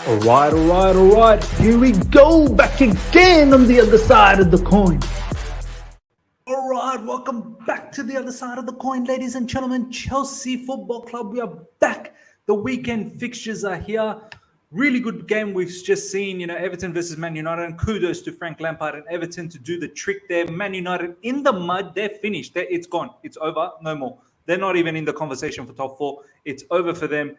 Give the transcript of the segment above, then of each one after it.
All right. Here we go. Back again on the other side of the coin. All right. Welcome back to the other side of the coin, ladies and gentlemen. Chelsea Football Club. We are back. The weekend fixtures are here. Really good game we've just seen, Everton versus Man United. And kudos to Frank Lampard and Everton to do the trick there. Man United in the mud. They're finished. It's gone. It's over. No more. They're not even in the conversation for top four. It's over for them.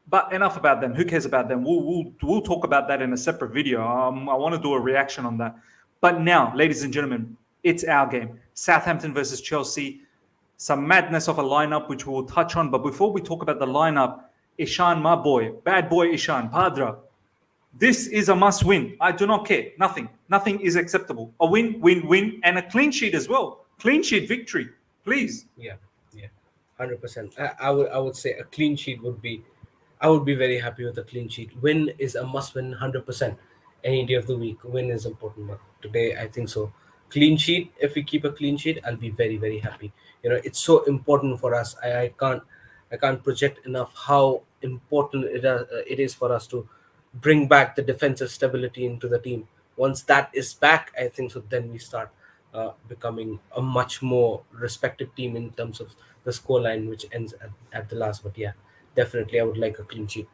But enough about them. Who cares about them? We'll talk about that in a separate video. I want to do a reaction on that. But now, ladies and gentlemen, it's our game. Southampton versus Chelsea. Some madness of a lineup, which we'll touch on. But before we talk about the lineup, Ishan, my boy, bad boy Ishan, Padra, this is a must win. I do not care. Nothing is acceptable. A win, and a clean sheet as well. Clean sheet victory, please. Yeah, 100%. I would say a clean sheet would be. I would be very happy with a clean sheet. Win is a must win, 100%. Any day of the week, win is important. But today, I think so. Clean sheet. If we keep a clean sheet, I'll be very, very happy. It's so important for us. I can't project enough how important it is for us to bring back the defensive stability into the team. Once that is back, I think so. Then we start becoming a much more respected team in terms of the scoreline, which ends at the last. But yeah. Definitely, I would like a clean sheet.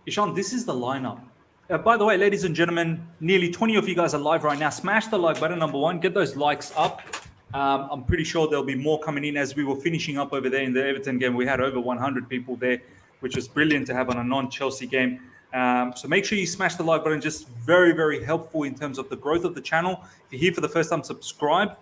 Ishan, this is the lineup. By the way, ladies and gentlemen, nearly 20 of you guys are live right now. Smash the like button, number one. Get those likes up. I'm pretty sure there'll be more coming in as we were finishing up over there in the Everton game. We had over 100 people there, which was brilliant to have on a non-Chelsea game. So make sure you smash the like button. Just very, very helpful in terms of the growth of the channel. If you're here for the first time, subscribe.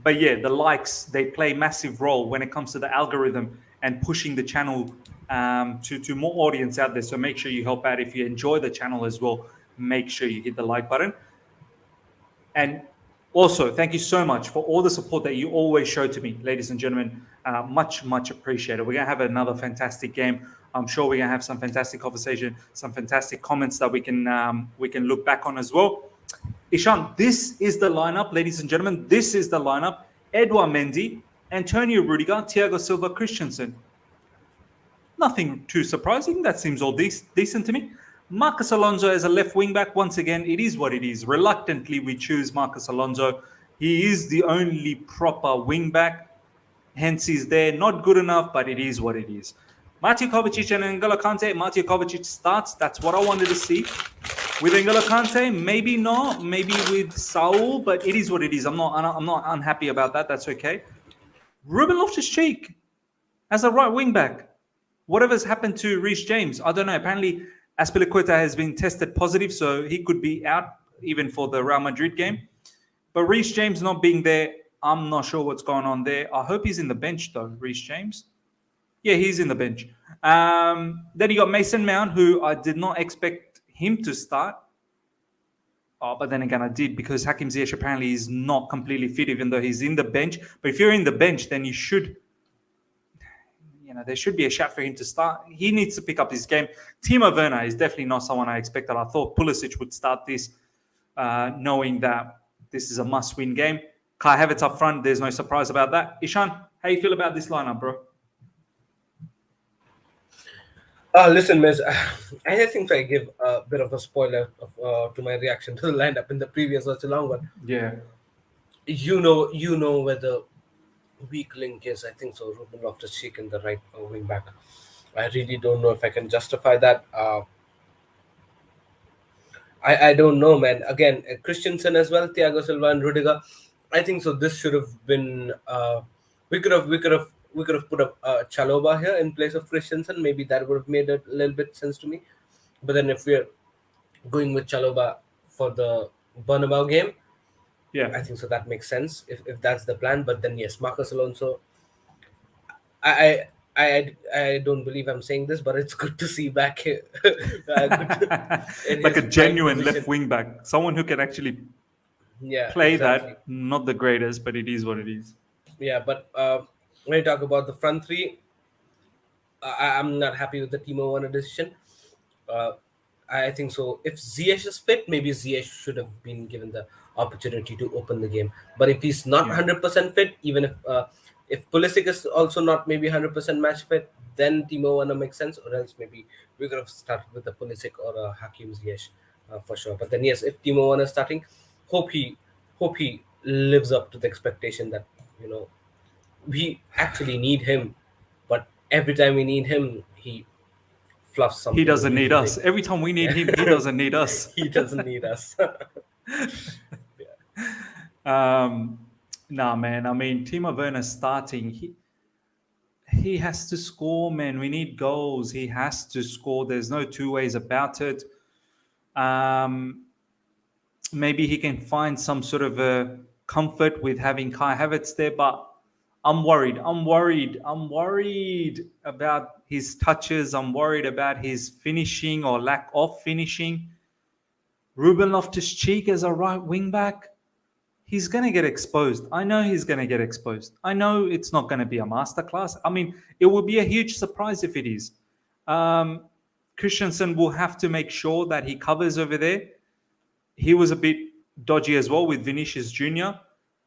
But yeah, the likes, they play a massive role when it comes to the algorithm and pushing the channel to more audience out there. So make sure you help out. If you enjoy the channel as well, make sure you hit the like button. And also, thank you so much for all the support that you always show to me, ladies and gentlemen. Much appreciated. We're going to have another fantastic game. I'm sure we're going to have some fantastic conversation, some fantastic comments that we can look back on as well. Ishan, this is the lineup, ladies and gentlemen. This is the lineup. Edouard Mendy, Antonio Rudiger, Thiago Silva, Christensen. Nothing too surprising. That seems all decent to me. Marcus Alonso as a left wing back. Once again, it is what it is. Reluctantly, we choose Marcus Alonso. He is the only proper wing back. Hence, he's there. Not good enough, but it is what it is. Mateo Kovacic and N'Golo Kante. Mateo Kovacic starts. That's what I wanted to see. With N'Golo Kante, maybe not. Maybe with Saul, but it is what it is. I'm not unhappy about that. That's okay. Ruben Loftus-Cheek as a right wing back. Whatever's happened to Reece James, I don't know. Apparently, Azpilicueta has been tested positive, so he could be out even for the Real Madrid game. But Reece James not being there, I'm not sure what's going on there. I hope he's in the bench though, Reece James. Yeah, he's in the bench. Then you got Mason Mount, who I did not expect him to start. But then again, I did, because Hakim Ziyech apparently is not completely fit, even though he's in the bench. But if you're in the bench, then you should, there should be a shout for him to start. He needs to pick up his game. Timo Werner is definitely not someone I expected. I thought Pulisic would start this, knowing that this is a must-win game. Kai Havertz up front, there's no surprise about that. Ishan, how you feel about this lineup, bro? Listen, Miz, I think I give a bit of a spoiler to my reaction to the lineup in the previous Watchalong one. Yeah. You know where the weak link is. I think so. Ruben Loftus-Cheek in the right wing back. I really don't know if I can justify that. I don't know, man. Again, Christensen as well, Thiago Silva and Rudiger. I think so. This should have been. We could have put up Chalobah here in place of Christensen. Maybe that would have made a little bit sense to me. But then if we're going with Chalobah for the Bernabeu game, yeah, I think so that makes sense if that's the plan. But then yes, Marcus Alonso. I don't believe I'm saying this, but it's good to see back here. Like a genuine left wing back, someone who can actually play exactly. That. Not the greatest, but it is what it is. Yeah, but when you talk about the front three, I'm not happy with the Timo Werner decision. I think so. If Ziyech is fit, maybe Ziyech should have been given the opportunity to open the game. But if he's not 100% fit, even if If Pulisic is also not maybe 100% match fit, then Timo Werner makes sense, or else maybe we could have started with a Pulisic or a Hakim Ziyech for sure. But then yes, if Timo Werner is starting, hope he hope he lives up to the expectation that you know we actually need him, but every time we need him, he fluffs He something doesn't really need us. big. Every time we need Yeah. him, he doesn't need us. He doesn't need us. um, nah, man. I mean, Timo Werner starting. He has to score, man. We need goals. He has to score. There's no two ways about it. Um, maybe he can find some sort of a comfort with having Kai Havertz there, but I'm worried. I'm worried about his touches. I'm worried about his finishing or lack of finishing. Ruben Loftus-Cheek as a right wing back, he's going to get exposed. I know he's going to get exposed. I know it's not going to be a masterclass. I mean, it will be a huge surprise if it is. Um, Christensen will have to make sure that he covers over there. He was a bit dodgy as well with Vinicius Jr.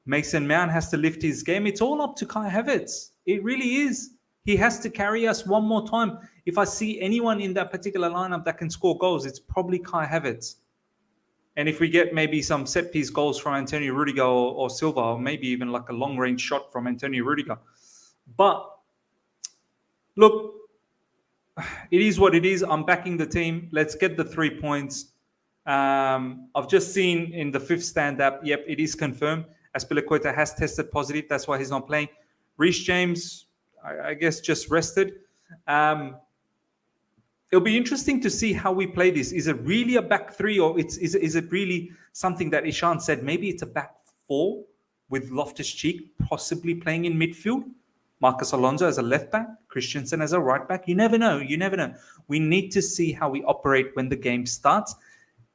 Mason Mount has to lift his game. It's all up to Kai Havertz. It really is. He has to carry us one more time. If I see anyone in that particular lineup that can score goals, it's probably Kai Havertz. And if we get maybe some set piece goals from Antonio Rudiger or Silva, or maybe even like a long range shot from Antonio Rudiger. But look, it is what it is. I'm backing the team. Let's get the 3 points. I've just seen in the fifth stand up, yep, it is confirmed. Aspilicueta has tested positive. That's why he's not playing. Reece James, I guess, just rested. It'll be interesting to see how we play this. Is it really a back three, or is it really something that Ishan said? Maybe it's a back four with Loftus-Cheek possibly playing in midfield. Marcus Alonso as a left back, Christensen as a right back. You never know. You never know. We need to see how we operate when the game starts.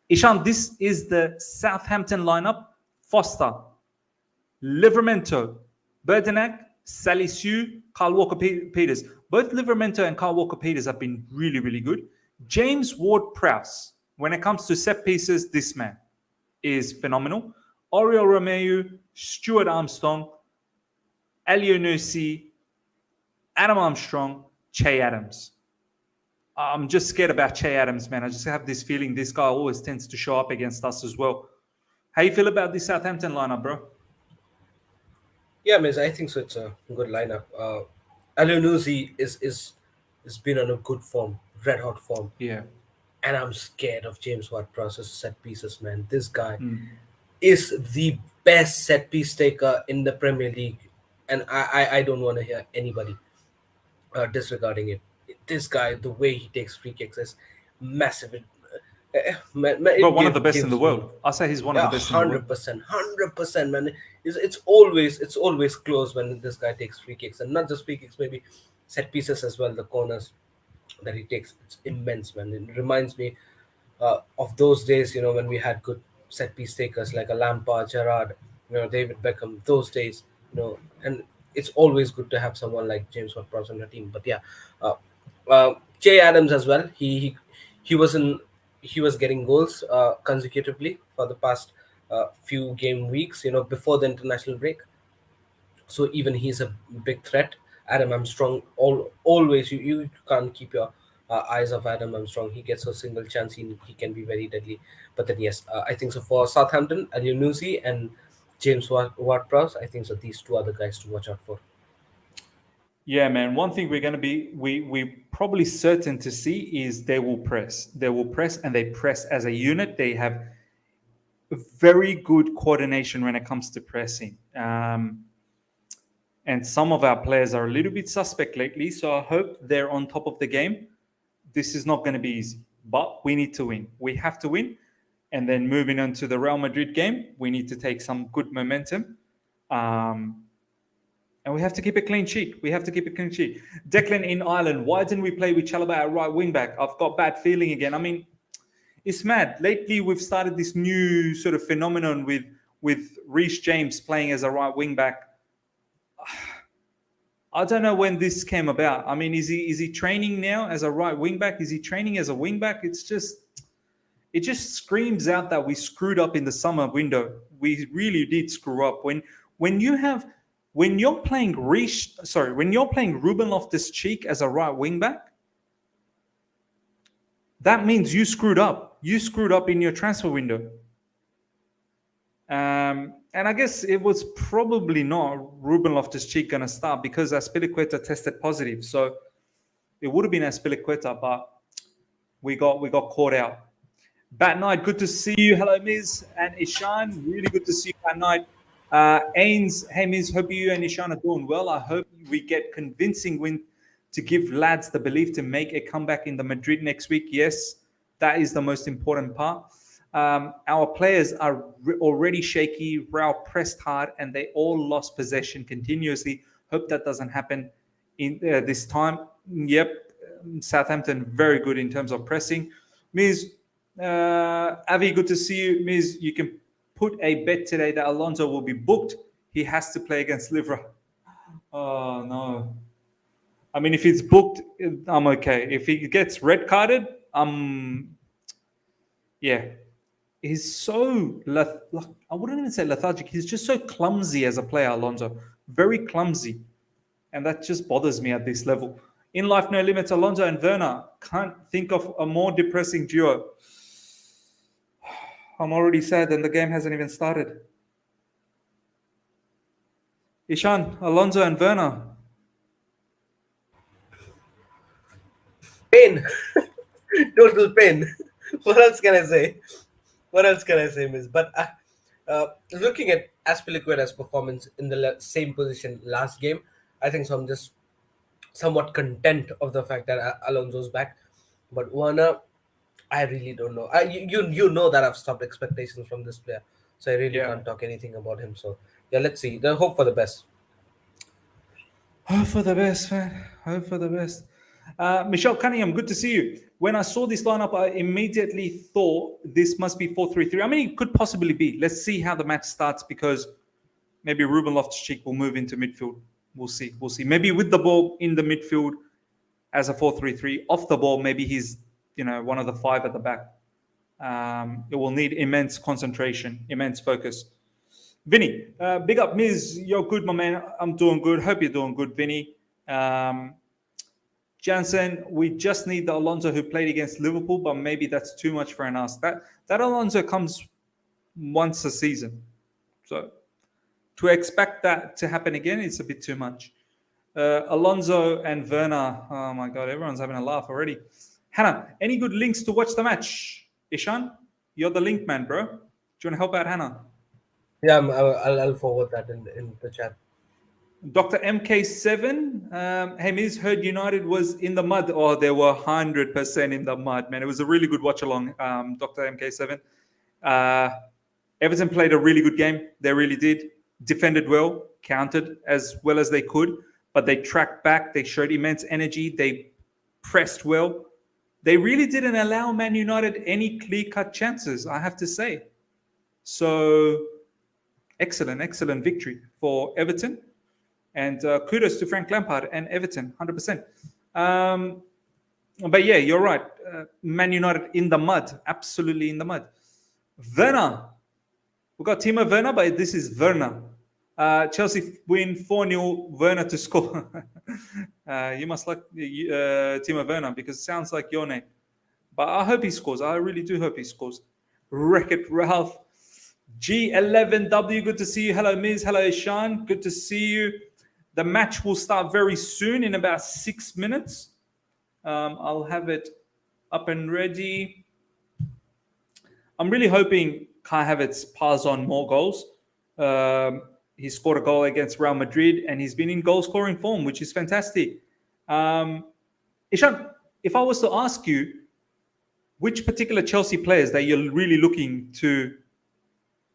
Ishan, this is the Southampton lineup. Foster, Livramento, Berdenac, Salisu, Kyle Walker-Peters. Both Livramento and Kyle Walker-Peters have been really, really good. James Ward-Prowse, when it comes to set pieces, this man is phenomenal. Oriol Romeu, Stuart Armstrong, Elionusi, Adam Armstrong, Che Adams. I'm just scared about Che Adams, man. I just have this feeling this guy always tends to show up against us as well. How you feel about this Southampton lineup, bro? Yeah, Miz, I think so. It's a good lineup. Elionusi is been on a good form, red hot form. Yeah. And I'm scared of James Ward-Prowse's set pieces, man. This guy is the best set piece taker in the Premier League, and I don't want to hear anybody disregarding it. This guy, the way he takes free kicks is massive. But one of the best in the world. I say he's one of the best in the world. 100%, man. It's always close when this guy takes free kicks, and not just free kicks, maybe set pieces as well. The corners that he takes, it's immense, man. It reminds me of those days, when we had good set piece takers like a Lampard, Gerrard, David Beckham. Those days, and it's always good to have someone like James Ward-Prowse on your team. But yeah, Che Adams as well. He was getting goals consecutively for the past few game weeks, before the international break. So even he's a big threat. Adam Armstrong, always you can't keep your eyes off Adam Armstrong. He gets a single chance, he can be very deadly. But then yes, I think so for Southampton, Elionusi and James Ward-Prowse, I think so these two are the guys to watch out for. Yeah, man. One thing we're going to be we probably certain to see is they will press. They will press, and they press as a unit. They have very good coordination when it comes to pressing. And some of our players are a little bit suspect lately, so I hope they're on top of the game. This is not going to be easy, but we need to win. We have to win. And then moving on to the Real Madrid game, we need to take some good momentum. And we have to keep a clean sheet. Declan in Ireland, why didn't we play with Chalobah at right wing back? I've got bad feeling again. I mean, it's mad. Lately, we've started this new sort of phenomenon with Reece James playing as a right wing back. I don't know when this came about. I mean, is he training now as a right wing back? Is he training as a wing back? It just screams out that we screwed up in the summer window. We really did screw up. When you have when you're playing Ruben Loftus-Cheek as a right wing back, that means you screwed up. You screwed up in your transfer window. And I guess it was probably not Ruben Loftus-Cheek going to start because Azpilicueta tested positive. So it would have been Azpilicueta, but we got caught out. Bat Night, good to see you. Hello, Miz and Ishan. Really good to see you, Bat Night. Ains, hey, Miz, hope you and Ishan are doing well. I hope we get convincing win to give lads the belief to make a comeback in the Madrid next week. Yes, that is the most important part. Our players are already shaky. Real pressed hard, and they all lost possession continuously. Hope that doesn't happen in this time. Yep, Southampton very good in terms of pressing. Miz, Avi, good to see you. Miz, you can put a bet today that Alonso will be booked. He has to play against Liverpool. Oh no. I mean, if it's booked, I'm okay. If he gets red carded, yeah. He's so, I wouldn't even say lethargic. He's just so clumsy as a player, Alonso. Very clumsy. And that just bothers me at this level. In Life No Limits, Alonso and Werner. Can't think of a more depressing duo. I'm already sad and the game hasn't even started. Ishan, Alonso and Werner. Pain. Total pain. What else can I say? Miss? But looking at Azpilicueta's performance in the same position last game, I think so I'm just somewhat content of the fact that Alonso's back. But Werner, I really don't know. You know that I've stopped expectations from this player, so I really can't talk anything about him. So yeah, let's see. The hope for the best. Hope for the best, man. Hope for the best. Michelle Cunningham, good to see you. When I saw this lineup, I immediately thought this must be 4-3-3. I mean, it could possibly be. Let's see how the match starts because maybe Ruben Loftus-Cheek will move into midfield. We'll see. Maybe with the ball in the midfield as a 4-3-3. Off the ball, maybe he's one of the five at the back. It will need immense concentration, immense focus. Vinny, big up, Miz. You're good, my man. I'm doing good. Hope you're doing good, Vinny. Jansen, we just need the Alonso who played against Liverpool, but maybe that's too much for an ask. That Alonso comes once a season. So to expect that to happen again, it's a bit too much. Alonso and Werner, oh my God, everyone's having a laugh already. Hannah, any good links to watch the match? Ishan, you're the link man, bro. Do you want to help out Hannah? Yeah, I'll forward that in the chat. Dr. MK7, hey, Miz, heard United was in the mud. Oh, they were 100% in the mud, man. It was a really good watch along, Dr. MK7. Everton played a really good game. They really did. Defended well, countered as well as they could, but they tracked back. They showed immense energy. They pressed well. They really didn't allow Man United any clear-cut chances, I have to say. So, excellent victory for Everton. And kudos to Frank Lampard and Everton, 100%. But yeah, you're right. Man United in the mud, absolutely in the mud. Werner. We got Timo Werner, but this is Werner. Chelsea win 4-0, Werner to score. You must like Timo Werner because it sounds like your name. But I hope he scores. I really do hope he scores. Wreck-It Ralph. G11W, good to see you. Hello, Miz. Hello, Ishan. Good to see you. The match will start very soon in about 6 minutes. I'll have it up and ready. I'm really hoping Kai Havertz piles on more goals. He scored a goal against Real Madrid and he's been in goal-scoring form, which is fantastic. Ishan, if I was to ask you which particular Chelsea players that you're really looking to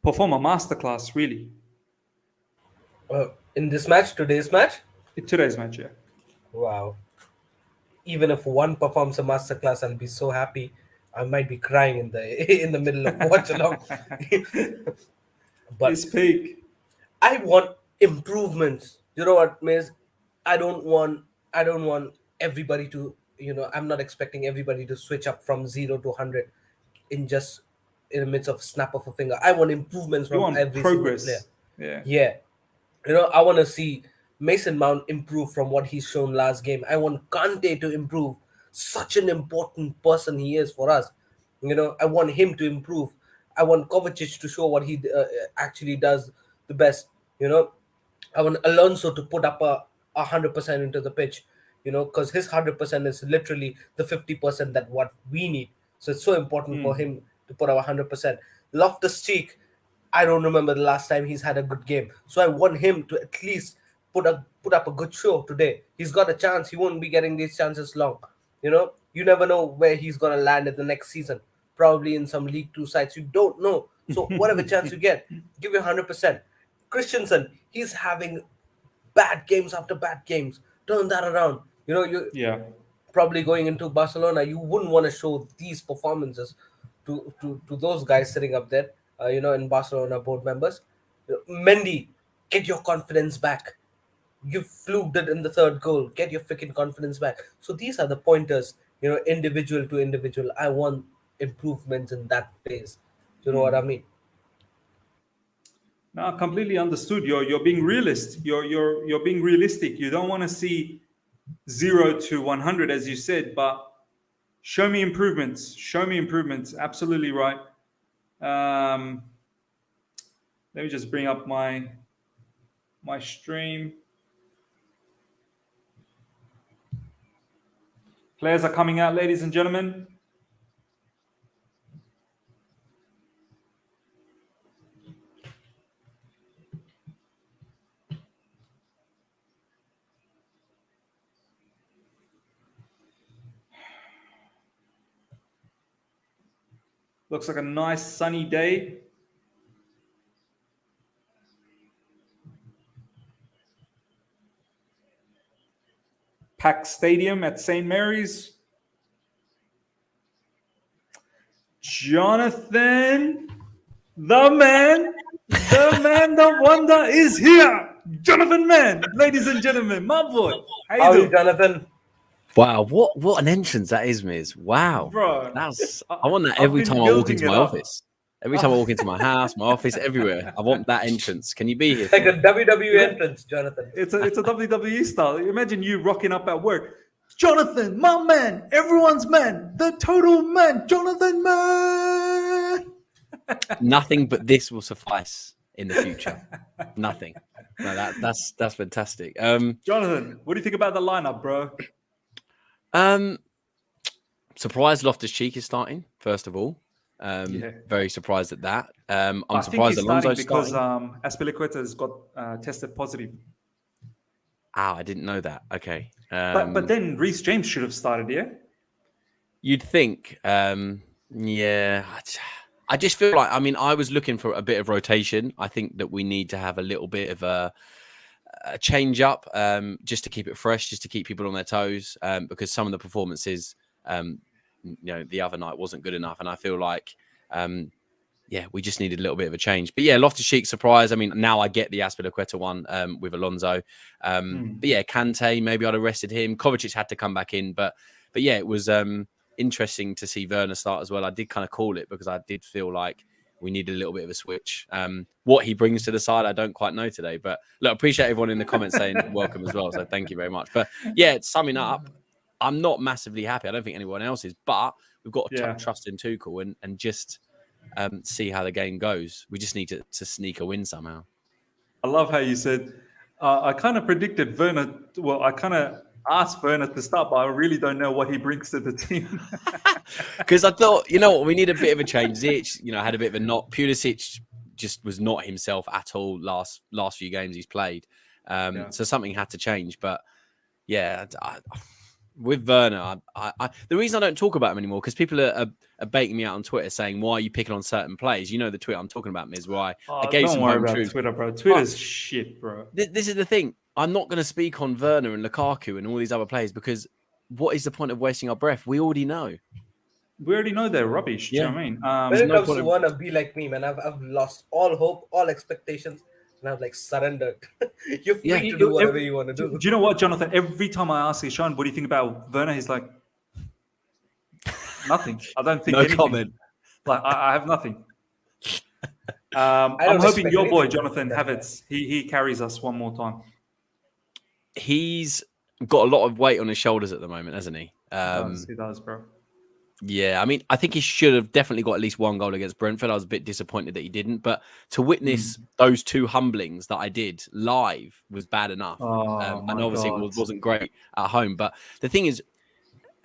perform a masterclass, really? In this match, today's match? Today's match, yeah. Wow. Even if one performs a masterclass, I'll be so happy. I might be crying in the middle of Watchalong. But it's peak. I want improvements. You know what, Miz? I don't want everybody to, I'm not expecting everybody to switch up from 0 to 100 in the midst of a snap of a finger. I want improvements from every progress. single player. Yeah. I want to see Mason Mount improve from what he's shown last game. I want Kante to improve. Such an important person he is for us. I want him to improve. I want Kovacic to show what he actually does the best. I want Alonso to put up a 100% into the pitch. Because his 100% is literally the 50% that what we need. So it's so important for him to put up 100%. Loftus-Cheek, I don't remember the last time he's had a good game. So I want him to at least put up a good show today. He's got a chance. He won't be getting these chances long. You never know where he's gonna land in the next season. Probably in some League Two sides. You don't know. So whatever chance you get, give your 100%. Christensen, he's having bad games after bad games. Turn that around. You probably going into Barcelona, you wouldn't want to show these performances to those guys sitting up there, in Barcelona board members. Mendy, get your confidence back. You fluked it in the third goal. Get your freaking confidence back. So these are the pointers, individual to individual. I want improvements in that phase. You know what I mean? No, completely understood. You're being realist. You're being realistic. You don't want to see 0 to 100, as you said, but show me improvements. Show me improvements. Absolutely right. Let me just bring up my stream. Players are coming out, ladies and gentlemen. Looks like a nice sunny day. Packed stadium at St. Mary's. Johnathan, the man, the wonder is here. Johnathan, man, ladies and gentlemen, my boy. How you doing, Johnathan? Wow, what an entrance that is, Miz. Wow. Bro, I want that every time I walk into my office. Every time I walk into my house, my office, everywhere. I want that entrance. Can you be here? Like a WWE entrance, Johnathan. It's a WWE style. Imagine you rocking up at work. Johnathan, my man, everyone's man, the total man, Johnathan, man. Nothing but this will suffice in the future. Nothing. No, that's fantastic. Johnathan, what do you think about the lineup, bro? Surprised Loftus-Cheek is starting, first of all. Very surprised at that. I'm surprised Alonso's because Azpilicueta has got tested positive. I didn't know that. Okay. But then Reece James should have started, yeah? You'd think. Yeah. I just feel like, I was looking for a bit of rotation. I think that we need to have a little bit of a change up, just to keep it fresh, just to keep people on their toes, because some of the performances, the other night wasn't good enough. And I feel like, we just needed a little bit of a change. But yeah, Loftus-Cheek surprise. Now I get the Azpilicueta one with Alonso. But yeah, Kante, maybe I'd have rested him. Kovacic had to come back in. But yeah, it was interesting to see Werner start as well. I did kind of call it because I did feel like we needed a little bit of a switch. What he brings to the side, I don't quite know today. But look, appreciate everyone in the comments saying welcome as well. So thank you very much. But yeah, summing up, I'm not massively happy. I don't think anyone else is. But we've got to trust in Tuchel and just see how the game goes. We just need to sneak a win somehow. I love how you said, I kind of predicted Werner. Well, I kind of asked Werner to start, but I really don't know what he brings to the team. Because I thought, we need a bit of a change. Ziyech, had a bit of a knock. Pulisic just was not himself at all last few games he's played. So something had to change. But yeah, with Werner, the reason I don't talk about him anymore, because people are baiting me out on Twitter saying, why are you picking on certain players? You know the tweet I'm talking about, Miz, where I gave don't some worry home about truth. Twitter, bro. Twitter's shit, bro. This is the thing. I'm not going to speak on Werner and Lukaku and all these other players because what is the point of wasting our breath? We already know. We already know they're rubbish. Yeah. Do you know what I mean? When it comes to Werner, be like me, man. I've lost all hope, all expectations, and I've surrendered. You're free to do whatever you want to do. Do you know what, Johnathan? Every time I ask Ishan, what do you think about Werner? He's like, nothing. I don't think no anything. comment. I have nothing. I'm hoping expect your boy anything Johnathan from that guy. Havertz, he carries us one more time. He's got a lot of weight on his shoulders at the moment, hasn't he? He does, bro. Yeah, I mean, I think he should have definitely got at least one goal against Brentford. I was a bit disappointed that he didn't, but to witness those two humblings that I did live was bad enough. Oh my and obviously God. it wasn't great at home. But the thing is,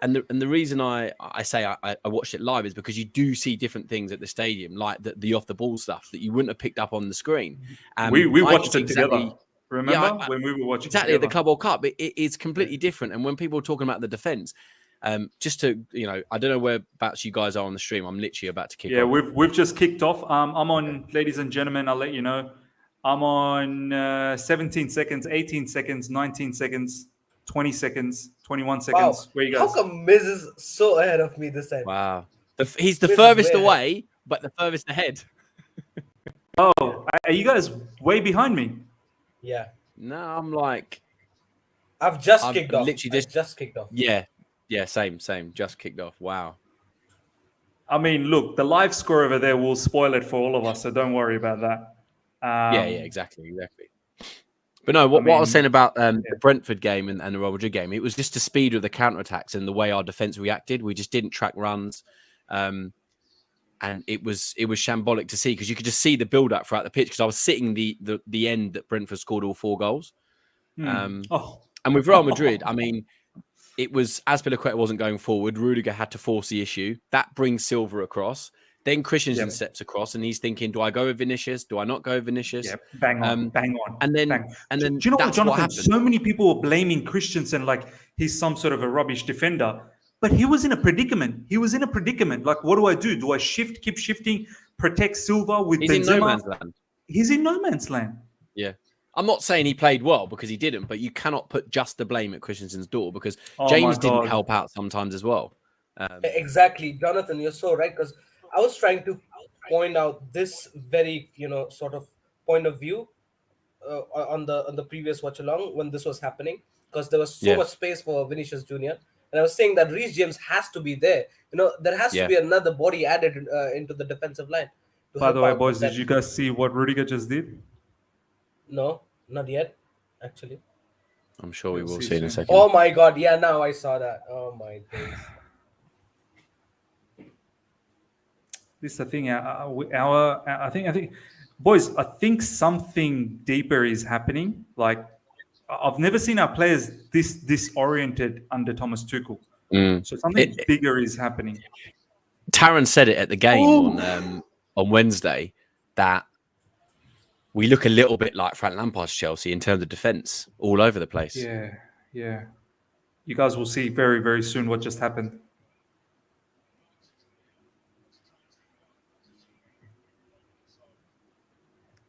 and the reason I say I watched it live is because you do see different things at the stadium, like the off the ball stuff that you wouldn't have picked up on the screen. We I watched think it together. exactly. Remember Yeah, when we were watching exactly at together? the Club World Cup, it's completely different. And when people are talking about the defense, just to I don't know whereabouts you guys are on the stream. I'm literally about to kick off. We've just kicked off. I'm on, ladies and gentlemen. I'll let you know. I'm on 17 seconds, 18 seconds, 19 seconds, 20 seconds, 21 seconds. Wow. Where you How guys? come Miz is so ahead of me this time? Wow, he's the Miz is furthest way ahead. away, but the furthest ahead. Oh, are you guys way behind me? Yeah. No, I'm like, I've just I've kicked off. literally just kicked off. yeah, same, just kicked off. Wow. I mean, look, the live score over there will spoil it for all of us, so don't worry about that. Yeah, exactly. But no, what I was saying about the Brentford game and the Real Madrid game, it was just the speed of the counterattacks and the way our defence reacted. We just didn't track runs, and it was shambolic to see because you could just see the build up throughout the pitch. Because I was sitting the end that Brentford scored all 4 goals, and with Real Madrid, I mean, it was Azpilicueta wasn't going forward. Rudiger had to force the issue. That brings Silva across. Then Christensen steps across, and he's thinking, "Do I go with Vinicius? Do I not go with Vinicius?" Yeah, bang on. And then, do you know what, that's what Johnathan? happened. So many people were blaming Christensen like he's some sort of a rubbish defender, but he was in a predicament. Like, what do I do? Do I keep shifting, protect Silva with He's Benzema? in no man's land. He's in no man's land. Yeah. I'm not saying he played well because he didn't, but you cannot put just the blame at Christensen's door because James didn't help out sometimes as well. Exactly, Johnathan, you're so right because I was trying to point out this very sort of point of view on the previous watch along when this was happening because there was so much space for Vinicius Junior, and I was saying that Reece James has to be there. There has to be another body added into the defensive line. By the way, boys, did you guys see what Rudiger just did? No, not yet, actually. I'm sure we will see in a second. Oh my God! Yeah, now I saw that. Oh my days. This is the thing. I think, boys, I think something deeper is happening. Like, I've never seen our players this disoriented under Thomas Tuchel. So something bigger is happening. Taron said it at the game on Wednesday that we look a little bit like Frank Lampard's Chelsea in terms of defence, all over the place. Yeah. You guys will see very, very soon what just happened.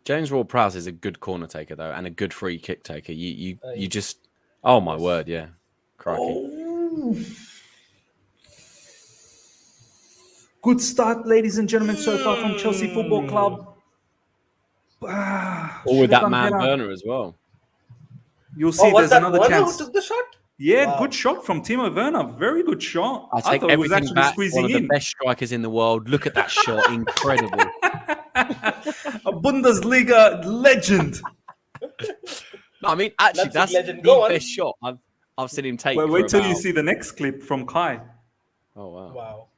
James Ward-Prowse is a good corner taker though, and a good free kick taker. You just, oh my word, yeah, crikey. Good start, ladies and gentlemen, so far from Chelsea Football Club. All with that man Werner as well. You'll see there's another Werner chance. who took the shot? Yeah, wow. Good shot from Timo Werner. Very good shot. I take everything back. One of the best strikers in the world. Look at that shot. Incredible. A Bundesliga legend. No, I mean, actually, that's the best shot I've seen him take. Wait till you see the next clip from Kai. Oh, wow.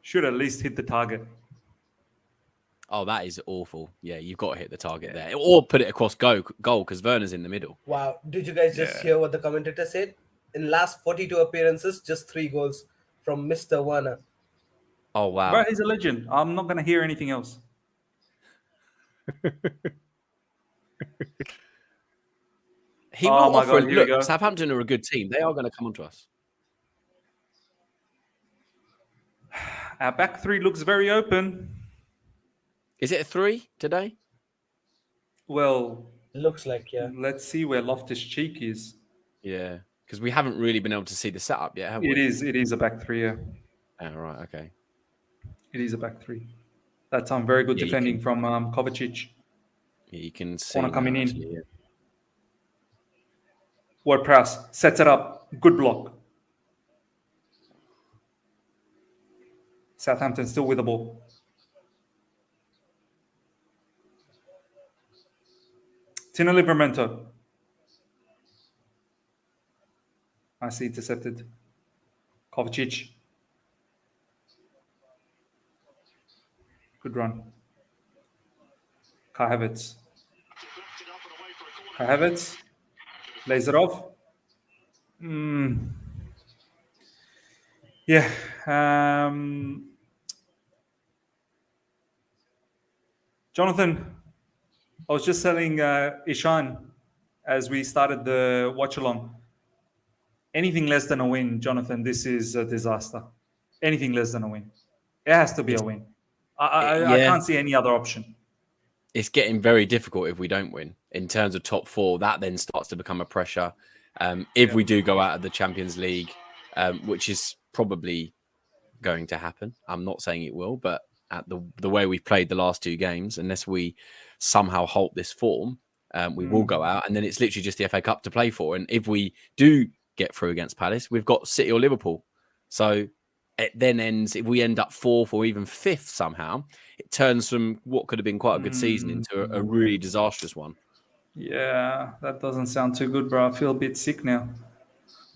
Should at least hit the target. Oh, that is awful. Yeah, you've got to hit the target there. Or put it across goal because Werner's in the middle. Wow. Did you guys just hear what the commentator said? In last 42 appearances, just 3 goals from Mr. Werner. Oh, wow. Bro, he's a legend. I'm not going to hear anything else. He will offer. Look, Southampton are a good team. They are going to come onto us. Our back 3 looks very open. Is it a 3 today? Well, looks like, yeah. Let's see where Loftus-Cheek is. Yeah, because we haven't really been able to see the setup yet, have we? It is a back 3, yeah. Oh, right, okay. It is a back 3. That's very good defending from Kovacic. Yeah, you can see. Corner coming in. Yeah. Ward-Prowse sets it up. Good block. Southampton still with the ball. Tino Livramento. Nicely intercepted. Kovacic. Good run. Kai Havertz. Kai Havertz. Lays it off. Yeah. Johnathan, I was just telling Ishan as we started the watch-along. Anything less than a win, Johnathan, this is a disaster. Anything less than a win. It has to be a win. I can't see any other option. It's getting very difficult if we don't win in terms of top four. That then starts to become a pressure. If we do go out of the Champions League, which is probably going to happen. I'm not saying it will, but at the way we've played the last two games, unless we somehow halt this form, we will go out. And then it's literally just the FA Cup to play for. And if we do get through against Palace, we've got City or Liverpool. So it then ends, if we end up fourth or even fifth somehow, it turns from what could have been quite a good season into a really disastrous one. Yeah, that doesn't sound too good, bro. I feel a bit sick now.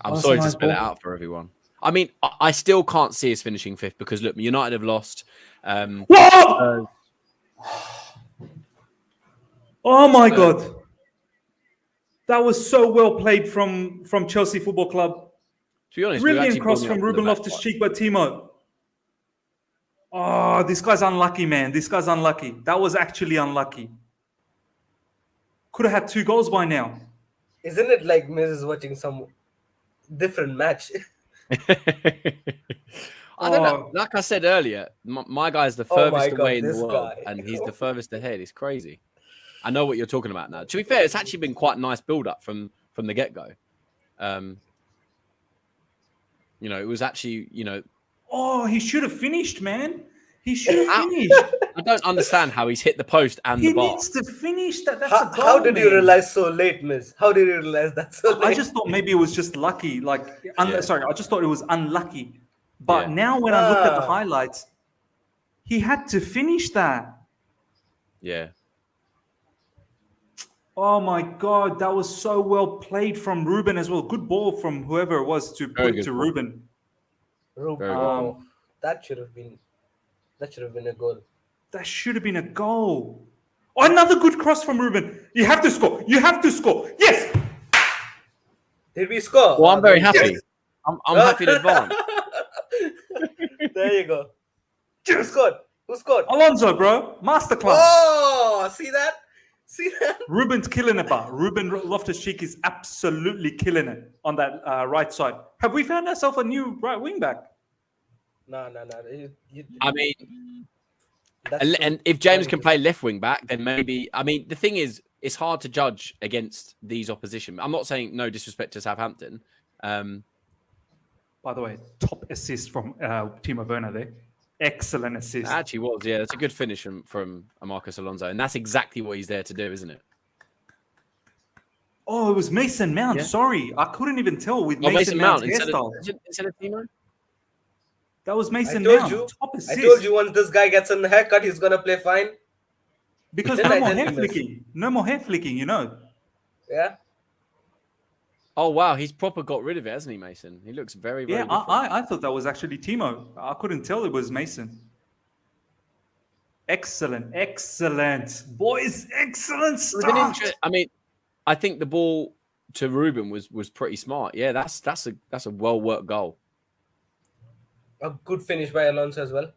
I'm sorry to spell it out for everyone. I mean, I still can't see us finishing fifth because, look, United have lost. Whoa! Oh, my God. That was so well played from Chelsea Football Club. To be honest, brilliant cross from Ruben Loftus-Cheek by Timo. Oh, this guy's unlucky, man. This guy's unlucky. That was actually unlucky. Could have had 2 goals by now. Isn't it like Miz is watching some different match? I don't know. Like I said earlier, my guy's the furthest away in the world, and he's the furthest ahead. It's crazy. I know what you're talking about now. To be fair, it's actually been quite a nice build-up from the get-go. It was actually, Oh, he should have finished, man. He should have finished. I don't understand how he's hit the post and the bar. He needs to finish that. That's a goal, how did you realize so late, Miz? How did you realize that so late? I just thought maybe it was just lucky. Sorry, I just thought it was unlucky. But now when I looked at the highlights, he had to finish that. Yeah. Oh my God, that was so well played from Ruben as well. Good ball from whoever it was to put it to Ruben. That should have been a goal. That should have been a goal. Oh, another good cross from Ruben. You have to score. You have to score. Yes. Did we score? Well, I'm very happy. Yes. I'm happy to advance. There you go. Who scored? Alonso, bro. Masterclass. Oh, see that? Ruben's killing it, but Ruben Loftus-Cheek is absolutely killing it on that right side. Have we found ourselves a new right wing back? No. I mean, and if James can play left wing back, then maybe. I mean, the thing is, it's hard to judge against these opposition. I'm not saying no disrespect to Southampton. By the way, top assist from Timo Werner there. Excellent assist. It actually was, yeah. It's a good finish from Marcos Alonso, and that's exactly what he's there to do, isn't it? Oh, it was Mason Mount. Yeah. Sorry, I couldn't even tell with Mason Mount's hairstyle. Instead of Timo? That was Mason Mount. Top assist. I told you once this guy gets a haircut, he's gonna play fine. Because no more hair flicking. No more hair flicking, Yeah. Oh, wow. He's proper got rid of it, hasn't he, Mason? He looks very, very different. I thought that was actually Timo. I couldn't tell it was Mason. Excellent. Boys, excellent start. I mean, I think the ball to Ruben was pretty smart. Yeah, that's a well-worked goal. A good finish by Alonso as well.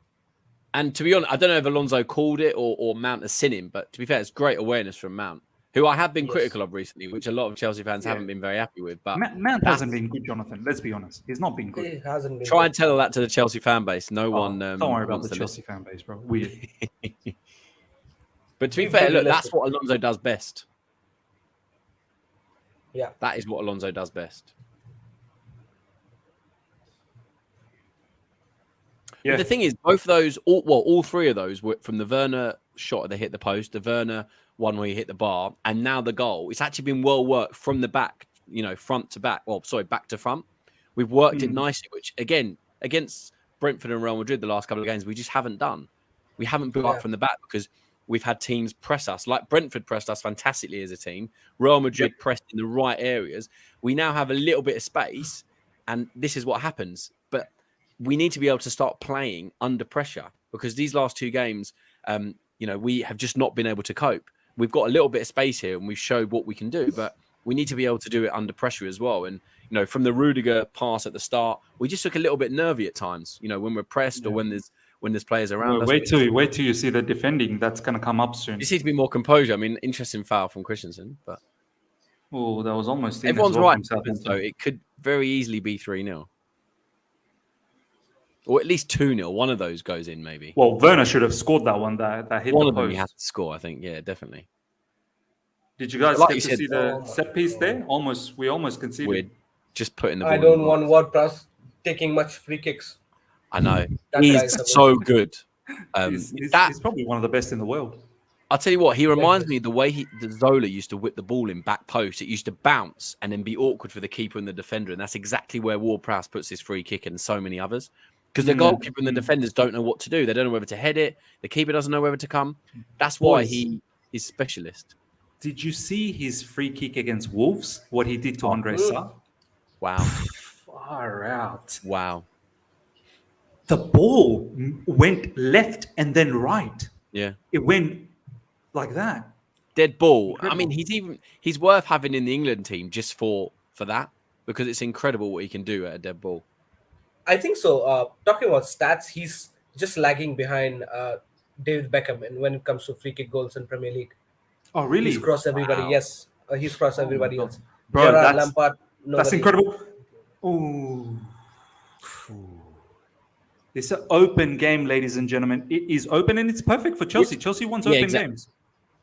And to be honest, I don't know if Alonso called it or Mount has seen him, but to be fair, it's great awareness from Mount, who I have been critical of recently, which a lot of Chelsea fans haven't been very happy with. But Mount hasn't been good, Johnathan. Let's be honest. He's not been good. He hasn't been Try and tell that to the Chelsea fan base. No one. Don't worry about the Chelsea fan base, bro. Weird. But to be fair, look, that's what Alonso does best. Yeah. That is what Alonso does best. Yeah. But the thing is, both of those, all three of those were from the Werner shot that hit the post, the Werner one where he hit the bar, and now the goal. It's actually been well worked from the back, front to back. Well, sorry, back to front. We've worked it nicely, which again, against Brentford and Real Madrid the last couple of games, we just haven't done. We haven't built up from the back because we've had teams press us. Like Brentford pressed us fantastically as a team. Real Madrid pressed in the right areas. We now have a little bit of space, and this is what happens. But we need to be able to start playing under pressure because these last two games, we have just not been able to cope. We've got a little bit of space here, and we've showed what we can do, but we need to be able to do it under pressure as well. And from the Rudiger pass at the start, we just look a little bit nervy at times. When we're pressed or when there's players around us. Wait till you see the defending. That's going to come up soon. You need to be more composure. I mean, interesting foul from Christensen, but that was almost. Everyone's right. So it could very easily be 3-0, or at least 2-0. One of those goes in, maybe. Well, Werner should have scored that one. That hit one the of them. post. He has to score. I think. Yeah, definitely. Did you guys get to see the set piece there? We almost conceded. We're just putting the ball. I don't want WordPress taking much free kicks. I know. He's so good. He's probably one of the best in the world. I'll tell you what, he reminds me of the way the Zola used to whip the ball in back post. It used to bounce and then be awkward for the keeper and the defender. And that's exactly where Ward-Prowse puts his free kick and so many others. Because the goalkeeper and the defenders don't know what to do. They don't know whether to head it. The keeper doesn't know whether to come. That's why he is specialist. Did you see his free kick against Wolves? What he did to Andre Sarr? Wow. Far out. Wow. The ball went left and then right. Yeah. It went like that. Dead ball. Incredible. I mean, he's worth having in the England team just for that, because it's incredible what he can do at a dead ball. I think so. Talking about stats, he's just lagging behind David Beckham, and when it comes to free kick goals in Premier League. Oh, really? He's crossed everybody. Wow. Yes, he's crossed everybody else. Bro, Gerrard, Lampard, that's incredible. Oh, it's an open game, ladies and gentlemen. It is open, and it's perfect for Chelsea. Chelsea wants open games.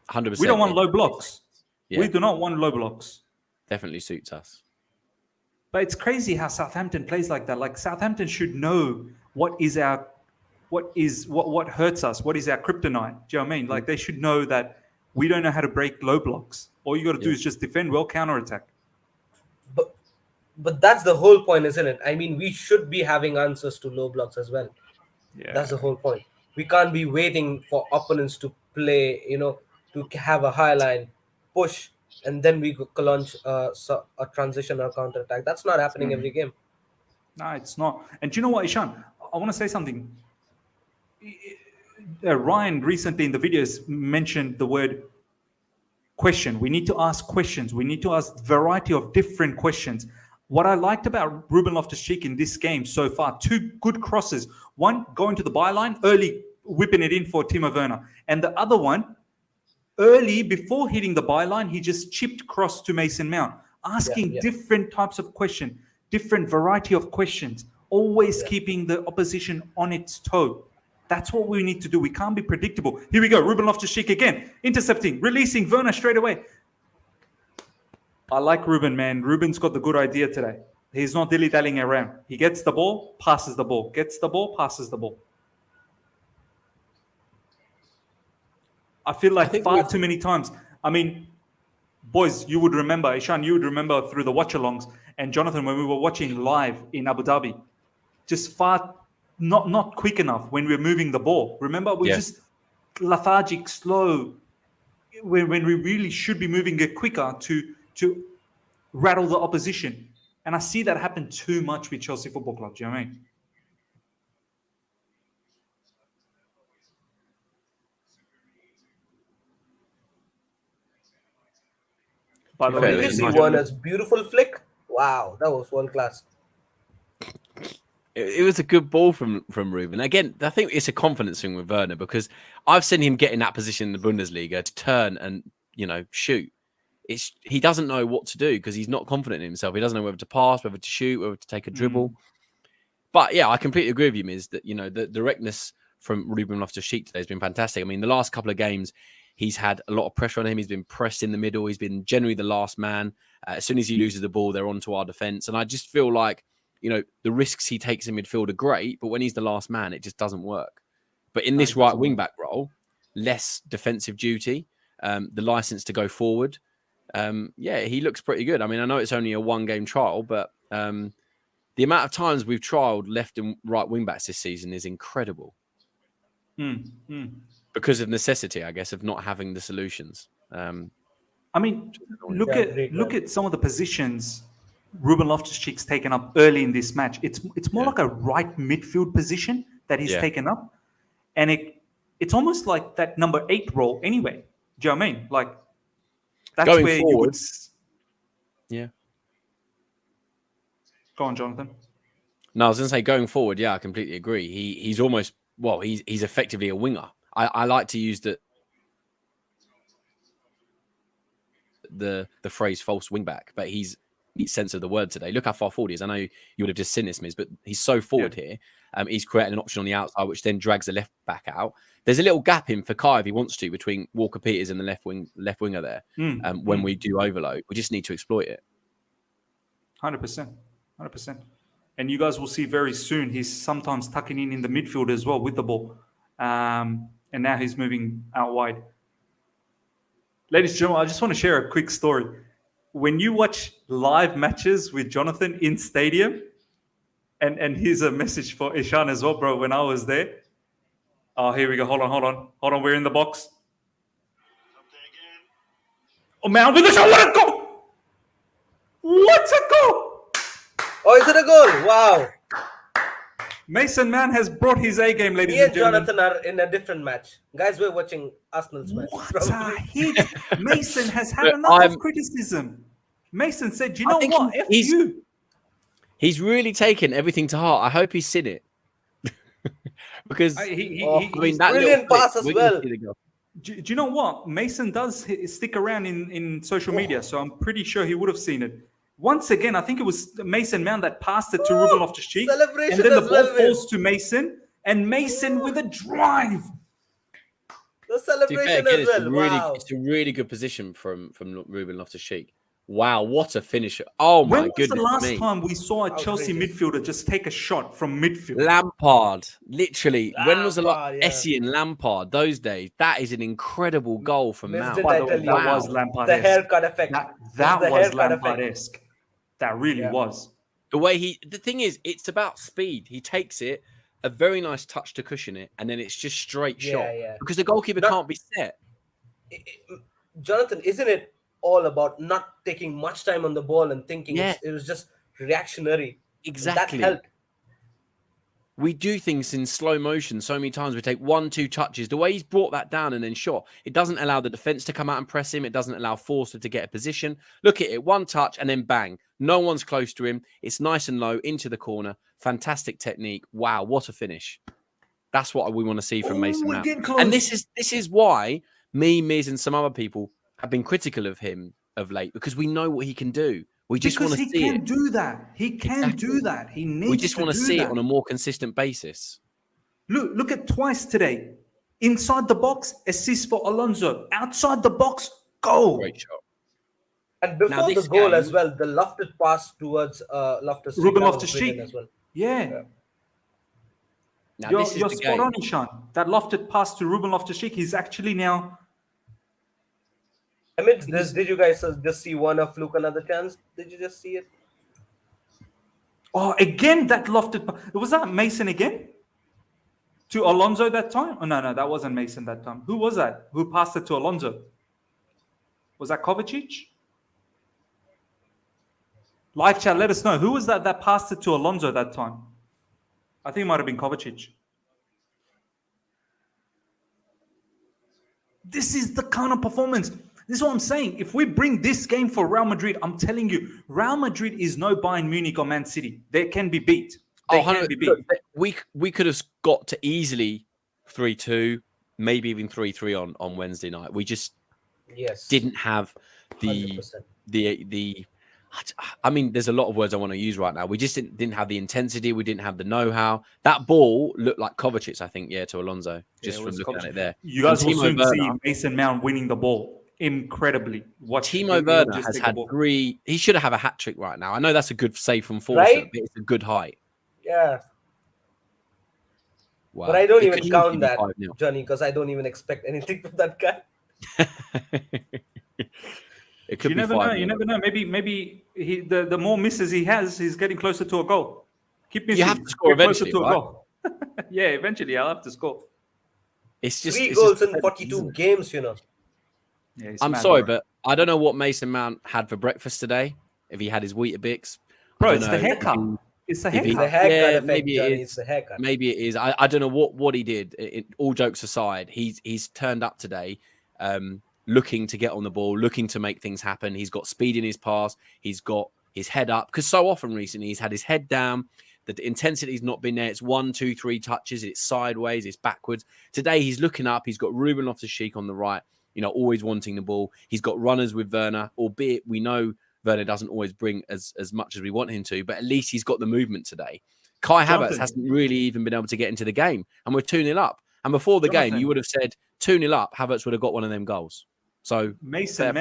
100%. We don't want low blocks. Yeah. We do not want low blocks. Definitely suits us. But it's crazy how Southampton plays like that. Like Southampton should know what hurts us, what is our kryptonite. Do you know what I mean? Like they should know that we don't know how to break low blocks. All you got to do is just defend well, counter attack. But that's the whole point, isn't it? I mean, we should be having answers to low blocks as well. Yeah. That's the whole point. We can't be waiting for opponents to play, to have a high line, push, and then we launch a transition or counter attack. That's not happening every game. No, it's not. And do you know what, Ishan? I want to say something. Ryan recently in the videos mentioned the word question. We need to ask questions. We need to ask variety of different questions. What I liked about Ruben Loftus-Cheek in this game so far, two good crosses. One, going to the byline, early whipping it in for Timo Werner. And the other one, early, before hitting the byline, he just chipped cross to Mason Mount. Asking different types of questions, different variety of questions, always keeping the opposition on its toe. That's what we need to do. We can't be predictable. Here we go. Ruben Loftus-Cheek again. Intercepting, releasing Werner straight away. I like Ruben, man. Ruben's got the good idea today. He's not dilly-dallying around. He gets the ball, passes the ball. Gets the ball, passes the ball. I feel like far too many times. I mean, boys, you would remember, Ishan, you would remember through the watchalongs, and Johnathan, when we were watching live in Abu Dhabi, just not quick enough when we're moving the ball. Remember, we're just lethargic, slow, when we really should be moving it quicker to rattle the opposition. And I see that happen too much with Chelsea Football Club. Do you know what I mean? By the way, Did you see Werner's beautiful flick? Wow, that was world class. It was a good ball from Ruben. Again, I think it's a confidence thing with Werner, because I've seen him get in that position in the Bundesliga to turn and shoot. He doesn't know what to do because he's not confident in himself. He doesn't know whether to pass, whether to shoot, whether to take a dribble. But yeah, I completely agree with you, Miz, that the directness from Ruben Loftus-Cheek today has been fantastic. I mean, the last couple of games, he's had a lot of pressure on him. He's been pressed in the middle. He's been generally the last man. As soon as he loses the ball, they're onto our defence. And I just feel like, the risks he takes in midfield are great, but when he's the last man, it just doesn't work. But in this right wing-back role, less defensive duty, the licence to go forward, he looks pretty good. I mean, I know it's only a one-game trial, but the amount of times we've trialed left and right wing backs this season is incredible. Because of necessity, I guess, of not having the solutions. I mean, look at some of the positions Ruben Loftus-Cheek's taken up early in this match. It's more like a right midfield position that he's taken up, and it's almost like that number 8 role anyway. Do you know what I mean? Like that's Going where forward, you would. Yeah. Go on, Jonathan. No, I was going to say going forward. Yeah, I completely agree. He's almost he's effectively a winger. I like to use the phrase false wing back, but he's sense of the word today. Look how far forward he is. I know you would have just seen this, Miz, but he's so forward here. He's creating an option on the outside, which then drags the left back out. There's a little gap in for Kai if he wants to between Walker Peters and the left winger there. When we do overload, we just need to exploit it. 100%. And you guys will see very soon. He's sometimes tucking in the midfield as well with the ball, and now he's moving out wide. Ladies and gentlemen, I just want to share a quick story. When you watch live matches with Johnathan in stadium, and here's a message for Ishan as well, bro. When I was there, oh, here we go. Hold on. We're in the box. Oh, man, with the shot. What a goal! What a goal! Oh, is it a goal? Wow. Mason Mount has brought his A game, ladies Me and and gentlemen. Johnathan are in a different match. Guys, we're watching Arsenal's match. What probably. a hit! Mason has had enough of criticism. Mason said, "You know what? F you." He's really taken everything to heart. I hope he's seen it. Because that brilliant pass as well. Do you know what? Mason does stick around in social media, so I'm pretty sure he would have seen it. Once again, I think it was Mason Mount that passed it to Ruben Loftus-Cheek. And then the ball falls to Mason, and Mason with a drive. The celebration as well. Wow. It's a really good position from Ruben Loftus-Cheek. Wow, what a finisher. Oh, my goodness. When was the last time we saw a Chelsea midfielder just take a shot from midfield? Lampard. Literally. When was the last? Essie and Lampard, those days. That is an incredible goal from Mount. That was Lampard-esque. The haircut effect. That was Lampard-esque. That really was. The way the thing is, it's about speed. He takes it, a very nice touch to cushion it, and then it's just straight shot. Because the goalkeeper can't be set. Johnathan, isn't it all about not taking much time on the ball and thinking it was just reactionary? Exactly. That helped. We do things in slow motion so many times. We take 1-2 touches. The way he's brought that down and then shot, it doesn't allow the defense to come out and press him. It doesn't allow Forster to get a position. Look at it. One touch and then bang. No one's close to him. It's nice and low into the corner. Fantastic technique. Wow, what a finish. That's what we want to see from Mason Mount. And this is why me, Miz, and some other people have been critical of him of late, because we know what he can do. We just want to see it. He can do that. He can do that. He needs to do that. We just want to see it on a more consistent basis. Look at twice today. Inside the box, assist for Alonso. Outside the box, goal. Great shot. And before the goal as well, the lofted pass towards Ruben Loftus-Cheek as well. Yeah. Now, You're spot on, Ishan. That lofted pass to Ruben Loftus-Cheek, he's actually now... Amidst this, did you guys just see Werner fluke another chance? Did you just see it? Oh, again, that lofted... Was that Mason again? To Alonso that time? Oh, no, that wasn't Mason that time. Who was that? Who passed it to Alonso? Was that Kovacic? Live chat, let us know. Who was that passed it to Alonso that time? I think it might have been Kovacic. This is the kind of performance. This is what I'm saying. If we bring this game for Real Madrid, I'm telling you, Real Madrid is no Bayern Munich or Man City. They can be beat. They can be beat. We could have got to easily 3-2, maybe even 3-3 on Wednesday night. We just didn't have the 100%. I mean, there's a lot of words I want to use right now. We just didn't have the intensity. We didn't have the know-how. That ball looked like Kovacic, I think, to Alonso, just from looking at it there. You guys will soon see Mason Mount winning the ball incredibly. Timo Werner has had 3. He should have a hat-trick right now. I know that's a good save from Forster, but it's a good height. Yeah. Wow. But I don't even count that, Johnny, because I don't even expect anything from that guy. It could you be never know. You never know. Maybe the more misses he has, he's getting closer to a goal. Keep missing. You have to score Get closer eventually, to a right? goal. Yeah, eventually I'll have to score. It's just 3 it's goals just in 42 games, you know. Yeah, it's I'm mad, sorry, bro. but I don't know what Mason Mount had for breakfast today. If he had his Weetabix, I Bro, don't it's know the haircut. It's the if he. It's the haircut. haircut Yeah, effect, maybe Johnny. it It's is. the haircut. Maybe it is. I don't know what he did. All jokes aside, he's turned up today, looking to get on the ball, looking to make things happen. He's got speed in his pass. He's got his head up, because so often recently he's had his head down. The intensity's not been there. It's 1, 2, 3 touches. It's sideways. It's backwards. Today he's looking up. He's got Ruben Loftus-Cheek on the right. You know, always wanting the ball. He's got runners with Werner, albeit we know Werner doesn't always bring as much as we want him to, but at least he's got the movement today. Kai Havertz Johnathan. hasn't really even been able to get into the game, and we're 2-0 up. And before the game, Johnathan. you would have said 2-0 up, Havertz would have got one of them goals. So Mason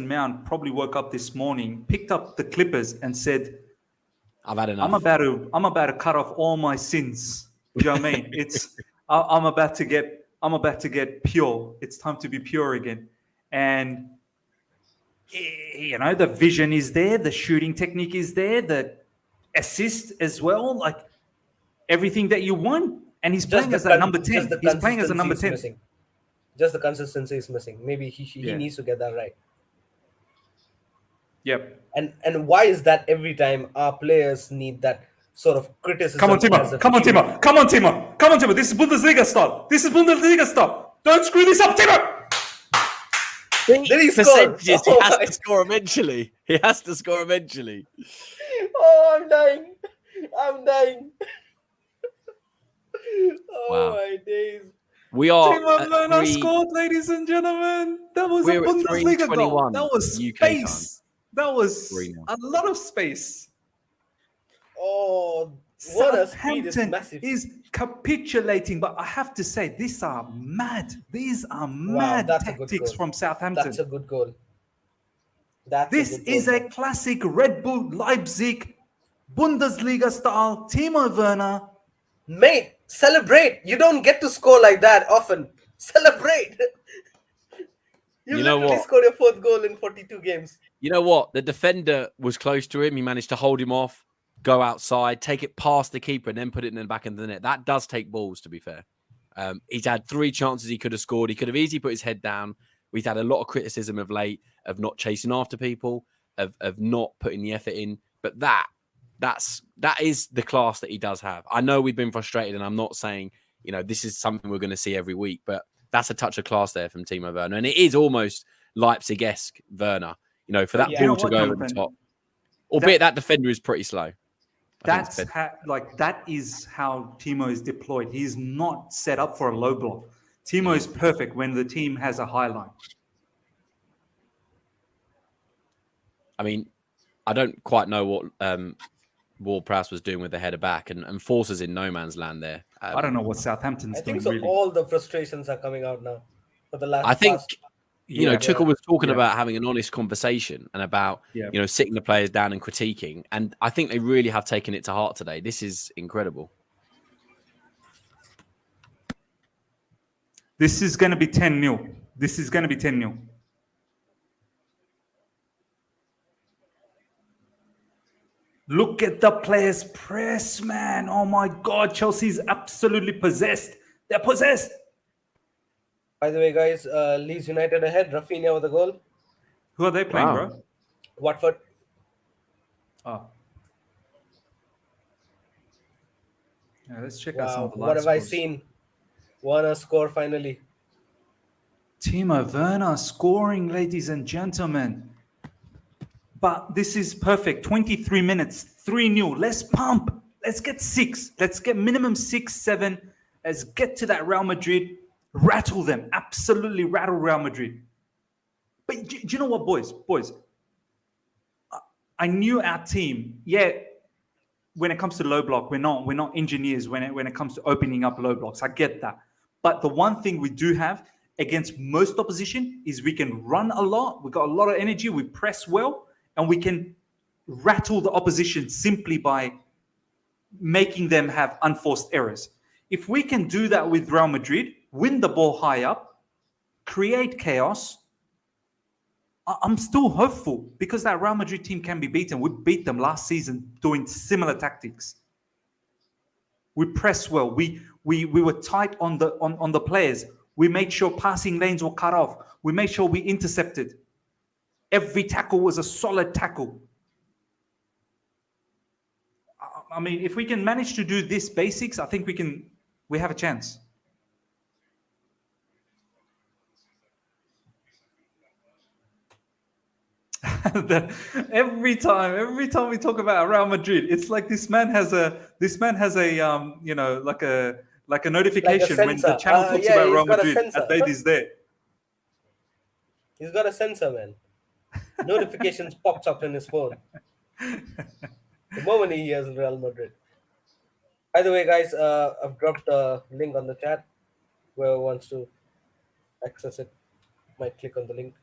Mount probably woke up this morning, picked up the clippers, and said, I've had enough. I'm about to cut off all my sins. Do you know what I mean? I'm about to get pure. It's time to be pure again. And you know, the vision is there, the shooting technique is there, the assist as well, like everything that you want. And he's playing as a number 10. He's playing as a number 10. Missing. Just the consistency is missing. Maybe he needs to get that right. Yep. And why is that every time our players need that sort of criticism? Come on, Timo. This is Bundesliga style. Don't screw this up, Timo. Did he score? Percentages, he has to score eventually. Oh, I'm dying. Oh, Wow. my days. We are Timo Werner scored, ladies and gentlemen. That was a We're at Bundesliga goal. 3:21 That was UK space. That was 3-0. a lot of space. Oh, what a speed is Southampton massive. is capitulating, but I have to say, these are mad. These are mad that's a good tactics goal. from Southampton. That's a good goal. This is a classic Red Bull Leipzig Bundesliga style. Timo Werner. Mate, celebrate. You don't get to score like that often. Celebrate. You know literally what? scored your 4th goal in 42 games. You know what? The defender was close to him. He managed to hold him off, go outside, take it past the keeper, and then put it in the back of the net. That does take balls, to be fair. He's had 3 chances he could have scored. He could have easily put his head down. We've had a lot of criticism of late, of not chasing after people, of not putting the effort in. But that is the class that he does have. I know we've been frustrated, and I'm not saying, you know, this is something we're going to see every week, but that's a touch of class there from Timo Werner. And it is almost Leipzig-esque Werner, you know, for that ball to go over the top. Albeit that defender is pretty slow. That is how Timo is deployed. He's not set up for a low block. Timo is perfect when the team has a high line. I mean, I don't quite know what Ward-Prowse was doing with the header back and forces in no man's land there. I don't know what Southampton's I doing. think so. Really. All the frustrations are coming out now for the last. I think, you know, Yeah. Tuchel was talking about having an honest conversation and about, you know, sitting the players down and critiquing. And I think they really have taken it to heart today. This is incredible. This is going to be 10-0. This is going to be 10-0. Look at the players press, man. Oh my God, Chelsea's absolutely possessed. They're possessed. By the way, guys, Leeds United ahead. Rafinha with a goal. Who are they playing, Wow. bro? Watford. Oh. Yeah, let's check out some Wow, of the what live have I scores. seen? Werner score finally. Timo Werner scoring, ladies and gentlemen. But this is perfect. 23 minutes, 3-0. Let's pump. Let's get 6. Let's get minimum 6, 7. Let's get to that Real Madrid. Rattle them. Absolutely rattle Real Madrid. But do you know what, boys? I knew our team. Yeah, when it comes to low block, we're not engineers when it comes to opening up low blocks. I get that. But the one thing we do have against most opposition is we can run a lot. We got a lot of energy. We press well. And we can rattle the opposition simply by making them have unforced errors. If we can do that with Real Madrid, win the ball high up, create chaos, I'm still hopeful because that Real Madrid team can be beaten. We beat them last season doing similar tactics. We pressed well. We were tight on the players. We made sure passing lanes were cut off. We made sure we intercepted. Every tackle was a solid tackle. I mean, if we can manage to do this basics, I think we have a chance. every time we talk about Real Madrid, it's like this man has a like a notification when the channel talks about Real Madrid. That is there. He's got a sensor, man. Notifications pops up in his phone the moment he hears Real Madrid. By the way, guys, I've dropped a link on the chat. Whoever wants to access it might click on the link.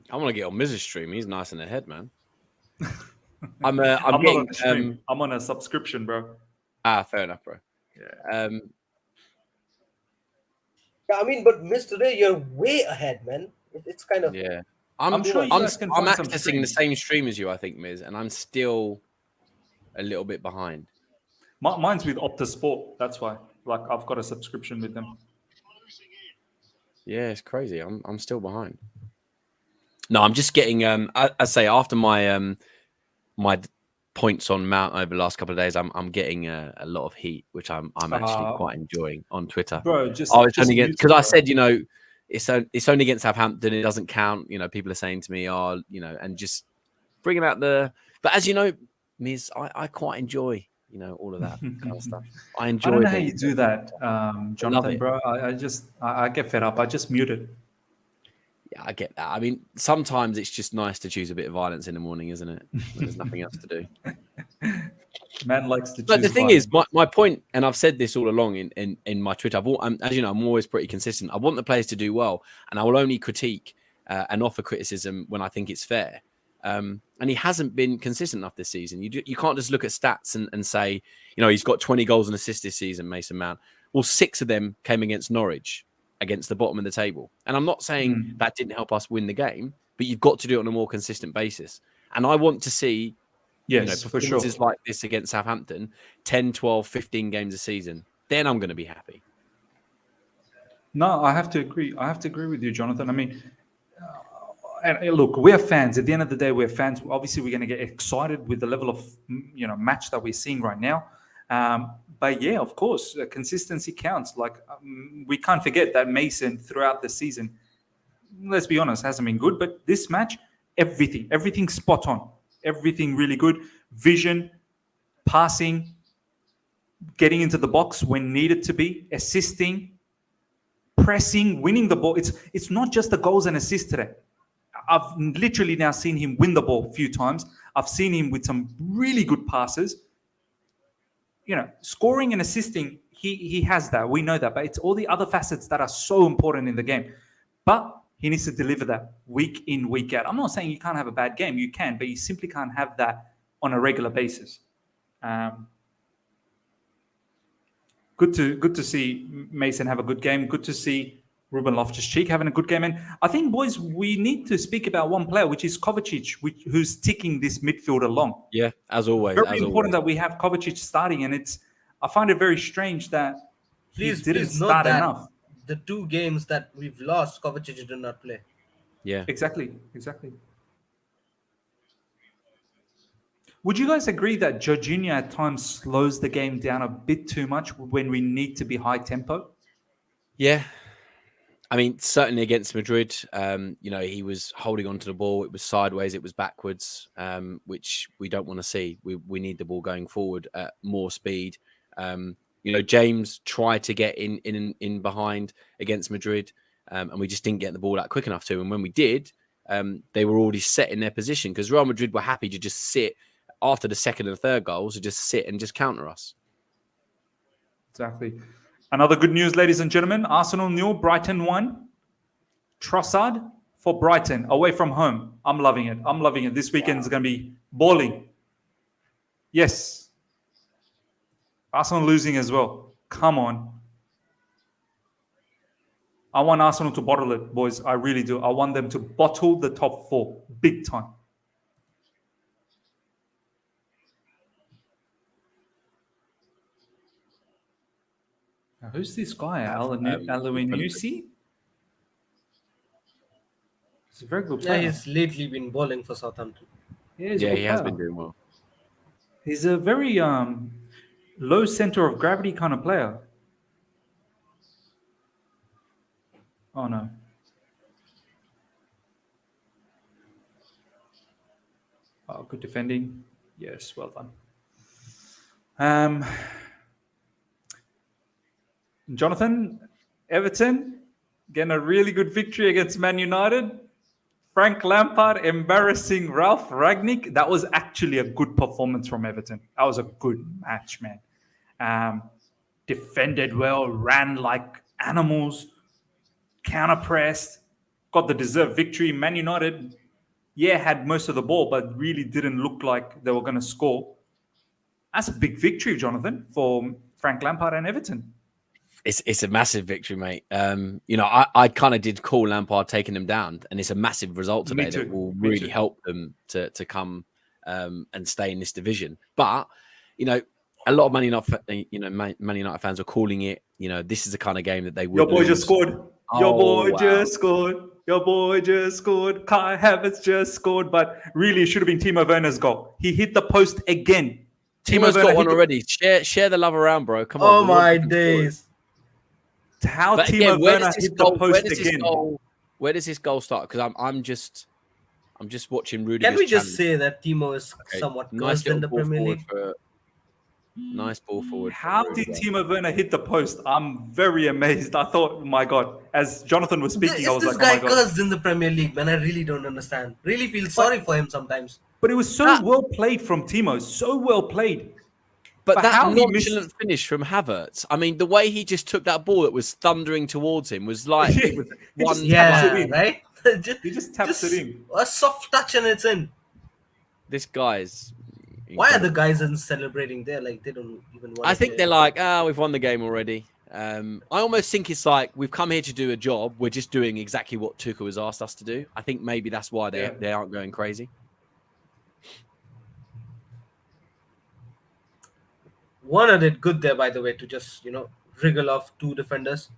I want to get on Miz's stream. He's nice in the head, man. I'm on a stream. I'm on a subscription, bro. Fair enough, bro. Yeah. Yeah, I mean, but Miz, today you're way ahead, man. It's kind of I'm sure you guys can find some accessing stream. the same stream as you, I think, Miz, and I'm still a little bit behind. Mine's with Optus Sport. That's why. Like, I've got a subscription with them. Yeah, it's crazy. I'm still behind. No, I'm just getting. I say after my my points on Mount over the last couple of days, I'm getting a lot of heat, which I'm actually quite enjoying on Twitter. Bro, it's only because I said, it's only against Southampton. It doesn't count. People are saying to me, and just bringing out the. But as you know, Miz, I quite enjoy, all of that kind of stuff. I enjoy. I don't know how you do that, Johnathan, bro. I get fed up. I just mute it. Yeah, I get that. I mean, sometimes it's just nice to choose a bit of violence in the morning, isn't it? When there's nothing else to do. Man likes to choose. But the thing is, my point, and I've said this all along in my Twitter, as you know, I'm always pretty consistent. I want the players to do well, and I will only critique and offer criticism when I think it's fair. And he hasn't been consistent enough this season. You can't just look at stats and say, he's got 20 goals and assists this season, Mason Mount. Well, 6 of them came against Norwich, against the bottom of the table. And I'm not saying that didn't help us win the game, but you've got to do it on a more consistent basis. And I want to see performances like this against Southampton, 10, 12, 15 games a season. Then I'm going to be happy. No, I have to agree. I have to agree with you, Johnathan. I mean, and look, we're fans. At the end of the day, we're fans. Obviously, we're going to get excited with the level of match that we're seeing right now. But yeah, of course, consistency counts. Like we can't forget that Mason throughout the season, let's be honest, hasn't been good. But this match, everything spot on, everything really good. Vision, passing, getting into the box when needed to be, assisting, pressing, winning the ball. It's not just the goals and assists today. I've literally now seen him win the ball a few times. I've seen him with some really good passes. Scoring and assisting, he has that. We know that. But it's all the other facets that are so important in the game. But he needs to deliver that week in, week out. I'm not saying you can't have a bad game. You can, but you simply can't have that on a regular basis. Good to see Mason have a good game. Good to see Ruben Loftus-Cheek having a good game. And I think, boys, we need to speak about one player, which is Kovacic, who's ticking this midfield along. Yeah, as always. Very important that we have Kovacic starting. And I find it very strange that he didn't start enough. The 2 games that we've lost, Kovacic did not play. Yeah. Exactly. Would you guys agree that Jorginho at times slows the game down a bit too much when we need to be high tempo? Yeah. I mean, certainly against Madrid, he was holding onto the ball. It was sideways, it was backwards, which we don't want to see. We need the ball going forward at more speed. James tried to get in behind against Madrid, and we just didn't get the ball out quick enough to him. And when we did, they were already set in their position because Real Madrid were happy to just sit after the second and third goals, to just sit and just counter us. Exactly. Another good news, ladies and gentlemen. Arsenal 0, Brighton 1. Trossard for Brighton, away from home. I'm loving it. This weekend is going to be balling. Yes. Arsenal losing as well. Come on. I want Arsenal to bottle it, boys. I really do. I want them to bottle the top 4 big time. Now, who's this guy? Alawinusi? He's a very good Yeah, player. he's lately been bowling for Southampton. Yeah, he's a good he has player. been doing well. He's a very low center of gravity kind of player. Oh no. Oh, good defending. Yes, well done. Johnathan, Everton getting a really good victory against Man United. Frank Lampard embarrassing Ralph Ragnick. That was actually a good performance from Everton. That was a good match, man. Defended well, ran like animals, counter-pressed, got the deserved victory. Man United, had most of the ball, but really didn't look like they were going to score. That's a big victory, Johnathan, for Frank Lampard and Everton. It's a massive victory, mate. I kind of did call Lampard taking them down, and it's a massive result today that will really help them to come and stay in this division. But a lot of Man United fans are calling it. This is the kind of game that they would. Your boy just scored. Your boy just scored. Your boy just scored. Kai Havertz just scored, but really, it should have been Timo Werner's goal. He hit the post again. Timo's got one already. Share the love around, bro. Come on. Oh my days. How Timo Werner hit the post again? Where does this goal start? Because I'm just watching Rudy. Can we just say that Timo is somewhat nice in the Premier League? Nice ball forward. How did Timo Werner hit the post? I'm very amazed. I thought, my God, as Johnathan was speaking, I was like, oh my God. This guy cursed in the Premier League, man. I really don't understand. Really feel sorry for him sometimes. But it was so well played from Timo. So well played. But that nonchalant finish from Havertz, I mean, the way he just took that ball that was thundering towards him was like it was one. Right? He just taps it in. A soft touch and it's in. This guy's. Why are the guys celebrating? They're like, they don't even want I think they're like, we've won the game already. I almost think it's like, we've come here to do a job. We're just doing exactly what Tuchel has asked us to do. I think maybe that's why they aren't going crazy. Werner did good there, by the way, to just, wriggle off 2 defenders.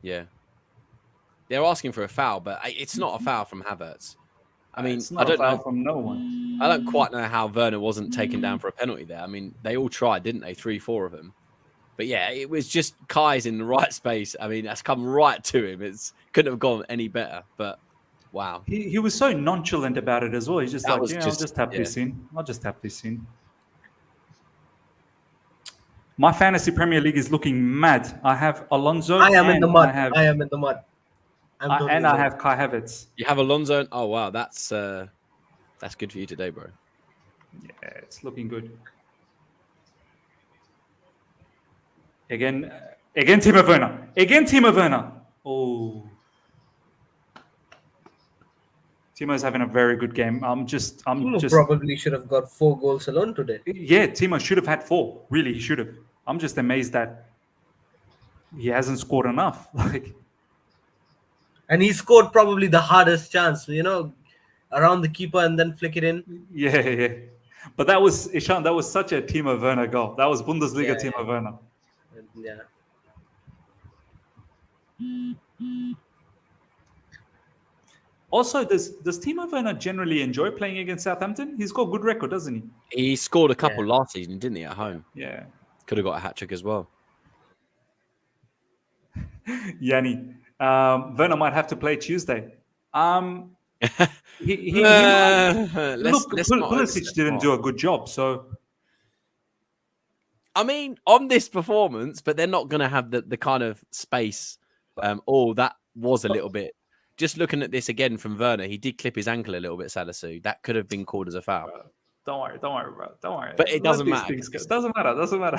Yeah. They're asking for a foul, but it's not a foul from Havertz. I mean, it's not a foul from no one. I don't quite know how Werner wasn't taken down for a penalty there. I mean, they all tried, didn't they? 3-4 of them. But yeah, it was just Kai's in the right space. I mean, that's come right to him. It couldn't have gone any better, but wow. He was so nonchalant about it as well. He's just I'll just tap this in. I'll just tap this in. My fantasy Premier League is looking mad. I have Alonso. I am in the mud. I am in the mud. And I have Kai Havertz. You have Alonso. Oh wow, that's good for you today, bro. Yeah, it's looking good. Again, Timo Werner. Again, Timo Werner. Oh, Timo's having a very good game. Timo probably should have got 4 goals alone today. Yeah, Timo should have had 4. Really, he should have. I'm just amazed that he hasn't scored enough. And he scored probably the hardest chance, around the keeper and then flick it in. Yeah. But that was, Ishan, that was such a Timo Werner goal. That was Bundesliga Timo Werner. Yeah. Also, does Timo Werner generally enjoy playing against Southampton? He's got a good record, doesn't he? He scored a couple last season, didn't he, at home? Yeah. Could have got a hat-trick as well. Yanni, Werner might have to play Tuesday. Pulisic didn't do a good job, so... I mean, on this performance, but they're not going to have the kind of space. That was a little bit... Just looking at this again from Werner, he did clip his ankle a little bit, Salisu. That could have been called as a foul. Don't worry, bro. Don't worry. But it doesn't matter. Doesn't matter.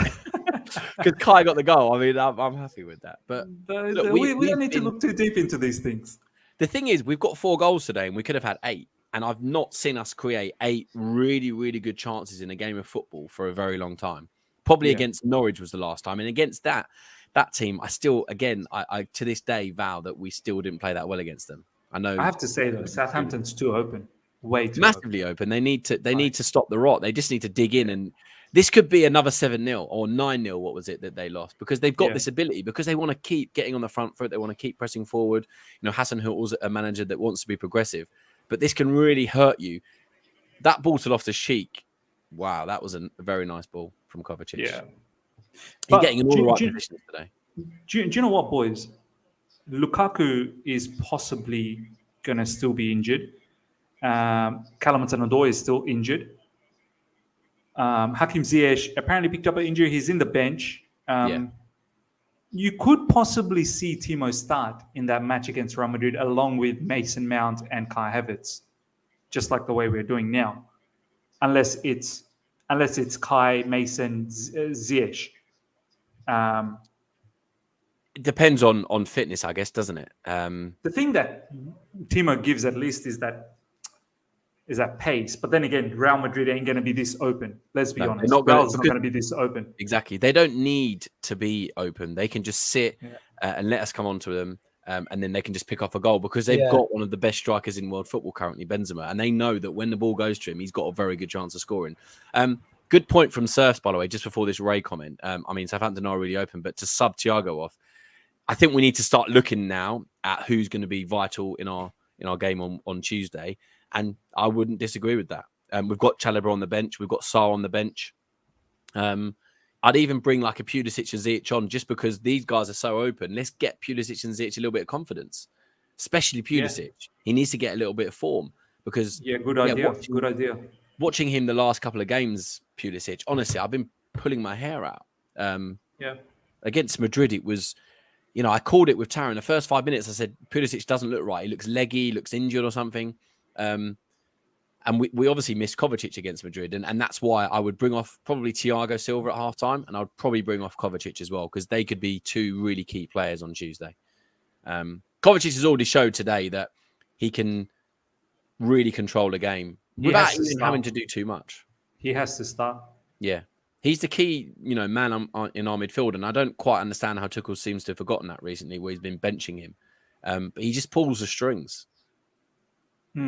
Because Kai got the goal. I mean, I'm happy with that. But look, we don't need to look too deep into these things. The thing is, we've got 4 goals today, and we could have had 8. And I've not seen us create 8 really, really good chances in a game of football for a very long time. Probably against Norwich was the last time. And against that, that team, I still, again, I to this day vow that we still didn't play that well against them. I know. I have to say though, Southampton's too open, way too Massively open. They need to stop the rot. They just need to dig in, and this could be another 7-0 or 9-0. What was it that they lost? Because they've got this ability, because they want to keep getting on the front foot. They want to keep pressing forward. You know, Hassan Hüttl's a manager that wants to be progressive, but this can really hurt you. That ball to Loftus-Cheek, wow, that was a very nice ball from Kovacic. Yeah, he's getting in all the right positions today. Do you know what, boys? Lukaku is possibly going to still be injured. Callum Hudson-Odoi is still injured. Hakim Ziyech apparently picked up an injury. He's in the bench. You could possibly see Timo start in that match against Real Madrid along with Mason Mount and Kai Havertz, just like the way we're doing now, unless it's Kai, Mason, Ziyech. It depends on fitness, I guess, doesn't it? The thing that Timo gives at least is that pace. But then again, Real Madrid ain't going to be this open. Let's be honest. Real's not going to be this open. Exactly. They don't need to be open. They can just sit and let us come onto them, and then they can just pick off a goal, because they've got one of the best strikers in world football currently, Benzema, and they know that when the ball goes to him, he's got a very good chance of scoring. Good point from Surfs, by the way, just before this Ray comment. I mean, Southampton are really open, but to sub Thiago off, I think we need to start looking now at who's going to be vital in our game on Tuesday. And I wouldn't disagree with that. We've got Chalobah on the bench. We've got Sarr on the bench. I'd even bring like a Pulisic and Ziyech on, just because these guys are so open. Let's get Pulisic and Ziyech a little bit of confidence, especially Pulisic. Yeah. He needs to get a little bit of form, because good idea. Good idea. Watching him the last couple of games, Pulisic, honestly, I've been pulling my hair out. Against Madrid, it was, you know, I called it with Tara in the first 5 minutes. I said, Pulisic doesn't look right. He looks leggy, he looks injured or something. And we obviously missed Kovacic against Madrid. And that's why I would bring off probably Thiago Silva at halftime. And I would probably bring off Kovacic as well, because they could be two really key players on Tuesday. Kovacic has already showed today that he can really control a game without even having to do too much. He has to start. Yeah. He's the key, man in our midfield. And I don't quite understand how Tuchel seems to have forgotten that recently, where he's been benching him. But he just pulls the strings. Oh,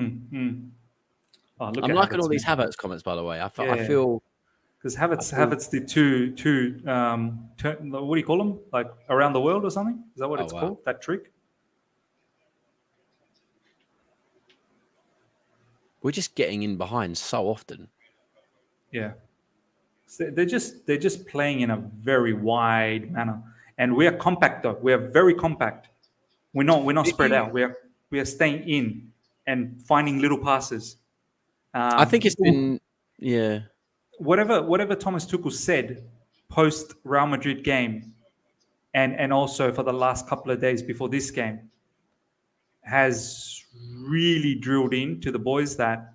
I'm liking all these Havertz comments, by the way. I feel because Havertz did two what do you call them? Like around the world or something? Is that what it's called? That trick? We're just getting in behind so often. Yeah, so they're just playing in a very wide manner, and we are compact though. We are very compact. We're not spread out. We are staying in and finding little passes. I think it's been, Whatever Thomas Tuchel said post Real Madrid game, and also for the last couple of days before this game, has really drilled into the boys that,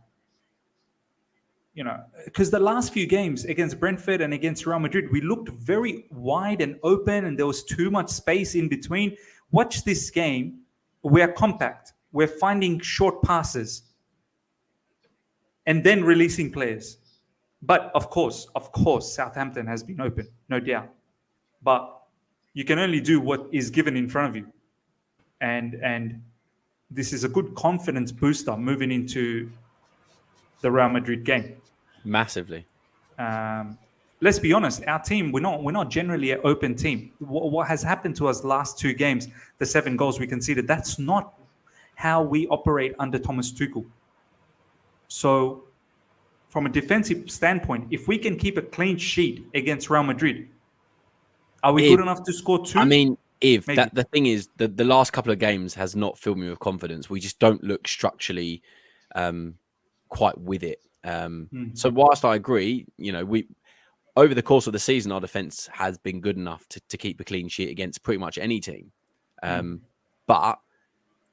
because the last few games against Brentford and against Real Madrid, we looked very wide and open, and there was too much space in between. Watch this game. We're compact. We're finding short passes and then releasing players. But of course, Southampton has been open, no doubt. But you can only do what is given in front of you. And this is a good confidence booster moving into the Real Madrid game. Massively. Let's be honest, our team, we're not generally an open team. What has happened to us last two games, the 7 goals we conceded, that's not how we operate under Thomas Tuchel. So from a defensive standpoint, if we can keep a clean sheet against Real Madrid, are we good enough to score 2? I mean, the thing is, the last couple of games has not filled me with confidence. We just don't look structurally quite with it. So whilst I agree, we over the course of the season, our defence has been good enough to keep a clean sheet against pretty much any team. But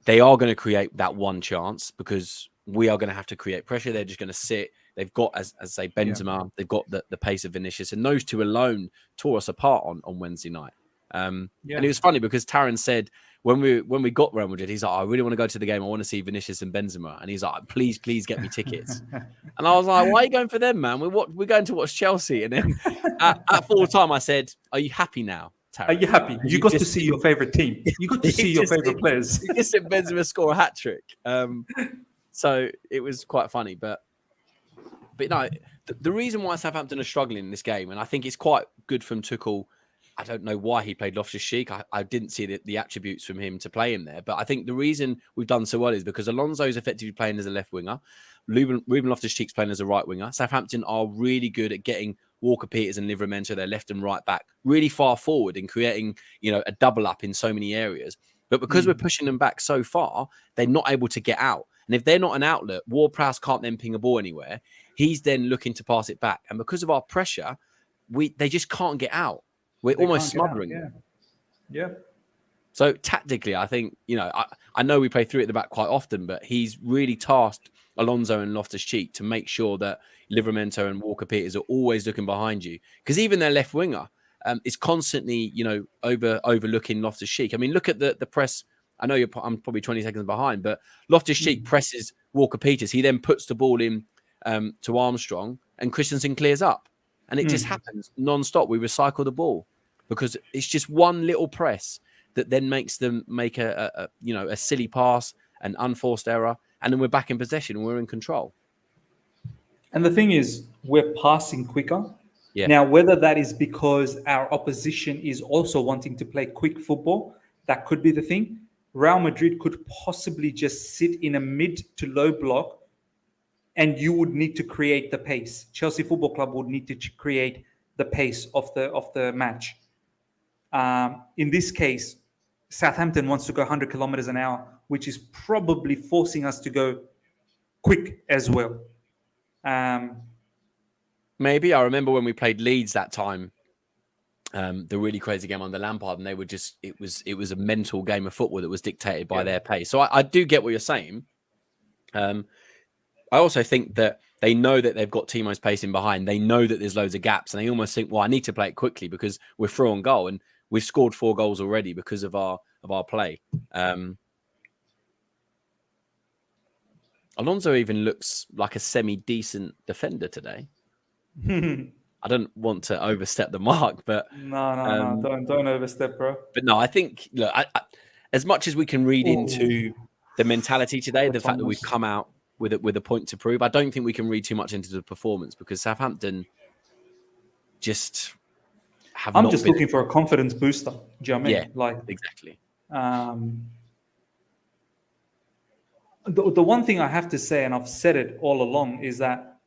they are going to create that one chance, because we are going to have to create pressure. They're just going to sit. They've got, as say, Benzema. They've got the pace of Vinicius. And those two alone tore us apart on Wednesday night. And it was funny because Taran said, when we got Real Madrid, he's like, I really want to go to the game. I want to see Vinicius and Benzema. And he's like, please get me tickets. And I was like, why are you going for them, man? We're going to watch Chelsea. And then at full time, I said, are you happy now? Are you happy? You got to see your favorite team. You got to see your favorite players. You just said Benzema score a hat trick. So it was quite funny, but no, the reason why Southampton are struggling in this game, and I think it's quite good from Tuchel. I don't know why he played Loftus-Cheek. I didn't see the attributes from him to play him there. But I think the reason we've done so well is because Alonso's effectively playing as a left winger. Ruben Loftus-Cheek's playing as a right winger. Southampton are really good at getting Walker-Peters and Livramento, their left and right back, really far forward and creating, a double up in so many areas. But because we're pushing them back so far, they're not able to get out. And if they're not an outlet, Ward-Prowse can't then ping a ball anywhere. He's then looking to pass it back. And because of our pressure, they just can't get out. We're almost smothering them. Yeah. So tactically, I think, I know we play three at the back quite often, but he's really tasked Alonso and Loftus-Cheek to make sure that Livramento and Walker-Peters are always looking behind you. Because even their left winger is constantly, overlooking Loftus-Cheek. I mean, look at the press. I know I'm probably 20 seconds behind, but Loftus-Cheek presses Walker-Peters. He then puts the ball in to Armstrong and Christensen clears up. And it just happens non-stop. We recycle the ball because it's just one little press that then makes them make a silly pass, an unforced error, and then we're back in possession and we're in control. And the thing is, we're passing quicker. Yeah. Now, whether that is because our opposition is also wanting to play quick football, that could be the thing. Real Madrid could possibly just sit in a mid to low block and you would need to create the pace. Chelsea Football Club would need to create the pace of the match. In this case, Southampton wants to go 100 kilometers an hour, which is probably forcing us to go quick as well. Maybe. I remember when we played Leeds that time, the really crazy game under Lampard, and they were just, it was a mental game of football that was dictated by their pace. So I do get what you're saying. I also think that they know that they've got Timo's pace in behind. They know that there's loads of gaps, and they almost think, well, I need to play it quickly because we're through on goal, and we've scored 4 goals already because of our play. Alonso even looks like a semi-decent defender today. I don't want to overstep the mark, but no, don't overstep, bro. But no, I think, look, as much as we can read into the mentality today, the fact that we've come out with a point to prove, I don't think we can read too much into the performance because Southampton just have. I'm just looking for a confidence booster. Do you know what I mean? Yeah, exactly. The one thing I have to say, and I've said it all along, is that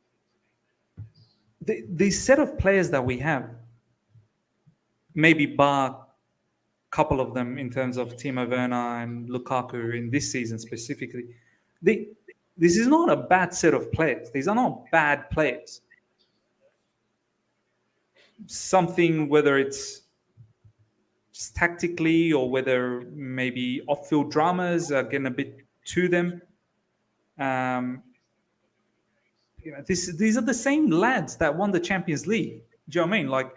the set of players that we have, maybe bar a couple of them in terms of Timo Werner and Lukaku in this season specifically, this is not a bad set of players. These are not bad players. Something, whether it's tactically or whether maybe off-field dramas are getting a bit to them. These are the same lads that won the Champions League. Do you know what I mean? Like,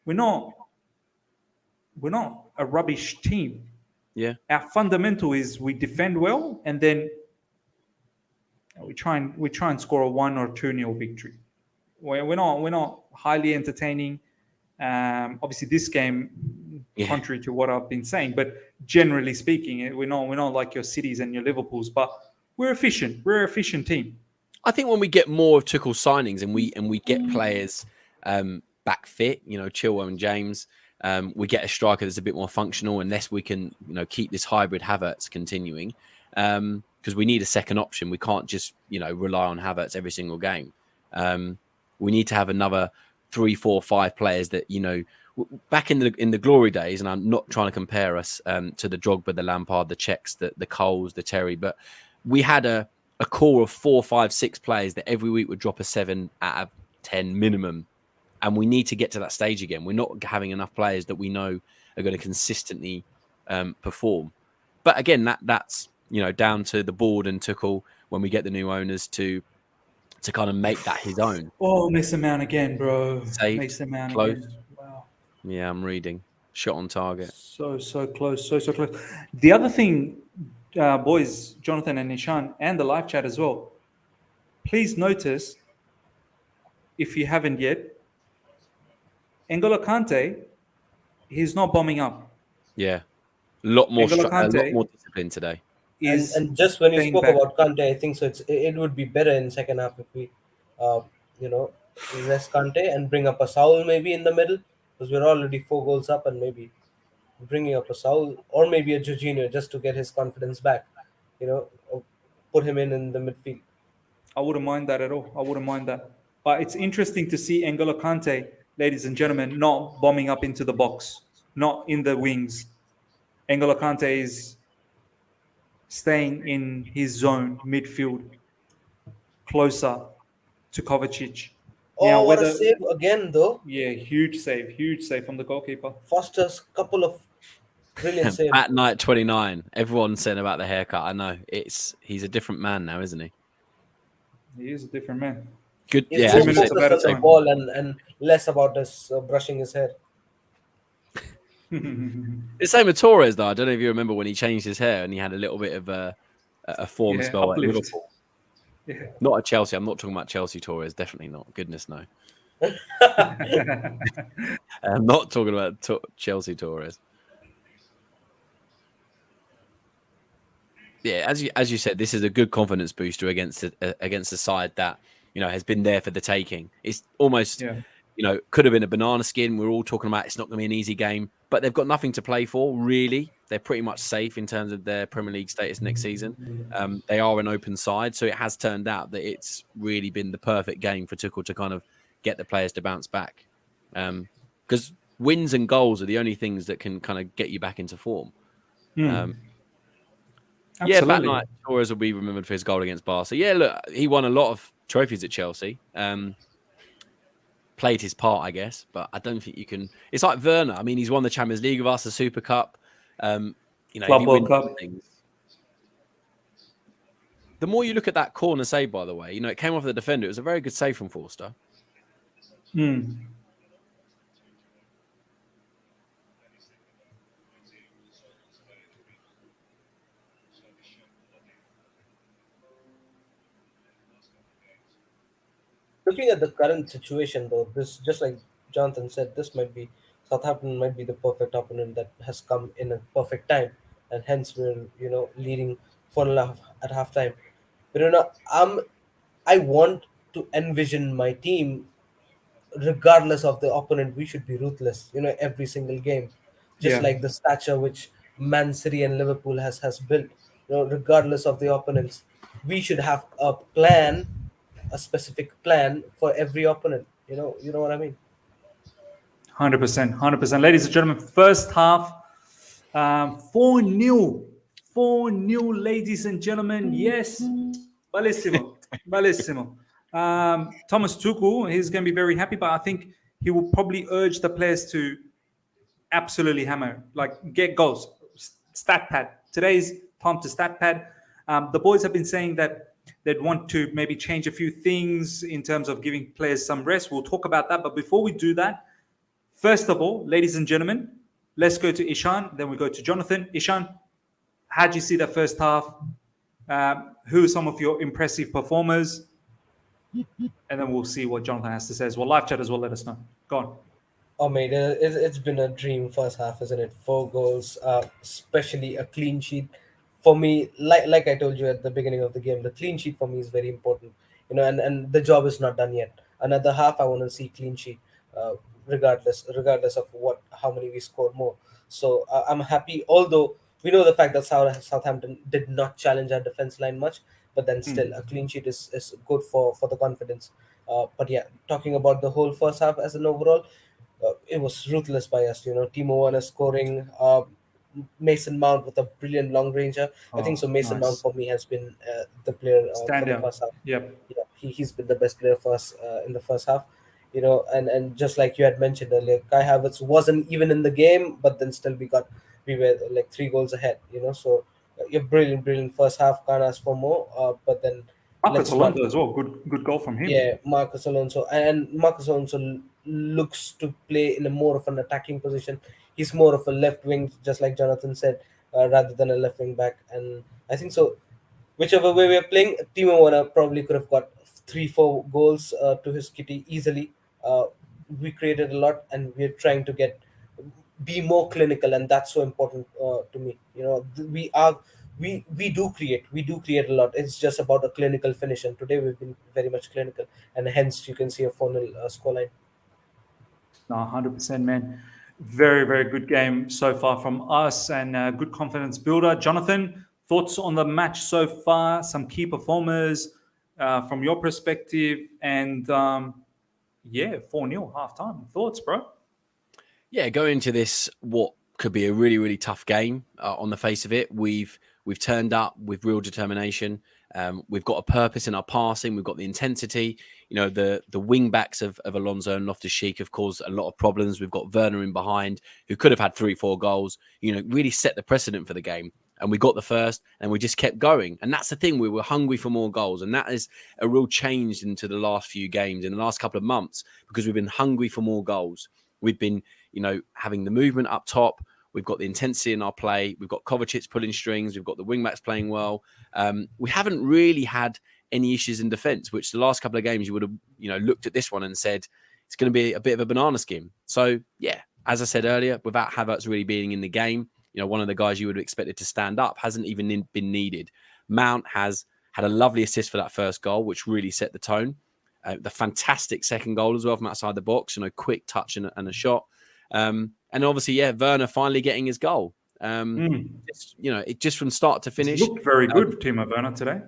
we're not a rubbish team. Yeah. Our fundamental is we defend well, and then we try and score a 1 or 2-0 victory. We're not highly entertaining. Obviously, this game, contrary to what I've been saying, but generally speaking, we're not like your Cities and your Liverpools, but we're efficient. We're an efficient team. I think when we get more of Tuchel's signings and we get players back fit, Chilwell and James, we get a striker that's a bit more functional, unless we can, keep this hybrid Havertz continuing. Because we need a second option. We can't just, rely on Havertz every single game. We need to have another 3, 4, 5 players that, back in the glory days, and I'm not trying to compare us to the Drogba, the Lampard, the Czechs, the Coles, the Terry, but we had a core of 4, 5, 6 players that every week would drop a 7 out of 10 minimum. And we need to get to that stage again. We're not having enough players that we know are going to consistently perform. But again, that's down to the board and Tuchel when we get the new owners to kind of make that his own. Oh, Mason Mount again, bro. Saved, Mason Mount close. again. Wow. Yeah, I'm reading. Shot on target. So close. So close. The other thing, boys, Johnathan and Ishan, and the live chat as well, please notice, if you haven't yet, N'Golo Kante he's not bombing up. Yeah, a lot more N'Golo a lot Kante more discipline today. is And just when you staying spoke back. about Kante, I think so. It would be better in second half if we, uh, you know, rest Kante and bring up a Saul maybe in the middle, because we're already 4 goals up, and maybe bringing up a Saul or maybe a Jorginho just to get his confidence back. Or put him in the midfield. I wouldn't mind that at all. I wouldn't mind that. But it's interesting to see N'Golo Kante, ladies and gentlemen, not bombing up into the box, not in the wings. N'Golo Kante is staying in his zone, midfield, closer to Kovacic. Now, Oh, what a whether save again, though. yeah, huge save from the goalkeeper. Foster's couple of brilliant saves. At night 29. Everyone's saying about the haircut. I know he's a different man now, isn't he? He is a different man. Good. He's Yeah, more as you said, minutes focused about a on the time. ball and less about us brushing his hair. the same with Torres though. I don't know if you remember when he changed his hair and he had a little bit of a form Yeah, spell at uplift. Liverpool. Yeah. Not at Chelsea. I'm not talking about Chelsea Torres. Definitely not. Goodness no. I'm not talking about Chelsea Torres. Yeah, as you said, this is a good confidence booster against a side that has been there for the taking. It's almost could have been a banana skin. We're all talking about it's not going to be an easy game, but they've got nothing to play for really. They're pretty much safe in terms of their Premier League status next season. They are an open side, so it has turned out that it's really been the perfect game for Tuchel to kind of get the players to bounce back. Because wins and goals are the only things that can kind of get you back into form. Yeah, that night Torres will be remembered for his goal against Barca. Yeah, look, he won a lot of trophies at Chelsea. Played his part, I guess, but I don't think you can. It's like Werner. I mean, he's won the Champions League with us, the Super Cup. Club if he World wins Cup. things. The more you look at that corner save, by the way, it came off the defender. It was a very good save from Forster. Looking at the current situation, though, this just like Jonathan said, this might be Southampton might be the perfect opponent that has come in a perfect time, and hence we're leading 4-0 at halftime. But I want to envision my team, regardless of the opponent. We should be ruthless, every single game, just Yeah. like the stature which Man City and Liverpool has built. Regardless of the opponents, we should have a specific plan for every opponent. You know what I mean. 100%, 100%. Ladies and gentlemen, first half, 4-0. 4-0, ladies and gentlemen. Yes. Bellissimo. Bellissimo. Thomas Tuchel, he's going to be very happy, but I think he will probably urge the players to absolutely hammer, like get goals. Stat pad. Today's time to stat pad. The boys have been saying that they'd want to maybe change a few things in terms of giving players some rest. We'll talk about that. But before we do that, first of all, ladies and gentlemen, let's go to Ishan. Then we go to Johnathan. Ishan, how do you see that first half? Who are some of your impressive performers? And then we'll see what Johnathan has to say as well. Live chat as well, let us know. Go on. Oh, mate, it's been a dream first half, isn't it? 4 goals, especially a clean sheet. For me, like I told you at the beginning of the game, the clean sheet for me is very important. And the job is not done yet. Another half, I want to see clean sheet, regardless of how many we scored more. So I'm happy. Although we know the fact that Southampton did not challenge our defense line much, but then still a clean sheet is good for the confidence. But yeah, talking about the whole first half as an overall. It was ruthless by us. Timo Werner scoring, Mason Mount with a brilliant long ranger. I think so. Mason Mount for me has been the player for the first half. Yep. Yeah, he's been the best player for us in the first half. And just like you had mentioned earlier, Kai Havertz wasn't even in the game, but then still we were like 3 goals ahead. So brilliant first half. Can't ask for more. But then Marcos Alonso as well. Good goal from him. yeah, Marcos Alonso. And Marcos Alonso looks to play in a more of an attacking position. He's more of a left wing, just like Johnathan said, rather than a left wing back. And I think so. Whichever way we're playing, Timo Werner probably could have got 3-4 goals to his kitty easily. We created a lot, and we're trying to get be more clinical, and that's so important to me. You know, we do create a lot. It's just about a clinical finish, and today we've been very much clinical, and hence you can see a 4-0 scoreline. No, 100%, man. Very, very good game so far from us, and good confidence builder. Johnathan, thoughts on the match so far? Some key performers from your perspective, and 4-0 halftime. Thoughts, bro? Yeah, going into this, what could be a really, really tough game on the face of it. We've turned up with real determination. We've got a purpose in our passing. We've got the intensity. You know, the wing backs of Alonso and Loftus-Cheek have caused a lot of problems. We've got Werner in behind, who could have had 3-4 goals. You know, really set the precedent for the game. And we got the first, and we just kept going. And that's the thing. We were hungry for more goals. And that is a real change into the last few games, in the last couple of months, because we've been hungry for more goals. We've been, you know, having the movement up top. We've got the intensity in our play. We've got Kovacic pulling strings. We've got the wing backs playing well. We haven't really had any issues in defence, which the last couple of games you would have, you know, looked at this one and said it's going to be a bit of a banana skin. So, yeah, as I said earlier, without Havertz really being in the game, you know, one of the guys you would have expected to stand up hasn't even been needed. Mount has had a lovely assist for that first goal, which really set the tone. The fantastic second goal as well from outside the box, you know, quick touch and a shot. And obviously, yeah, Werner finally getting his goal. It's, you know, it just from start to finish. He's looked very good, Timo Werner, today.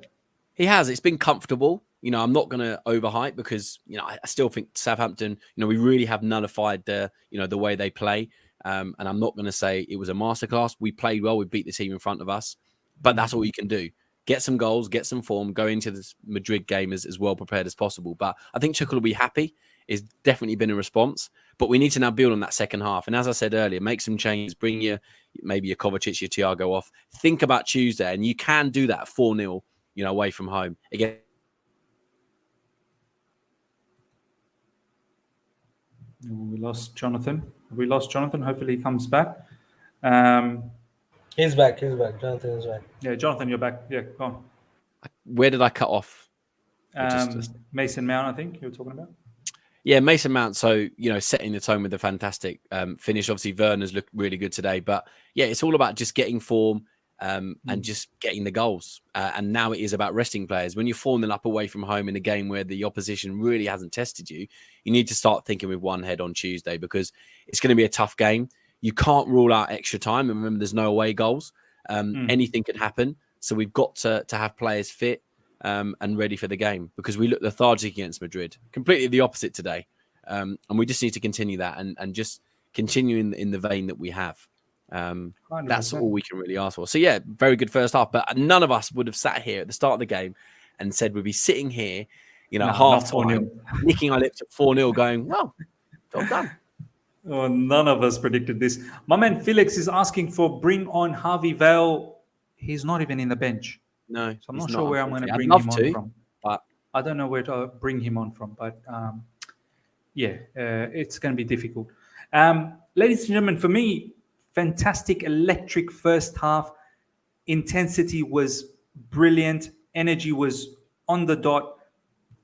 He has. It's been comfortable. You know, I'm not going to overhype because, you know, I still think Southampton, you know, we really have nullified the way they play. And I'm not going to say it was a masterclass. We played well. We beat the team in front of us. But that's all you can do. Get some goals, get some form, go into this Madrid game as well prepared as possible. But I think Tuchel will be happy. It's definitely been a response. But we need to now build on that second half. And as I said earlier, make some changes. Bring maybe your Kovacic, your Thiago off. Think about Tuesday. And you can do that 4-0, you know, away from home. Again. We lost Johnathan. Hopefully he comes back. He's back. Johnathan is back. Yeah, Johnathan, you're back. Yeah, go on. Where did I cut off? Mason Mount, I think you were talking about. Yeah, Mason Mount. So, you know, setting the tone with a fantastic finish. Obviously, Werner's looked really good today. But, yeah, it's all about just getting form and just getting the goals. And now it is about resting players. When you're 4-0 up away from home in a game where the opposition really hasn't tested you, you need to start thinking with one head on Tuesday because it's going to be a tough game. You can't rule out extra time. And remember, there's no away goals. Anything can happen. So we've got to have players fit and ready for the game because we look lethargic against Madrid. Completely the opposite today. And we just need to continue that and just continue in the vein that we have. That's all we can really ask for. So, yeah, very good first half. But none of us would have sat here at the start of the game and said we'd be sitting here, you know, half time, licking our lips at 4-0 going, well, job done. Oh, none of us predicted this. My man Felix is asking for bring on Harvey Vale. He's not even in the bench. No. So I'm not sure where I'm going to bring him on from. But I don't know where to bring him on from. But it's going to be difficult. Ladies and gentlemen, for me, fantastic electric first half. Intensity was brilliant. Energy was on the dot.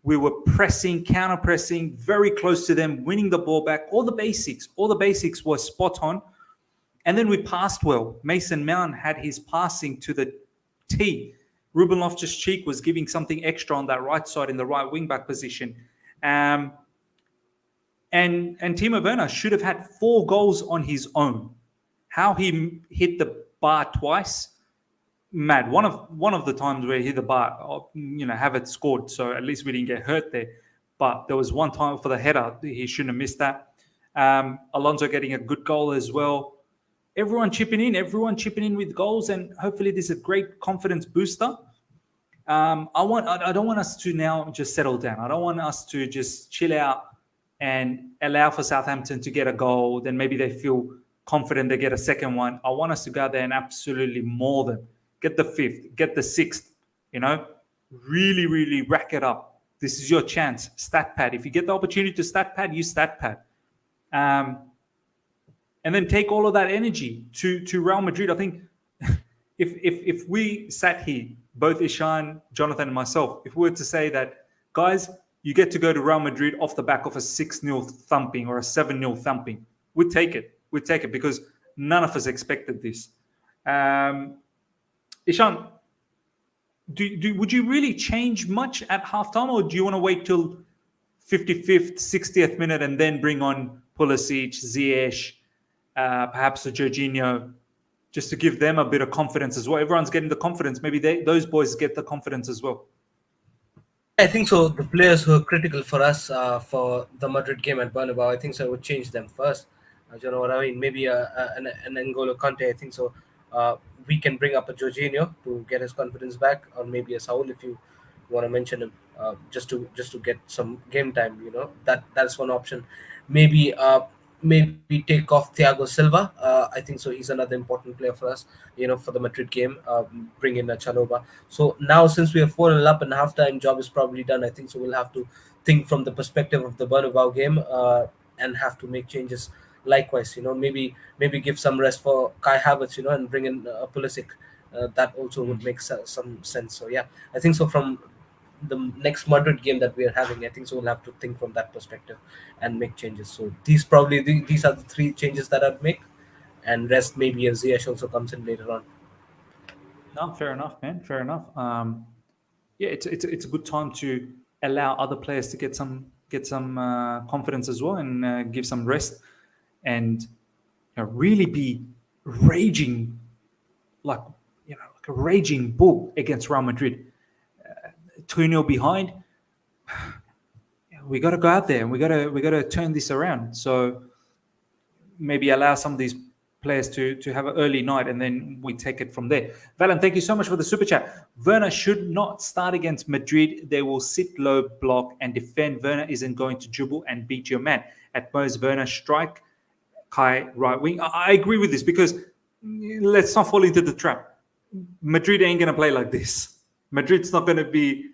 We were pressing, counter-pressing, very close to them, winning the ball back. All the basics were spot on. And then we passed well. Mason Mount had his passing to the T. Ruben Loftus-Cheek was giving something extra on that right side in the right wing-back position. And Timo Werner should have had 4 goals on his own. How he hit the bar twice, mad. One of the times where he hit the bar, you know, Havertz scored, so at least we didn't get hurt there. But there was one time for the header, he shouldn't have missed that. Alonso getting a good goal as well. Everyone chipping in with goals, and hopefully this is a great confidence booster. I don't want us to now just settle down. I don't want us to just chill out and allow for Southampton to get a goal. Then maybe they feel confident they get a second one. I want us to go out there and absolutely maul them. Get the 5th, get the 6th, you know, really, really rack it up. This is your chance. Stat pad. If you get the opportunity to stat pad, use stat pad. And then take all of that energy to Real Madrid. I think if we sat here, both Ishan, Johnathan, and myself, if we were to say that, guys, you get to go to Real Madrid off the back of a 6-0 thumping or a 7-0 thumping, we'd take it. we'd take it because none of us expected this. Ishan, would you really change much at halftime, or do you want to wait till 55th, 60th minute and then bring on Pulisic, Ziyech, perhaps a Jorginho, just to give them a bit of confidence as well? Everyone's getting the confidence. Maybe those boys get the confidence as well. I think so. The players who are critical for us for the Madrid game at Bernabeu, I think so I would change them first. You know what I mean? Maybe an N'Golo Kante, I think so. We can bring up a Jorginho to get his confidence back, or maybe a Saul if you want to mention him, just to get some game time. You know, that's one option. Maybe take off Thiago Silva. I think so. He's another important player for us. You know, for the Madrid game, bring in a Chalobah. So now, since we are 4-0 up and halftime, job is probably done. I think so. We'll have to think from the perspective of the Bernabeu game and have to make changes. Likewise, you know, maybe give some rest for Kai Havertz, you know, and bring in Pulisic. That also would make some sense. So yeah, I think so. From the next Madrid game that we are having, I think so we'll have to think from that perspective and make changes. So these are the three changes that I'd make, and rest maybe if Ziyech also comes in later on. No, fair enough, man. Fair enough. Yeah, it's a good time to allow other players to get some confidence as well, and give some rest, and really be raging like a raging bull against Real Madrid. 2-0 behind. We got to go out there and we got to turn this around. So maybe allow some of these players to have an early night, and then we take it from there. Valen, thank you so much for the super chat. Werner should not start against Madrid. They will sit low, block, and defend. Werner isn't going to dribble and beat your man. At most, Werner strike, Kai right wing. I agree with this, because let's not fall into the trap. Madrid ain't going to play like this. Madrid's not going to be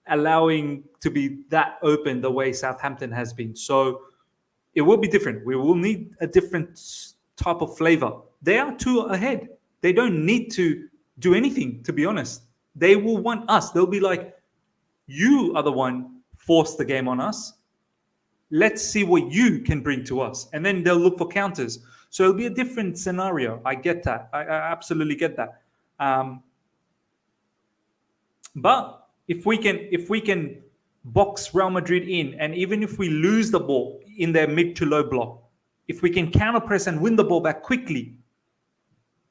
allowing to be that open the way Southampton has been. So it will be different. We will need a different type of flavor. They are 2 ahead. They don't need to do anything, to be honest. They will want us. They'll be like, you are the one forced the game on us. Let's see what you can bring to us. And then they'll look for counters. So it'll be a different scenario. I get that. I absolutely get that. But if we can box Real Madrid in, and even if we lose the ball in their mid to low block, if we can counter press and win the ball back quickly,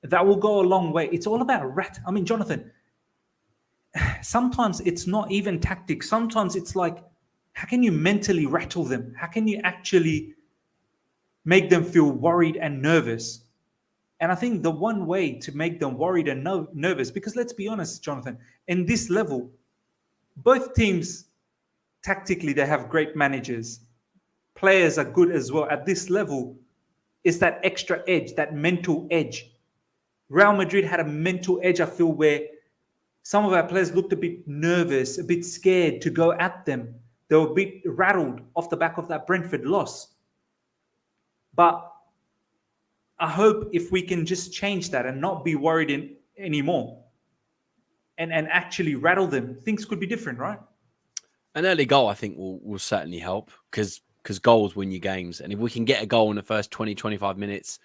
that will go a long way. It's all about Johnathan, sometimes it's not even tactics. Sometimes it's like, how can you mentally rattle them? How can you actually make them feel worried and nervous? And I think the one way to make them worried and nervous, because let's be honest, Johnathan, in this level, both teams, tactically, they have great managers. Players are good as well. At this level, it's that extra edge, that mental edge. Real Madrid had a mental edge, I feel, where some of our players looked a bit nervous, a bit scared to go at them. They were a bit rattled off the back of that Brentford loss. But I hope if we can just change that and not be worried anymore, and actually rattle them, things could be different, right? An early goal, I think, will certainly help, because goals win you games. And if we can get a goal in the first 20, 25 minutes,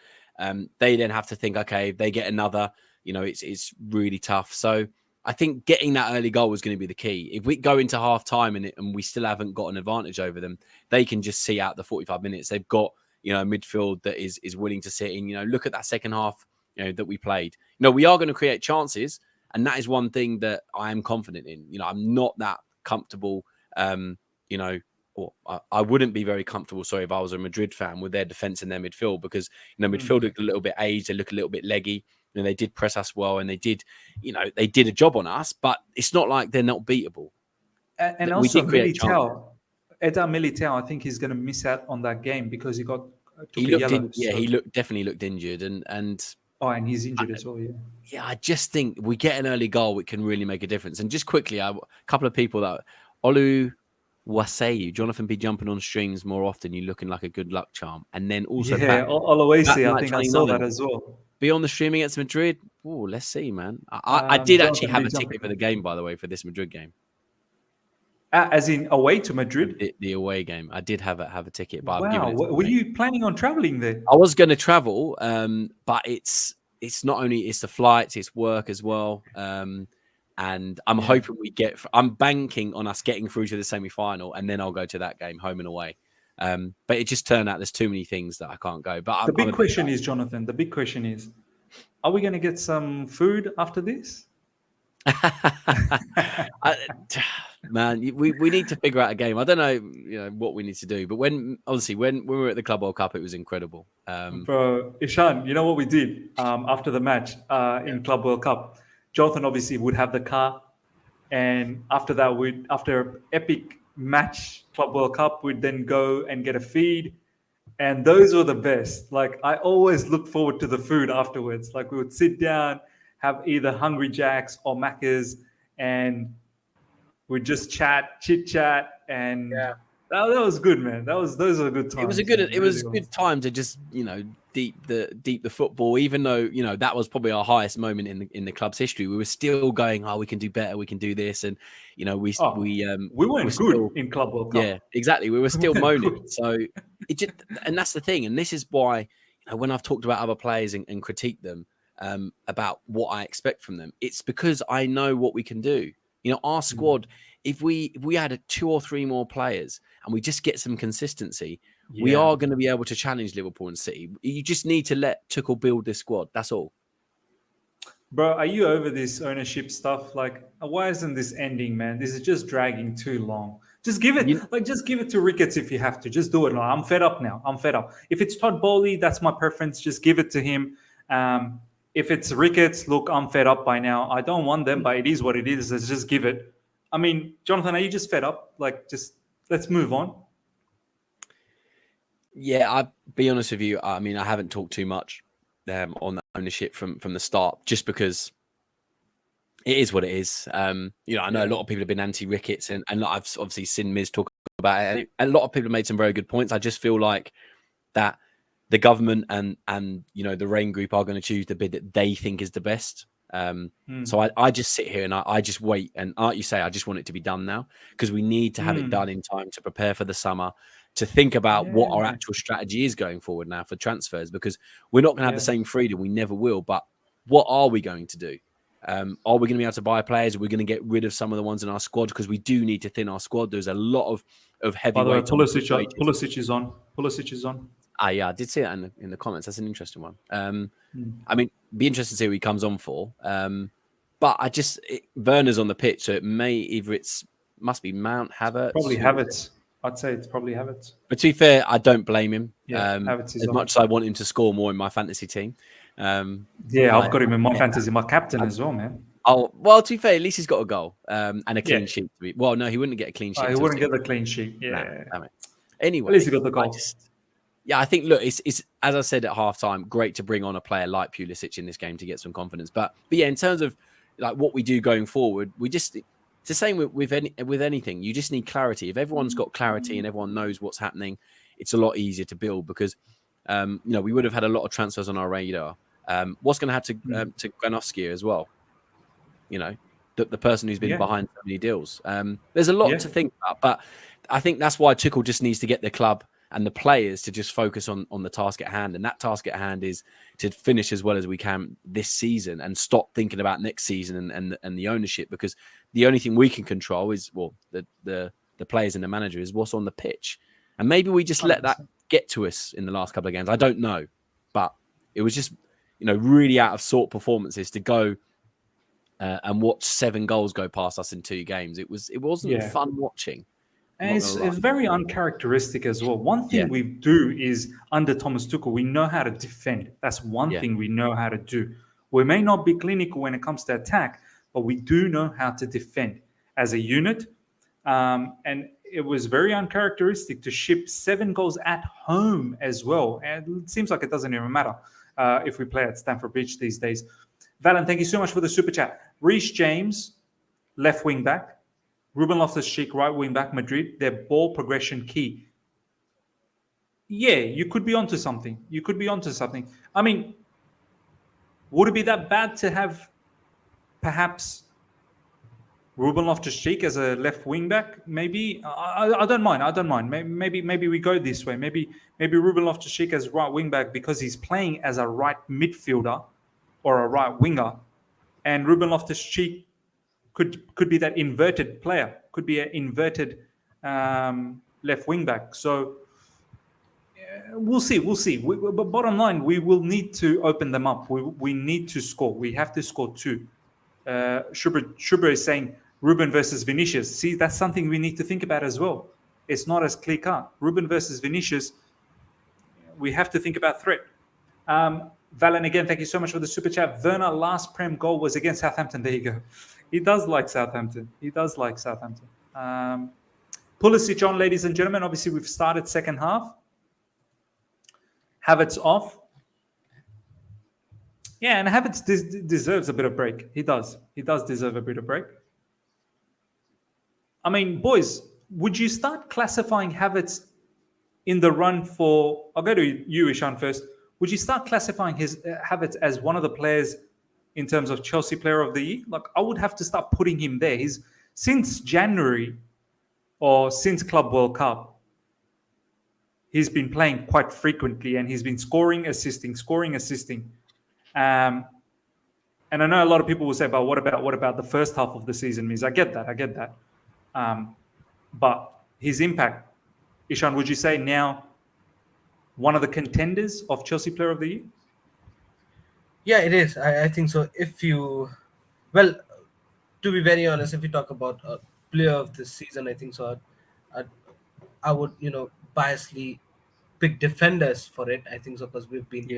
they then have to think, okay, if they get another, it's really tough. So I think getting that early goal is going to be the key. If we go into half time and we still haven't got an advantage over them, they can just see out the 45 minutes. They've got, a midfield that is willing to sit in. Look at that second half, that we played. We are going to create chances. And that is one thing that I am confident in. I'm not that comfortable, or I wouldn't be very comfortable, if I was a Madrid fan, with their defence and their midfield, because, midfield looked a little bit aged, they look a little bit leggy. They did press us well, and they did a job on us, but it's not like they're not beatable. And also Militao, I think he's going to miss out on that game because he got he definitely looked injured, and he's injured as well. Yeah, I just think we get an early goal, it can really make a difference. And just quickly, a couple of people that Olu Waseyu, Johnathan be jumping on streams more often. You looking like a good luck charm, and then also Oluwase, I think I saw that as well. Be on the stream against Madrid. Oh, let's see, man. I did actually have a ticket for the game, by the way, for this Madrid game. As in away to Madrid? The away game. I did have a ticket, but I've Wow. given it to Were my mate. you planning on traveling there? I was going to travel, but it's not only it's the flights, it's work as well. And I'm hoping I'm banking on us getting through to the semi-final, and then I'll go to that game, home and away. But it just turned out there's too many things that I can't go. But The big question is, Johnathan, are we going to get some food after this? Man, we need to figure out a game. I don't know, what we need to do. But when we were at the Club World Cup, it was incredible. Bro, Ishan, you know what we did after the match in Club World Cup? Johnathan obviously would have the car, and after that, after epic match Club World Cup, we'd then go and get a feed, and those were the best. Like, I always look forward to the food afterwards. Like, we would sit down, have either Hungry Jacks or Macca's, and we'd just chit chat, and that was good, man. Those were good times. It was a good time to just deep the football. Even though that was probably our highest moment in the club's history, we were still going, we can do better, we can do this, and we weren't good in Club World Cup. Yeah, exactly. We were still moaning. So and that's the thing, and this is why when I've talked about other players and critiqued them about what I expect from them, it's because I know what we can do. Our squad, if we had 2 or 3 more players and we just get some consistency, we are going to be able to challenge Liverpool and City. You just need to let Tuchel build this squad. That's all. Bro, are you over this ownership stuff? Like, why isn't this ending, man? This is just dragging too long. Just give it, just give it to Ricketts if you have to. Just do it. Like, I'm fed up now. I'm fed up. If it's Todd Bowley, that's my preference. Just give it to him. If it's Ricketts, look, I'm fed up by now. I don't want them, but it is what it is. Let's just give it. I mean, Johnathan, are you just fed up? Like, just let's move on. Yeah, I'll be honest with you. I mean, I haven't talked too much on the ownership from the start, just because it is what it is. I know a lot of people have been anti-Ricketts, and I've obviously seen Miz talk about it. And a lot of people have made some very good points. I just feel like that the government and the Rain Group are going to choose the bid that they think is the best. So I just sit here and I just wait. And like you say, I just want it to be done now, because we need to have it done in time to prepare for the summer, to think about what our actual strategy is going forward now for transfers, because we're not going to have the same freedom. We never will. But what are we going to do? Are we going to be able to buy players? Are we going to get rid of some of the ones in our squad? Because we do need to thin our squad. There's a lot of heavy. By the way, Pulisic is on. Pulisic is on. Yeah, I did see that in the comments. That's an interesting one. I mean, be interested to see who he comes on for. But Werner's on the pitch, so must be Mount Havertz. Probably Havertz. I'd say it's probably Havertz. But to be fair, I don't blame him. Havertz is as much as I want him to score more in my fantasy team. I've got him in my fantasy, my captain as well, man. Oh, well, to be fair, at least he's got a goal and a clean sheet. Well, no, he wouldn't get a clean sheet. He wouldn't get the clean sheet. Yeah. Damn it. Anyway, at least he got the goal. I think, look, it's as I said at halftime, great to bring on a player like Pulisic in this game to get some confidence. But yeah, in terms of like what we do going forward, it's the same with anything. You just need clarity. If everyone's got clarity and everyone knows what's happening, it's a lot easier to build, because we would have had a lot of transfers on our radar. What's going to happen to Granovsky as well? The person who's been behind so many deals. There's a lot to think about, but I think that's why Tuchel just needs to get the club and the players to just focus on the task at hand. And that task at hand is to finish as well as we can this season and stop thinking about next season and the ownership, because the only thing we can control is, the players and the manager, is what's on the pitch. And maybe we just 100%. Let that get to us in the last couple of games. I don't know. But it was just, really out of sort performances to go and watch 7 goals go past us in 2 games. It wasn't fun watching. And it's very uncharacteristic as well. One thing we do is, under Thomas Tuchel, we know how to defend. That's one thing we know how to do. We may not be clinical when it comes to attack, but we do know how to defend as a unit. And it was very uncharacteristic to ship 7 goals at home as well. And it seems like it doesn't even matter if we play at Stamford Bridge these days. Valen, thank you so much for the super chat. Reece James, left wing back. Ruben Loftus-Cheek, right wing back, Madrid. Their ball progression key. Yeah, you could be onto something. I mean, would it be that bad to have perhaps Ruben Loftus-Cheek as a left wing back, maybe. I don't mind. I don't mind. Maybe we go this way. Maybe Ruben Loftus-Cheek as right wing back because he's playing as a right midfielder or a right winger, and Ruben Loftus-Cheek could be that inverted player, could be an inverted left wing back. So we'll see. But bottom line, we will need to open them up. We need to score. We have to score 2. Shubra is saying Ruben versus Vinicius. See, that's something we need to think about as well. It's not as clear cut. Ruben versus Vinicius, we have to think about threat. Valen, again, thank you so much for the super chat. Werner, last Prem goal was against Southampton. There you go. He does like Southampton. Pulisic on, ladies and gentlemen. Obviously, we've started second half. Havertz off. Yeah, and Havertz deserves a bit of break. He does. He does deserve a bit of break. I mean, boys, would you start classifying Havertz in the run for... I'll go to you, Ishan, first. Would you start classifying Havertz as one of the players in terms of Chelsea Player of the Year? Like, I would have to start putting him there. He's since January or since Club World Cup, he's been playing quite frequently and he's been scoring, assisting. And I know a lot of people will say, "But what about the first half of the season?" Means I get that. But his impact, Ishan, would you say now one of the contenders of Chelsea Player of the Year? Yeah, it is. I think so. Well, to be very honest, if you talk about a player of this season, I think so. I would, biasly pick defenders for it. I think so because we've been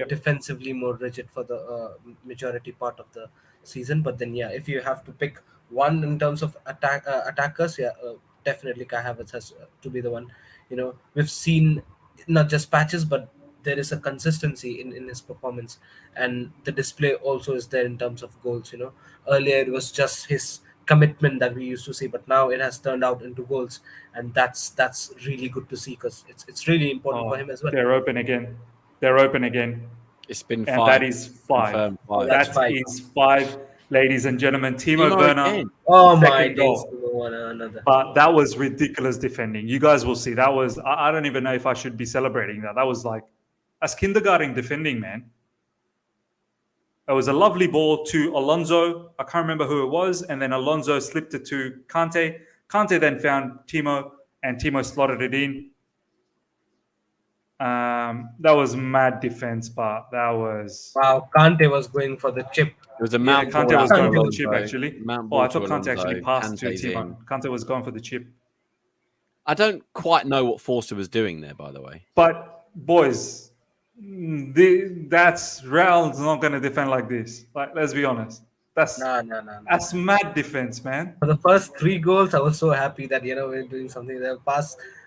defensively more rigid for the majority part of the season. But then, if you have to pick one in terms of attackers, definitely Kai Havertz has to be the one. We've seen not just patches, but there is a consistency in his performance, and the display also is there in terms of goals. Earlier it was just his commitment that we used to see, but now it has turned out into goals, and that's really good to see because it's really important for him as well. They're open again. It's been 5. And that is 5. Confirmed 5. That is 5, ladies and gentlemen. Timo Werner. Again. Oh my second goal. Another. But that was ridiculous defending. You guys will see. That was, I don't even know if I should be celebrating that. That was like, that's kindergarten defending, man. It was a lovely ball to Alonso. I can't remember who it was. And then Alonso slipped it to Kante. Kante then found Timo, and Timo slotted it in. That was mad defense, but that was... Wow, Kante was going for the chip. It was a Mount Kante was going for the chip, Alonso. actually. Mount I thought Alonso, Kante actually passed to Kante's Timo. in. Kante was going for the chip. I don't quite know what Forster was doing there, by the way. But, boys... That's Real's not going to defend like this. Like, let's be honest. That's That's mad defense, man. For the first 3 goals, I was so happy that we're doing something. The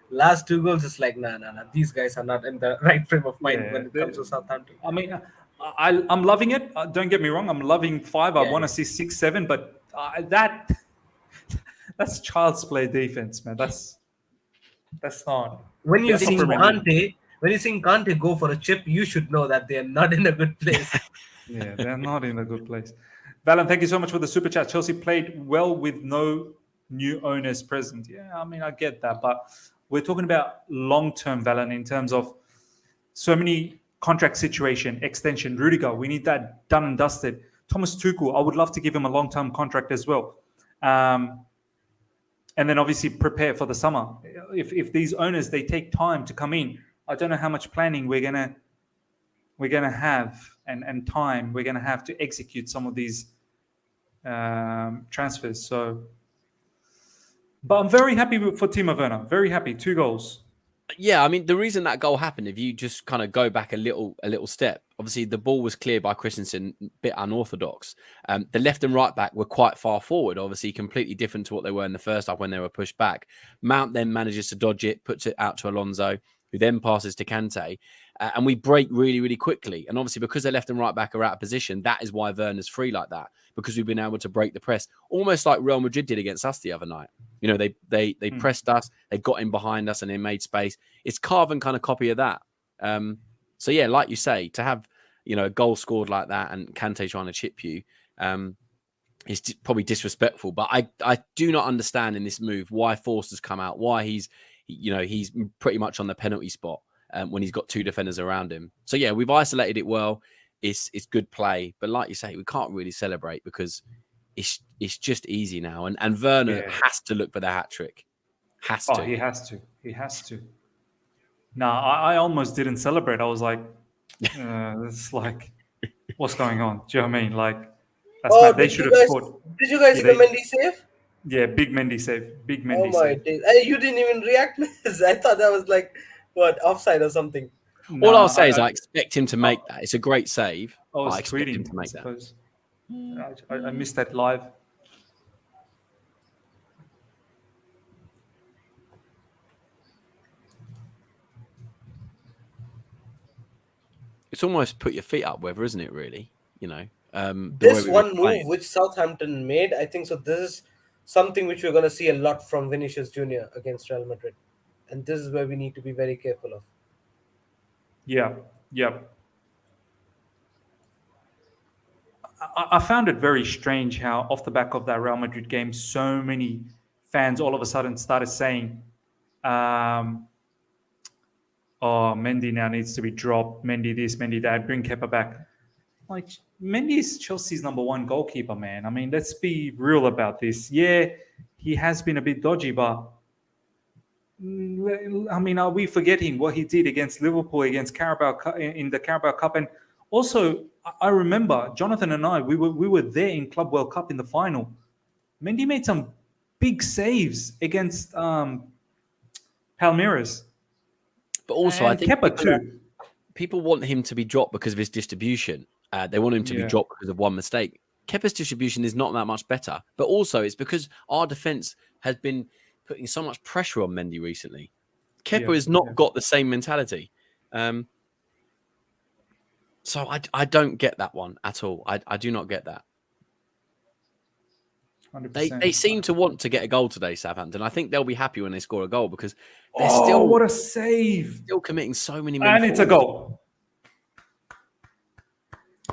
last 2 goals, it's like nah. These guys are not in the right frame of mind when it comes to Southampton. I mean, I'm loving it. Don't get me wrong. I'm loving 5. I want to see 6, 7, but that's child's play defense, man. That's not. When you see Kante go for a chip, you should know that they are not in a good place. Yeah, they're not in a good place. Valen, thank you so much for the super chat. Chelsea played well with no new owners present. Yeah, I mean, I get that, but we're talking about long-term, Valen, in terms of so many contract situation, extension. Rudiger, we need that done and dusted. Thomas Tuchel, I would love to give him a long-term contract as well. And then obviously prepare for the summer. If these owners, they take time to come in, I don't know how much planning we're gonna have and time we're gonna have to execute some of these transfers. So, but I'm very happy for Timo Werner. Very happy. 2 goals. Yeah, I mean, the reason that goal happened, if you just kind of go back a little step, obviously the ball was cleared by Christensen, a bit unorthodox. The left and right back were quite far forward, obviously completely different to what they were in the first half when they were pushed back. Mount then manages to dodge it, puts it out to Alonso, who then passes to Kante. And we break really, really quickly. And obviously, because their left and right back are out of position, that is why Werner's free like that, because we've been able to break the press, almost like Real Madrid did against us the other night. They pressed us, they got in behind us, and they made space. It's carving kind of copy of that. So, yeah, like you say, to have, a goal scored like that and Kante trying to chip you, probably disrespectful. But I do not understand in this move why Forster's come out, why he's pretty much on the penalty spot when he's got two defenders around him. So yeah, we've isolated it well. It's good play, but like you say, we can't really celebrate because it's just easy now. And Werner has to look for the hat trick. Has to. He has to. He has to. No, I almost didn't celebrate. I was like, it's like, what's going on? Do you know what I mean? Like, that's they should have scored. Did you guys see the Mendy save? Yeah, big Mendy save. Big Mendy my save. days. You didn't even react. I thought that was like, what, offside or something? All I'll say is I expect him to make that. It's a great save. I expect tweeting him to make that. I missed that live. It's almost put your feet up, Weather, isn't it? Really, This one move which Southampton made, I think so. This is something which we're going to see a lot from Vinicius Junior against Real Madrid, and this is where we need to be very careful of. Yeah. I found it very strange how off the back of that Real Madrid game, so many fans all of a sudden started saying, Mendy now needs to be dropped. Mendy this, Mendy that. Bring Kepa back. Like, Mendy is Chelsea's number one goalkeeper, man. I mean, let's be real about this. Yeah, he has been a bit dodgy, but I mean, are we forgetting what he did against Liverpool, against Carabao in the Carabao Cup? And also, I remember Johnathan and I, we were there in Club World Cup in the final. Mendy made some big saves against Palmeiras. But also, and I think Kepa too. People want him to be dropped because of his distribution. They want him to be dropped because of one mistake. Kepa's distribution is not that much better. But also, it's because our defence has been putting so much pressure on Mendy recently. Kepa has not got the same mentality. So I don't get that one at all. I do not get that. 100%. They seem to want to get a goal today, Southampton. I think they'll be happy when they score a goal because they're still what a save! Still committing so many. And it's a goal.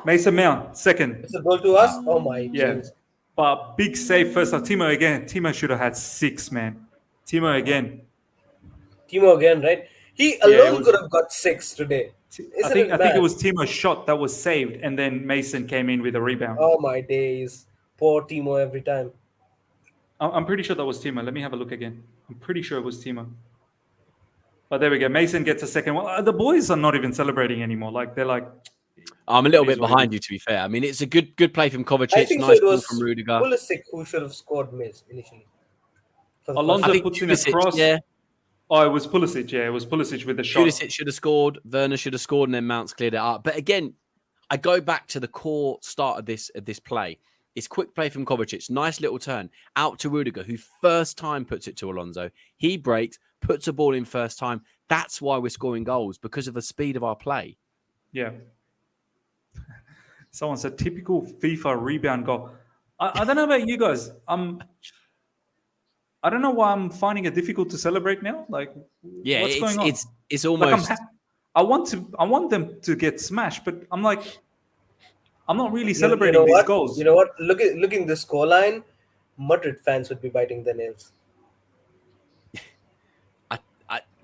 Mason Mount, second. It's a goal to us. Oh my goodness. But big save first. Timo again. Timo should have had 6, man. Timo again, right? He alone could have got 6 today. I think it was Timo's shot that was saved, and then Mason came in with a rebound. Oh my days. Poor Timo every time. I'm pretty sure that was Timo. Let me have a look again. I'm pretty sure it was Timo. But there we go. Mason gets a second. Well, the boys are not even celebrating anymore. Like, they're like... I'm a little bit behind you, to be fair. I mean, it's a good play from Kovacic. I think nice so. It ball was from Rudiger. Pulisic who should have scored miss initially. Alonso puts in a cross. Yeah. Oh, it was Pulisic. Yeah, it was Pulisic with the shot. Pulisic should have scored. Werner should have scored, and then Mount's cleared it up. But again, I go back to the core start of this play. It's quick play from Kovacic. Nice little turn out to Rudiger, who first time puts it to Alonso. He breaks, puts a ball in first time. That's why we're scoring goals, because of the speed of our play. Yeah. Someone said typical FIFA rebound goal. I don't know about you guys. I don't know why I'm finding it difficult to celebrate now. Like, what's going on? It's almost. Like I want them to get smashed, but I'm like, I'm not really celebrating these goals. You know what? Looking the scoreline, Madrid fans would be biting their nails.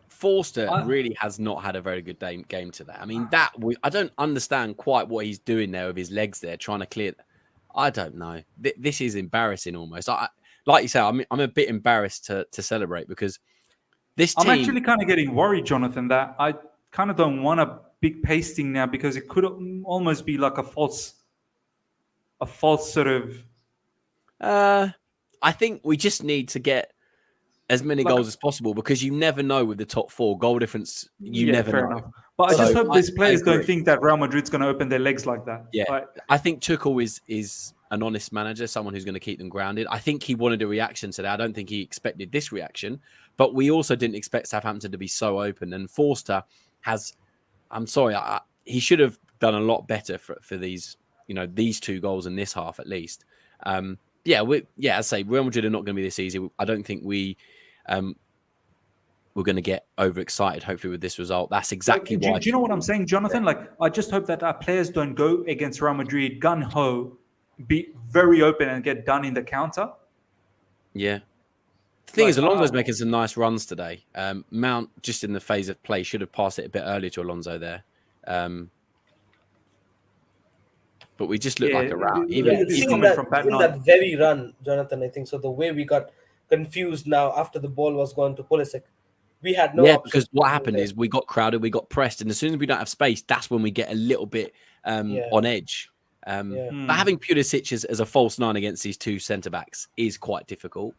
Forster really has not had a very good game today. I mean, I don't understand quite what he's doing there with his legs there, trying to clear. I don't know. This is embarrassing almost. Like you say, I'm a bit embarrassed to celebrate because this team... I'm actually kind of getting worried, Johnathan, that I kind of don't want a big pasting now because it could almost be like a false sort of... I think we just need to get as many goals as possible because you never know with the top 4 goal difference. You never know. Enough. But I just hope these players don't think that Real Madrid's going to open their legs like that. Yeah, I think Tuchel is an honest manager, someone who's going to keep them grounded. I think he wanted a reaction today. I don't think he expected this reaction, but we also didn't expect Southampton to be so open. And Forster has, I'm sorry, he should have done a lot better for these, these 2 goals in this half at least. As I say, Real Madrid are not going to be this easy. I don't think we're going to get overexcited, hopefully, with this result. That's exactly why. Do you know what I'm saying, Johnathan? Like, I just hope that our players don't go against Real Madrid gun-ho, be very open and get done in the counter. Yeah. The thing Like, is, Alonso's making some nice runs today. Mount, just in the phase of play, should have passed it a bit earlier to Alonso there. But we just look like a rout. Look at this Seeing comment from Pat in Knight. that very run, Johnathan, I think so. The way we got confused now after the ball was gone to Pulisic, we had no option. Because what happened is we got crowded, we got pressed, and as soon as we don't have space, that's when we get a little bit on edge. But having Pulisic as a false nine against these two centre backs is quite difficult.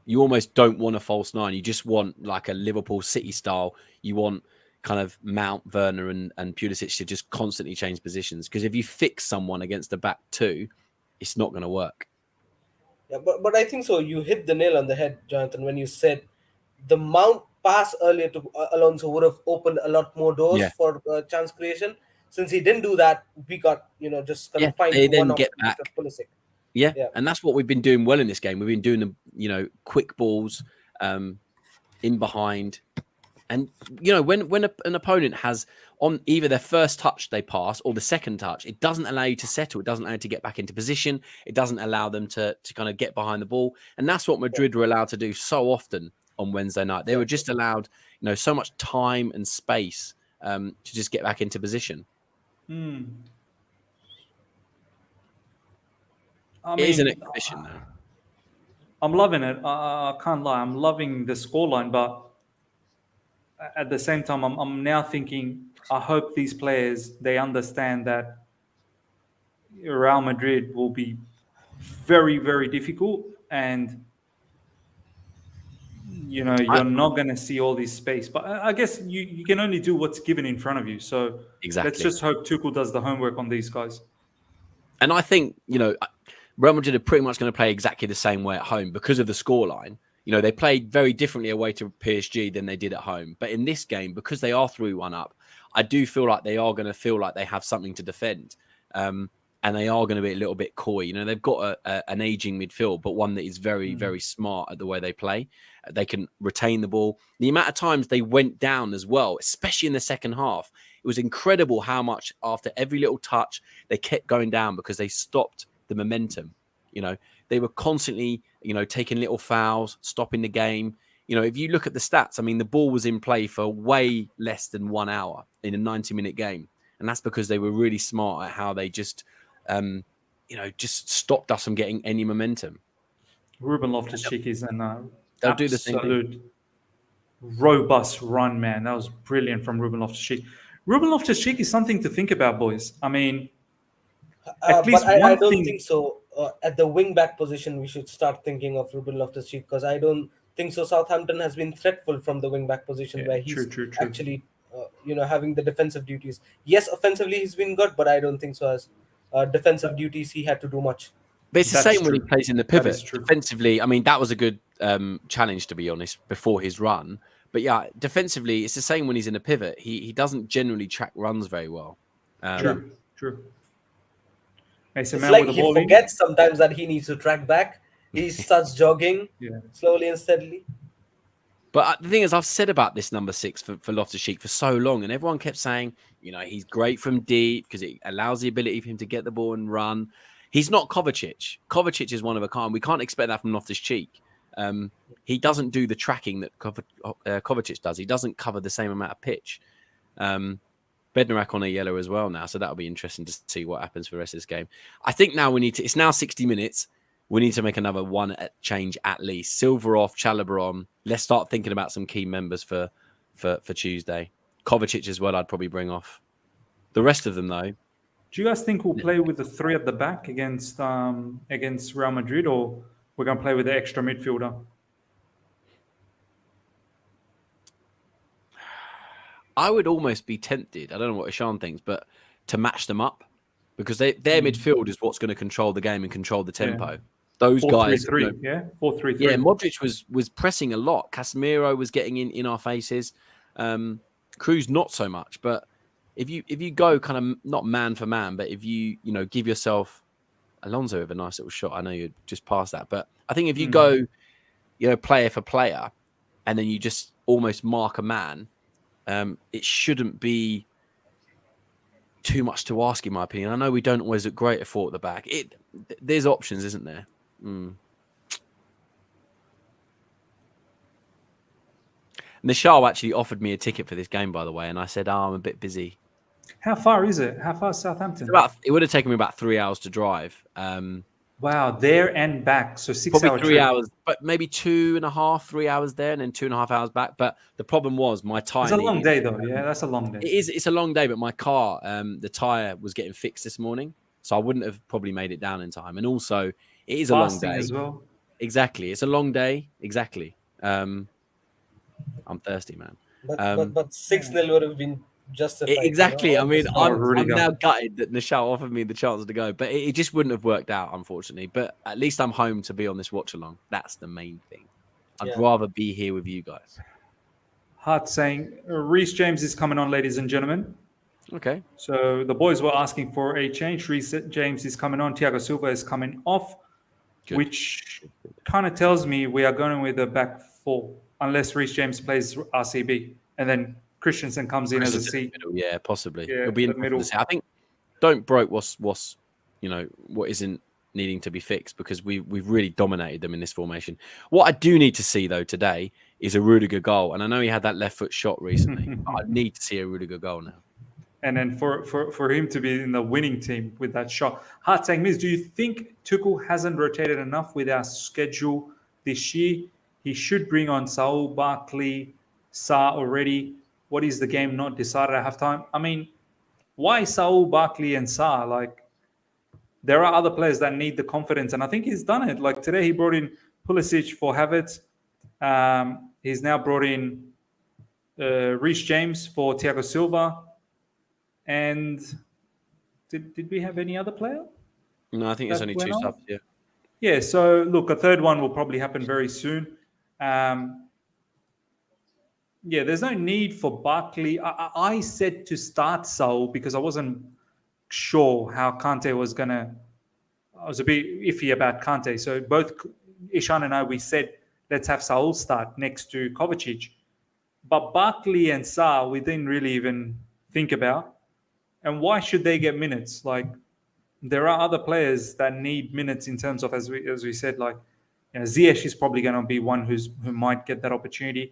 You almost don't want a false nine. You just want like a Liverpool City style. You want kind of Mount, Werner, and Pulisic to just constantly change positions. Because if you fix someone against the back two, it's not going to work. Yeah, but I think so. You hit the nail on the head, Johnathan, when you said the Mount pass earlier to Alonso would have opened a lot more doors for chance creation. Since he didn't do that, we got just confined to one option with Pulisic. Yeah, and that's what we've been doing well in this game. We've been doing the quick balls in behind. And, when an opponent has on either their first touch they pass or the second touch, it doesn't allow you to settle. It doesn't allow you to get back into position. It doesn't allow them to kind of get behind the ball. And that's what Madrid were allowed to do so often on Wednesday night. They were just allowed, so much time and space to just get back into position. I It is an exhibition, though. I'm loving it. I can't lie. I'm loving the scoreline, but at the same time, I'm now thinking, I hope these players, they understand that Real Madrid will be very, very difficult, and you're not going to see all this space. But I guess you can only do what's given in front of you. So let's just hope Tuchel does the homework on these guys. And I think, Real Madrid are pretty much going to play exactly the same way at home because of the scoreline. They played very differently away to PSG than they did at home. But in this game, because they are 3-1 up, I do feel like they are going to feel like they have something to defend. And they are going to be a little bit coy. They've got an aging midfield, but one that is very, very smart at the way they play. They can retain the ball. The amount of times they went down as well, especially in the second half, it was incredible how much after every little touch, they kept going down because they stopped the momentum. They were constantly, taking little fouls, stopping the game. If you look at the stats, the ball was in play for way less than 1 hour in a 90-minute game. And that's because they were really smart at how they just stopped us from getting any momentum. Ruben Loftus-Cheek is an They'll do the same absolute robust run, man. That was brilliant from Ruben Loftus-Cheek. Ruben Loftus-Cheek is something to think about, boys. At least I don't think so. At the wing-back position, we should start thinking of Ruben Loftus-Cheek because I don't think so. Southampton has been threatful from the wing-back position where he's actually, having the defensive duties. Yes, offensively he's been good, but I don't think so as defensive duties he had to do much. But it's the same when he plays in the pivot. Defensively, that was a good challenge, to be honest, before his run. But yeah, defensively, it's the same when he's in a pivot. He doesn't generally track runs very well. True. It's like he forgets sometimes that he needs to track back. He starts jogging slowly and steadily. But the thing is, I've said about this number 6 for Loftus-Cheek for so long, and everyone kept saying, he's great from deep because it allows the ability for him to get the ball and run. He's not Kovacic. Kovacic is one of a kind. We can't expect that from Loftus-Cheek. He doesn't do the tracking that Kovacic does. He doesn't cover the same amount of pitch. Bednarak on a yellow as well now, so that'll be interesting to see what happens for the rest of this game. I think now it's now 60 minutes. We need to make another one change at least. Silva off, Chalobah on. Let's start thinking about some key members for Tuesday. Kovacic as well, I'd probably bring off. The rest of them, though. Do you guys think we'll play with the 3 at the back against Real Madrid, or we're going to play with the extra midfielder? I would almost be tempted, I don't know what Ishan thinks, but to match them up because their midfield is what's going to control the game and control the tempo. Yeah. Those guys, 4-3-3, 4-3-3. Yeah, Modric was pressing a lot. Casemiro was getting in our faces. Cruz not so much, but if you go kind of not man for man, but if you give yourself Alonso with a nice little shot. I know you just passed that, but I think if you go, player for player, and then you just almost mark a man. It shouldn't be too much to ask, in my opinion. I know we don't always look great at 4 at the back. There's options, isn't there? Nishal actually offered me a ticket for this game, by the way, and I said, I'm a bit busy. How far is it? How far is Southampton? It would have taken me about 3 hours to drive. Wow, there and back. So 6 Probably hour 3 trip. hours, but maybe 2.5, 3 hours there, and then 2.5 hours back. But the problem was my tire. It's a long day, though. Yeah, that's a long day. It is. It's a long day, but my car, the tire was getting fixed this morning, so I wouldn't have probably made it down in time. And also, it is a long day as well. Exactly, it's a long day. Exactly. I'm thirsty, man. But 6-0 would have been justified. Exactly. I mean, I'm go. now gutted that Nishal offered me the chance to go, but it just wouldn't have worked out, unfortunately. But at least I'm home to be on this watch along. That's the main thing. I'd rather be here with you guys. Hart saying Reece James is coming on, ladies and gentlemen. Okay. So the boys were asking for a change. Reece James is coming on. Thiago Silva is coming off, which kind of tells me we are going with a back 4, unless Reece James plays RCB, and then Christensen comes in as a C. Yeah, possibly. Yeah, It'll be interesting to see. I think don't broke what's what isn't needing to be fixed, because we've really dominated them in this formation. What I do need to see though today is a Rudiger goal, and I know he had that left foot shot recently. But I need to see a Rudiger goal now. And then for him to be in the winning team with that shot. Hart saying, Miz, do you think Tuchel hasn't rotated enough with our schedule this year? He should bring on Saul, Barkley, Sarr already. What is the game not decided at halftime? I mean, why Saul, Barkley, and Sarr? Like, there are other players that need the confidence, and I think he's done it. Like today, he brought in Pulisic for Havertz. He's now brought in Reece James for Thiago Silva. And did we have any other player? No, I think there's only 2 subs. Yeah. Yeah. So look, a third one will probably happen very soon. There's no need for Barkley. I said to start Saul because I wasn't sure how Kante was gonna. I was a bit iffy about Kante. So both Ishan and I, we said let's have Saul start next to Kovacic. But Barkley and Sarr, we didn't really even think about. And why should they get minutes? Like, there are other players that need minutes in terms of, as we said, like, Ziyech is probably going to be one who might get that opportunity.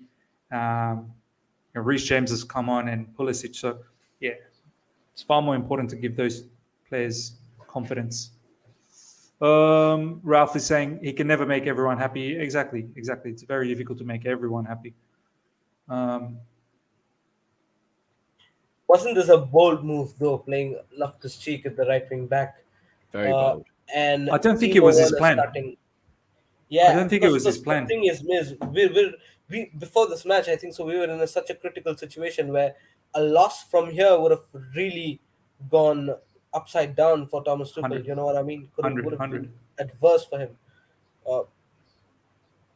Reece James has come on, and Pulisic. So, yeah, it's far more important to give those players confidence. Ralph is saying he can never make everyone happy. Exactly. It's very difficult to make everyone happy. Wasn't this a bold move, though, playing Loftus-Cheek at the right wing back? Very bold. And I don't think it was his plan. Yeah, I don't think it was his plan. The thing is, Miz, we before this match, I think so. We were in such a critical situation where a loss from here would have really gone upside down for Thomas Tuchel. 100. You know what I mean? Would have 100. been adverse for him.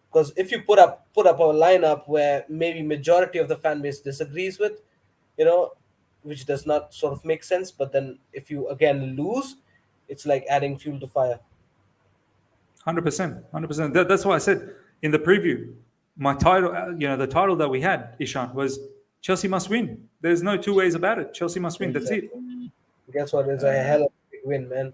Because if you put up a lineup where maybe majority of the fan base disagrees with, which does not sort of make sense. But then if you again lose, it's like adding fuel to fire. 100%. That's why I said in the preview, my title, the title that we had, Ishan, was Chelsea must win. There's no 2 ways about it. Chelsea must win. That's it. Guess what? It's a hell of a big win, man.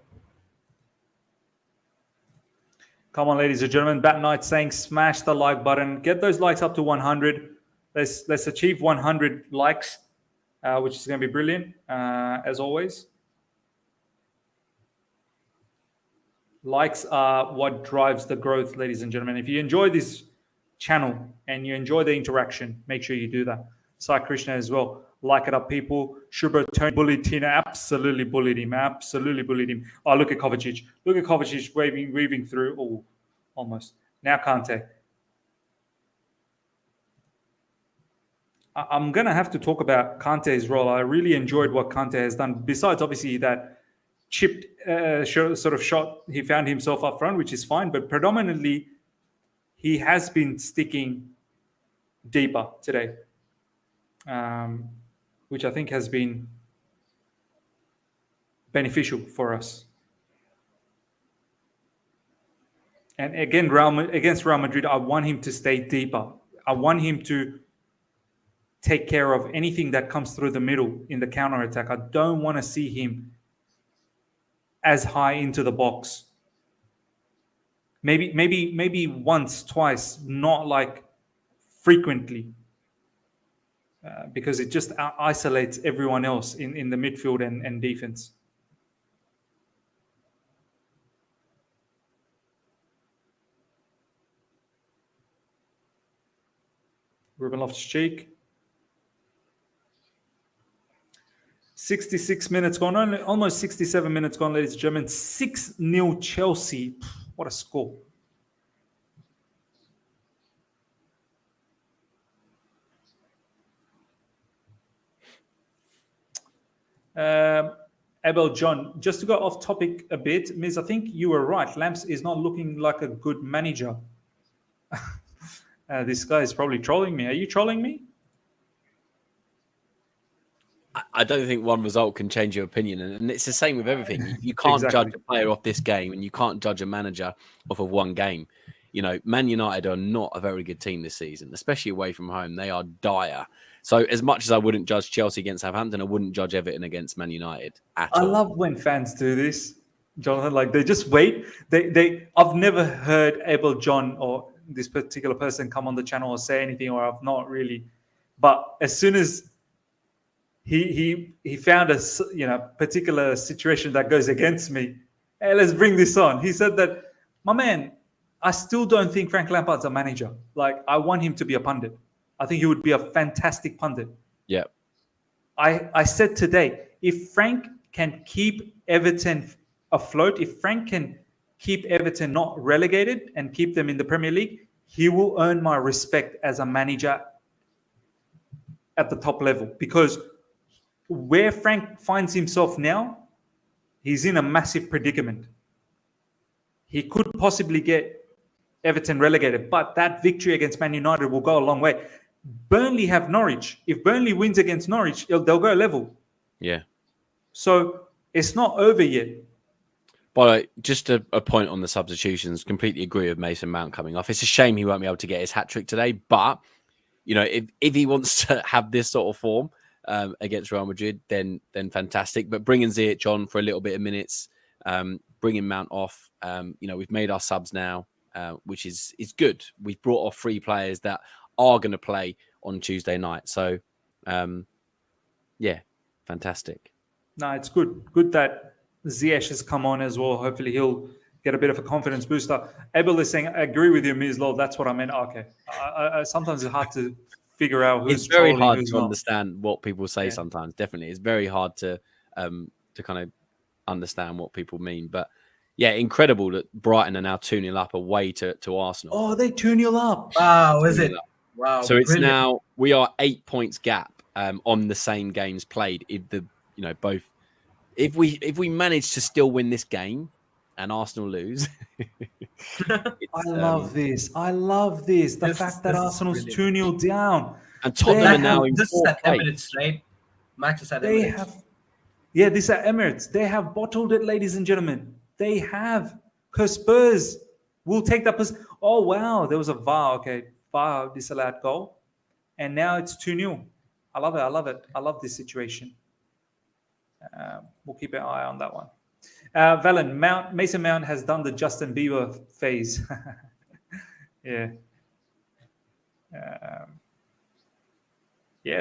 Come on, ladies and gentlemen. Bat Knight saying smash the like button. Get those likes up to 100. Let's achieve 100 likes, which is going to be brilliant, as always. Likes are what drives the growth, ladies and gentlemen. If you enjoy this channel and you enjoy the interaction, make sure you do that. Sai Krishna as well. Like it up, people. Shubha Tony bullied Tina. Absolutely bullied him. Oh, look at Kovacic. Weaving through. Oh, almost. Now Kante. I'm going to have to talk about Kante's role. I really enjoyed what Kante has done. Besides, obviously, that chipped sort of shot, he found himself up front, which is fine. But predominantly, he has been sticking deeper today, which I think has been beneficial for us. And again, against Real Madrid, I want him to stay deeper. I want him to take care of anything that comes through the middle in the counter attack. I don't want to see him as high into the box. Maybe once, twice, not like frequently, because it just isolates everyone else in the midfield and defense. Ruben Loftus-Cheek. 66 minutes gone, almost 67 minutes gone, ladies and gentlemen. 6-0 Chelsea. What a score. Abel John, just to go off topic a bit, Miz, I think you were right. Lamps is not looking like a good manager. This guy is probably trolling me. Are you trolling me? I don't think one result can change your opinion. And it's the same with everything. You can't judge a player off this game, and you can't judge a manager off of one game. You know, Man United are not a very good team this season, especially away from home. They are dire. So as much as I wouldn't judge Chelsea against Southampton, I wouldn't judge Everton against Man United at all. I love when fans do this, Johnathan. Like, they just wait. I've never heard Abel John or this particular person come on the channel or say anything, or I've not really. But as soon as he found a particular situation that goes against me, hey, let's bring this on. He said that, my man, I still don't think Frank Lampard's a manager. Like, I want him to be a pundit. I think he would be a fantastic pundit. Yeah. I said today, if Frank can keep Everton afloat, if Frank can keep Everton not relegated and keep them in the Premier League, he will earn my respect as a manager at the top level. Because where Frank finds himself now, he's in a massive predicament. He could possibly get Everton relegated, but that victory against Man United will go a long way. Burnley have Norwich. If Burnley wins against Norwich, they'll go level. Yeah. So it's not over yet. But just a point on the substitutions. Completely agree with Mason Mount coming off. It's a shame he won't be able to get his hat trick today. But you know, if he wants to have this sort of form against Real Madrid, then fantastic. But bringing Ziyech on for a little bit of minutes, bringing Mount off. You know, we've made our subs now, which is good. We've brought off 3 players that are going to play on Tuesday night. So, yeah, fantastic. No, it's good. Good that Ziyech has come on as well. Hopefully he'll get a bit of a confidence booster. Abel is saying, I agree with you, Ms. Law. That's what I meant. Okay. Sometimes it's hard to figure out who's It's very trolling, hard who's to not. understand what people say sometimes. Definitely. It's very hard to kind of understand what people mean. But yeah, incredible that Brighton are now 2-0 up away to Arsenal. Oh, they 2-0 up. Wow, is it? Up. Wow. So it's brilliant. now, we are 8 points gap on the same games played. If we manage to still win this game and Arsenal lose. I love this. The fact that Arsenal's 2-0 down. And Tottenham are now in This is at place. Emirates, right? Match is at They Emirates. have, this is at Emirates. They have bottled it, ladies and gentlemen. They have. Because Spurs will take that position. Oh, wow. There was a VAR. Okay. VAR disallowed goal. And now it's 2-0. I love it. I love this situation. We'll keep an eye on that one. Valen, Mason Mount has done the Justin Bieber phase. Yeah.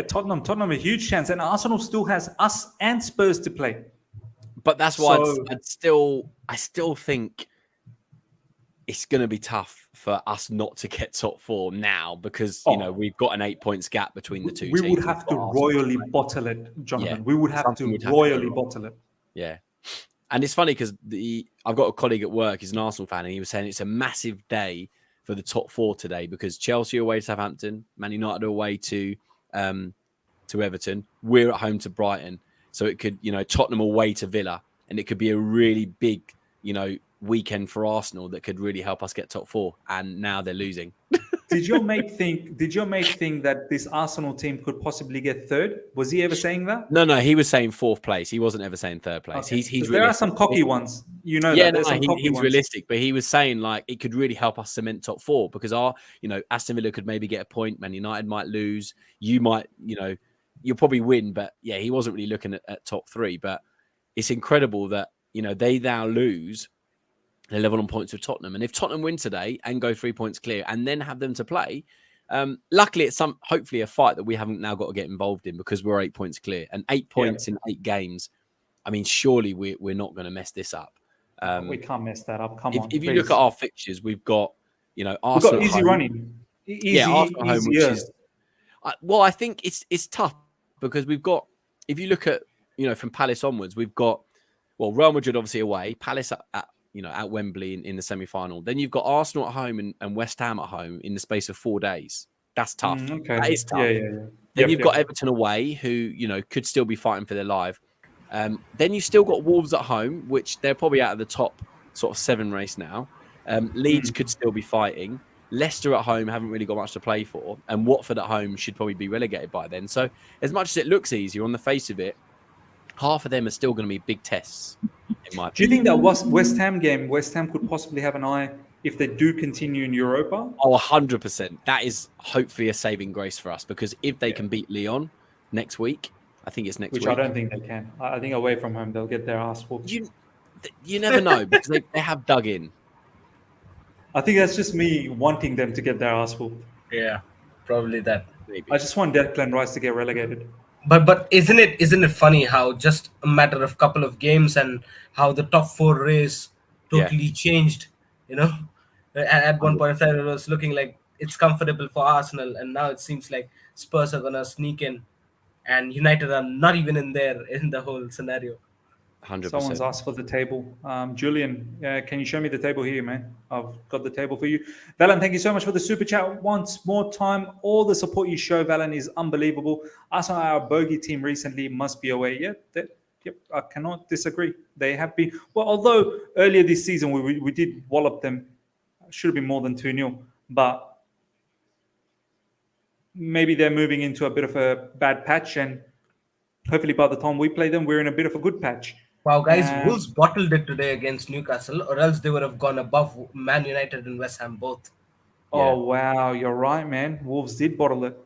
Tottenham a huge chance, and Arsenal still has us and Spurs to play. But that's why So- I still think it's going to be tough for us not to get top 4 now because we've got an 8 points gap between the two We teams. would have to royally bottle it, Jonathan. Yeah. We would have Something to would have to royally go wrong. bottle it. Yeah. And it's funny because I've got a colleague at work, he's an Arsenal fan, and he was saying it's a massive day for the top 4 today because Chelsea are away to Southampton, Man United are away to Everton. We're at home to Brighton. So it could, Tottenham away to Villa, and it could be a really big, weekend for Arsenal that could really help us get top 4. And now they're losing. Did your mate think? Did your mate think that this Arsenal team could possibly get third? Was he ever saying that? No, he was saying fourth place. He wasn't ever saying third place. Okay. He's 'Cause there are realistic. some cocky ones. You know Yeah, that. There's some cocky he's ones. realistic, but he was saying like it could really help us cement top four because Aston Villa could maybe get a point, Man United might lose, you might, you'll probably win, but yeah, he wasn't really looking at top three. But it's incredible that they now lose. They're level on points with Tottenham, and if Tottenham win today and go 3 points clear, and then have them to play, luckily it's hopefully a fight that we haven't now got to get involved in because we're 8 points clear and 8 points in 8 games. I mean, surely we're not going to mess this up. We can't mess that up. Come on. If you look at our fixtures, we've got Arsenal. We've got easy home. running. Arsenal home, which is I think it's tough because we've got. If you look at from Palace onwards, we've got Real Madrid obviously away, Palace at Wembley in the semi-final. Then you've got Arsenal at home and West Ham at home in the space of 4 days. That's tough. Okay. That is tough. Yeah. Then you've got Everton away, who could still be fighting for their life. Then you've still got Wolves at home, which they're probably out of the top sort of 7 race now. Leeds could still be fighting. Leicester at home haven't really got much to play for, and Watford at home should probably be relegated by then. So as much as it looks easier on the face of it, half of them are still going to be big tests. Do you think that West Ham game, West Ham could possibly have an eye if they do continue in Europa? Oh, 100%. That is hopefully a saving grace for us because if they can beat Lyon next week, I think it's next week. Which I don't think they can. I think away from home, they'll get their ass whooped. You never know because they have dug in. I think that's just me wanting them to get their ass whooped. Yeah, probably that. Maybe. I just want Declan Rice to get relegated. But isn't it funny how just a matter of couple of games and how the top 4 race totally changed? At one point in time it was looking like it's comfortable for Arsenal, and now it seems like Spurs are gonna sneak in, and United are not even in there in the whole scenario. 100%. Someone's asked for the table. Julian, can you show me the table here, man? I've got the table for you. Valen, thank you so much for the super chat once more time. All the support you show, Valen, is unbelievable. Arsenal, our bogey team recently, must be away. Yep, I cannot disagree. They have been. Well, although earlier this season we did wallop them, should have been more than 2-0. But maybe they're moving into a bit of a bad patch, and hopefully by the time we play them, we're in a bit of a good patch. Wow, guys, Wolves bottled it today against Newcastle, or else they would have gone above Man United and West Ham both. Oh, wow, you're right, man. Wolves did bottle it.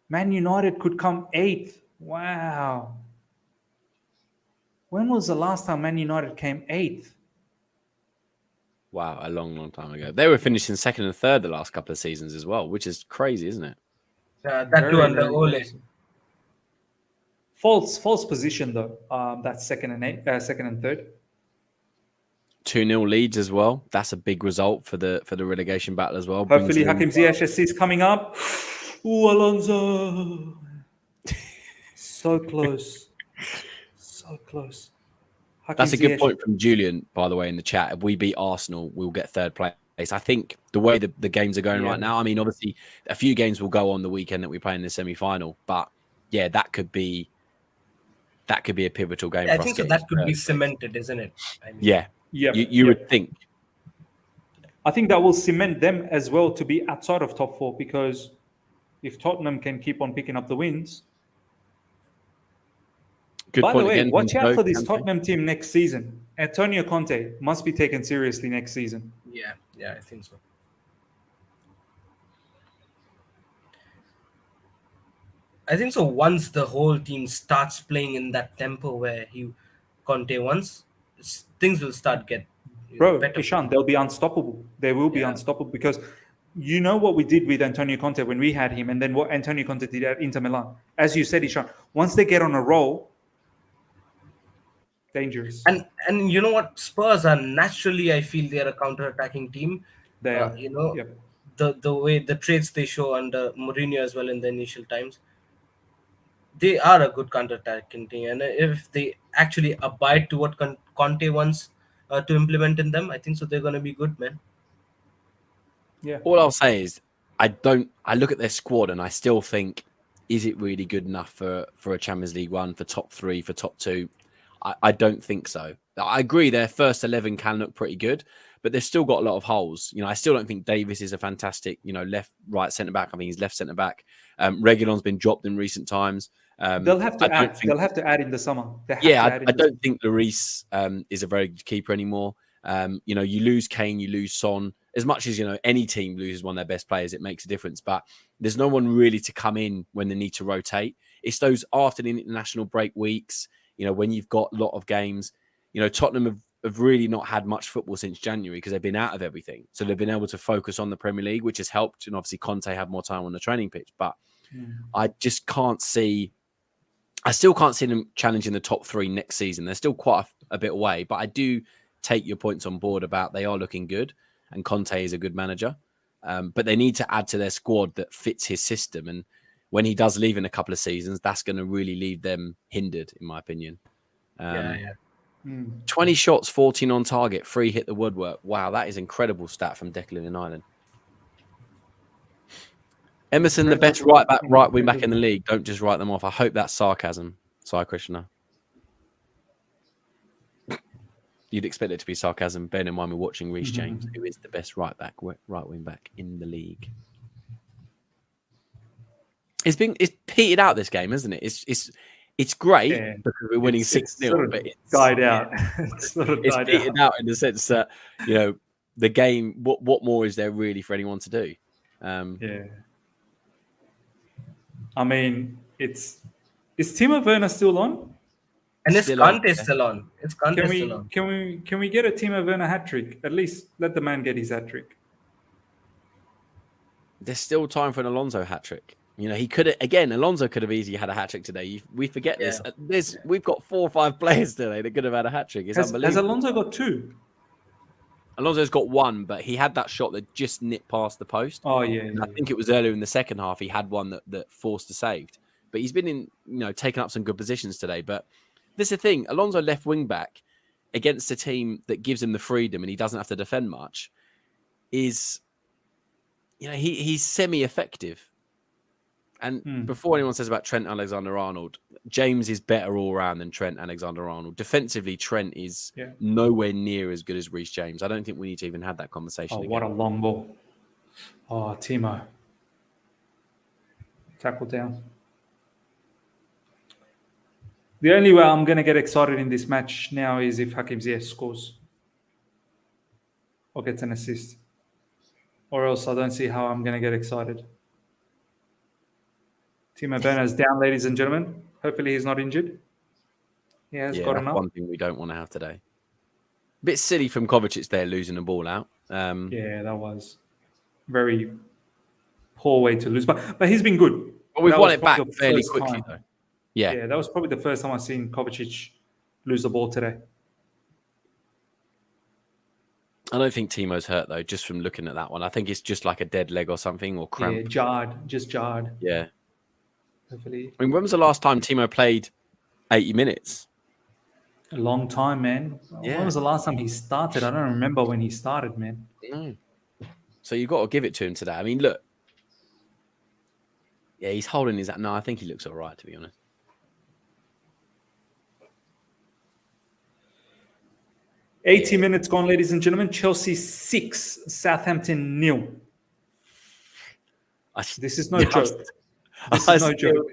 Man United could come 8th. Wow. When was the last time Man United came 8th? Wow, a long time ago. They were finishing 2nd and 3rd the last couple of seasons as well, which is crazy, isn't it? That too under Ole. False position though. That's 2nd and 3rd. 2-0 leads as well. That's a big result for the relegation battle as well. Hopefully Hakim Ziyech is coming up. Ooh, Alonso. So close. So close. That's a good point from Julian, by the way, in the chat. If we beat Arsenal, we'll get 3rd place. I think the way the games are going right now, I mean, obviously, a few games will go on the weekend that we play in the semi-final. But, yeah, that could be a pivotal game for us. I think so that could be cemented, isn't it? I mean, yeah. You would think. I think that will cement them as well to be outside of top 4, because if Tottenham can keep on picking up the wins. By the way, watch out for this Tottenham team next season. Antonio Conte must be taken seriously next season. Yeah, I think so. I think so. Once the whole team starts playing in that tempo where Conte wants, things will start better. Ishan, they'll be unstoppable. They will be unstoppable, because you know what we did with Antonio Conte when we had him, and then what Antonio Conte did at Inter Milan. As you said, Ishan, once they get on a roll, dangerous. And you know what? Spurs are naturally, I feel, they're a counter-attacking team. They are. The way the traits they show under Mourinho as well in the initial times, they are a good counter-attacking team. And if they actually abide to what Conte wants to implement in them, I think so they're going to be good, man. Yeah. All I'll say is I look at their squad and I still think, is it really good enough for a Champions League 1, for top 3, for top 2? I don't think so. I agree their first 11 can look pretty good, but they've still got a lot of holes. You know, I still don't think Davis is a fantastic, right centre back. I mean, he's left centre back. Reguilon's been dropped in recent times. They'll have to add. They'll have to add in the summer. I don't think Lloris is a very good keeper anymore. You lose Kane, you lose Son. As much as any team loses one of their best players, it makes a difference. But there's no one really to come in when they need to rotate. It's those after the international break weeks. When you've got a lot of games. Tottenham have really not had much football since January because they've been out of everything. So they've been able to focus on the Premier League, which has helped. And obviously Conte had more time on the training pitch. But I just can't see. I still can't see them challenging the top 3 next season. They're still quite a bit away. But I do take your points on board about they are looking good. And Conte is a good manager. But they need to add to their squad that fits his system. And when he does leave in a couple of seasons, that's going to really leave them hindered, in my opinion. 20 shots, 14 on target, 3 hit the woodwork. Wow, that is incredible stat from Declan and Ireland. Emerson, the best right wing back in the league. Don't just write them off. I hope that's sarcasm. Sorry, Krishna. You'd expect it to be sarcasm. Bearing in mind we're watching Reece James, who is the best right wing back in the league. It's petered out this game, isn't it? It's great because we're winning 6-0, but it's died out. It's petered out in the sense that the game. What more is there really for anyone to do? I mean, is Timo Werner still on? And it's Kante still on. It's Kante still on. Can we get a Timo Werner hat trick? At least let the man get his hat trick. There's still time for an Alonso hat trick. He could have again. Alonso could have easily had a hat trick today. We forget this. We've got 4 or 5 players today that could have had a hat trick. It's unbelievable. Has Alonso got 2? Alonso's got 1, but he had that shot that just nipped past the post. Oh yeah. I think it was earlier in the second half. He had one that forced a saved. But he's been in, taking up some good positions today. But this is the thing. Alonso left wing back against a team that gives him the freedom and he doesn't have to defend much. He's semi-effective. And before anyone says about Trent Alexander-Arnold, James is better all round than Trent Alexander-Arnold. Defensively, Trent is nowhere near as good as Reece James. I don't think we need to even have that conversation. What a long ball. Oh, Timo. Tackle down. The only way I'm going to get excited in this match now is if Hakim Ziyech scores or gets an assist. Or else I don't see how I'm going to get excited. Timo Werner's down, ladies and gentlemen. Hopefully he's not injured. He has got enough. One thing we don't want to have today. A bit silly from Kovacic there, losing the ball out. That was very poor way to lose. But he's been good. But we've won it back fairly quickly, though. Yeah, that was probably the first time I've seen Kovacic lose the ball today. I don't think Timo's hurt, though, just from looking at that one. I think it's just like a dead leg or something, or cramp. Yeah, jarred. Yeah. Hopefully. I mean, when was the last time Timo played 80 minutes? A long time, man. Yeah. When was the last time he started? I don't remember when he started, man. No. So you've got to give it to him today. I mean, look. Yeah, he's holding his... No, I think he looks all right, to be honest. Yeah. 80 minutes gone, ladies and gentlemen. Chelsea 6, Southampton 0. This is no joke. This is no joke.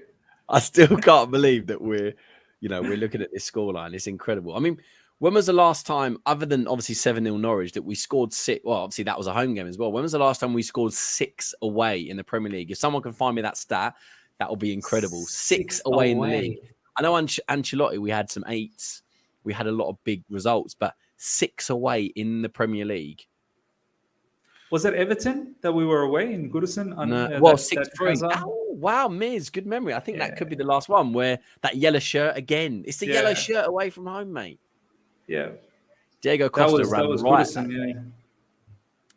I still can't believe that we're looking at this scoreline. It's incredible. I mean, when was the last time, other than obviously 7-0 Norwich, that we scored 6? Well, obviously that was a home game as well. When was the last time we scored 6 away in the Premier League? If someone can find me that stat, that will be incredible. 6 away in the league. I know Ancelotti, we had some 8s. We had a lot of big results, but 6 away in the Premier League. Was it Everton that we were away in Goodison? No. 6-3. Oh, wow, Miz, good memory. I think that could be the last one where that yellow shirt again. It's the yellow shirt away from home, mate. Yeah. Diego Costa ran right. Goodison,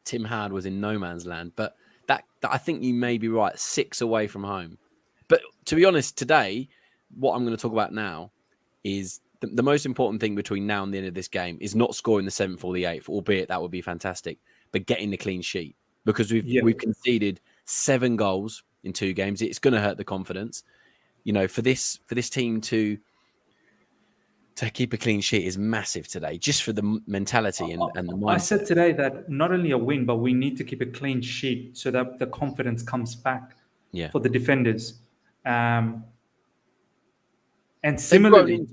Tim Howard was in no man's land. But that I think you may be right. 6 away from home. But to be honest, today, what I'm going to talk about now is the most important thing between now and the end of this game is not scoring the 7th or the 8th, albeit that would be fantastic, but getting the clean sheet. Because we've conceded 7 goals in 2 games. It's going to hurt the confidence. For this team to to keep a clean sheet is massive today, just for the mentality and the mindset. I said today that not only a win, but we need to keep a clean sheet so that the confidence comes back for the defenders. And similarly,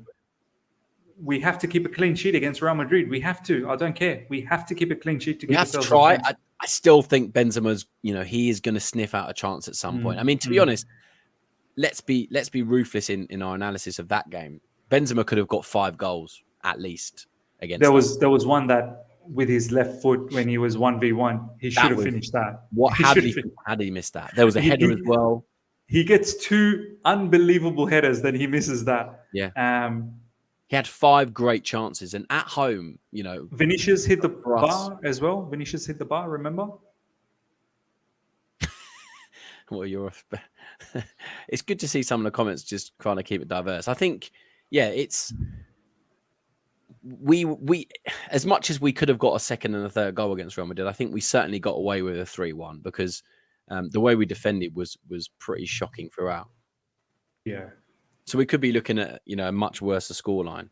we have to keep a clean sheet against Real Madrid. We have to. I don't care. We have to keep a clean sheet to we give have to ourselves try. I still think Benzema's, he is going to sniff out a chance at some point. I mean, to be honest, let's be ruthless in our analysis of that game. Benzema could have got 5 goals at least against There was one that with his left foot when he was 1v1, he should have finished that. How did he miss that? There was a header as well. He gets 2 unbelievable headers, then he misses that. Yeah. He had 5 great chances, and at home, Vinicius hit the bar as well. Vinicius hit the bar, remember? Well, it's good to see some of the comments just trying to keep it diverse. I think, it's we as much as we could have got a second and a third goal against Real Madrid, I think we certainly got away with a 3-1 because the way we defended was pretty shocking throughout. Yeah. So we could be looking at a much worse scoreline.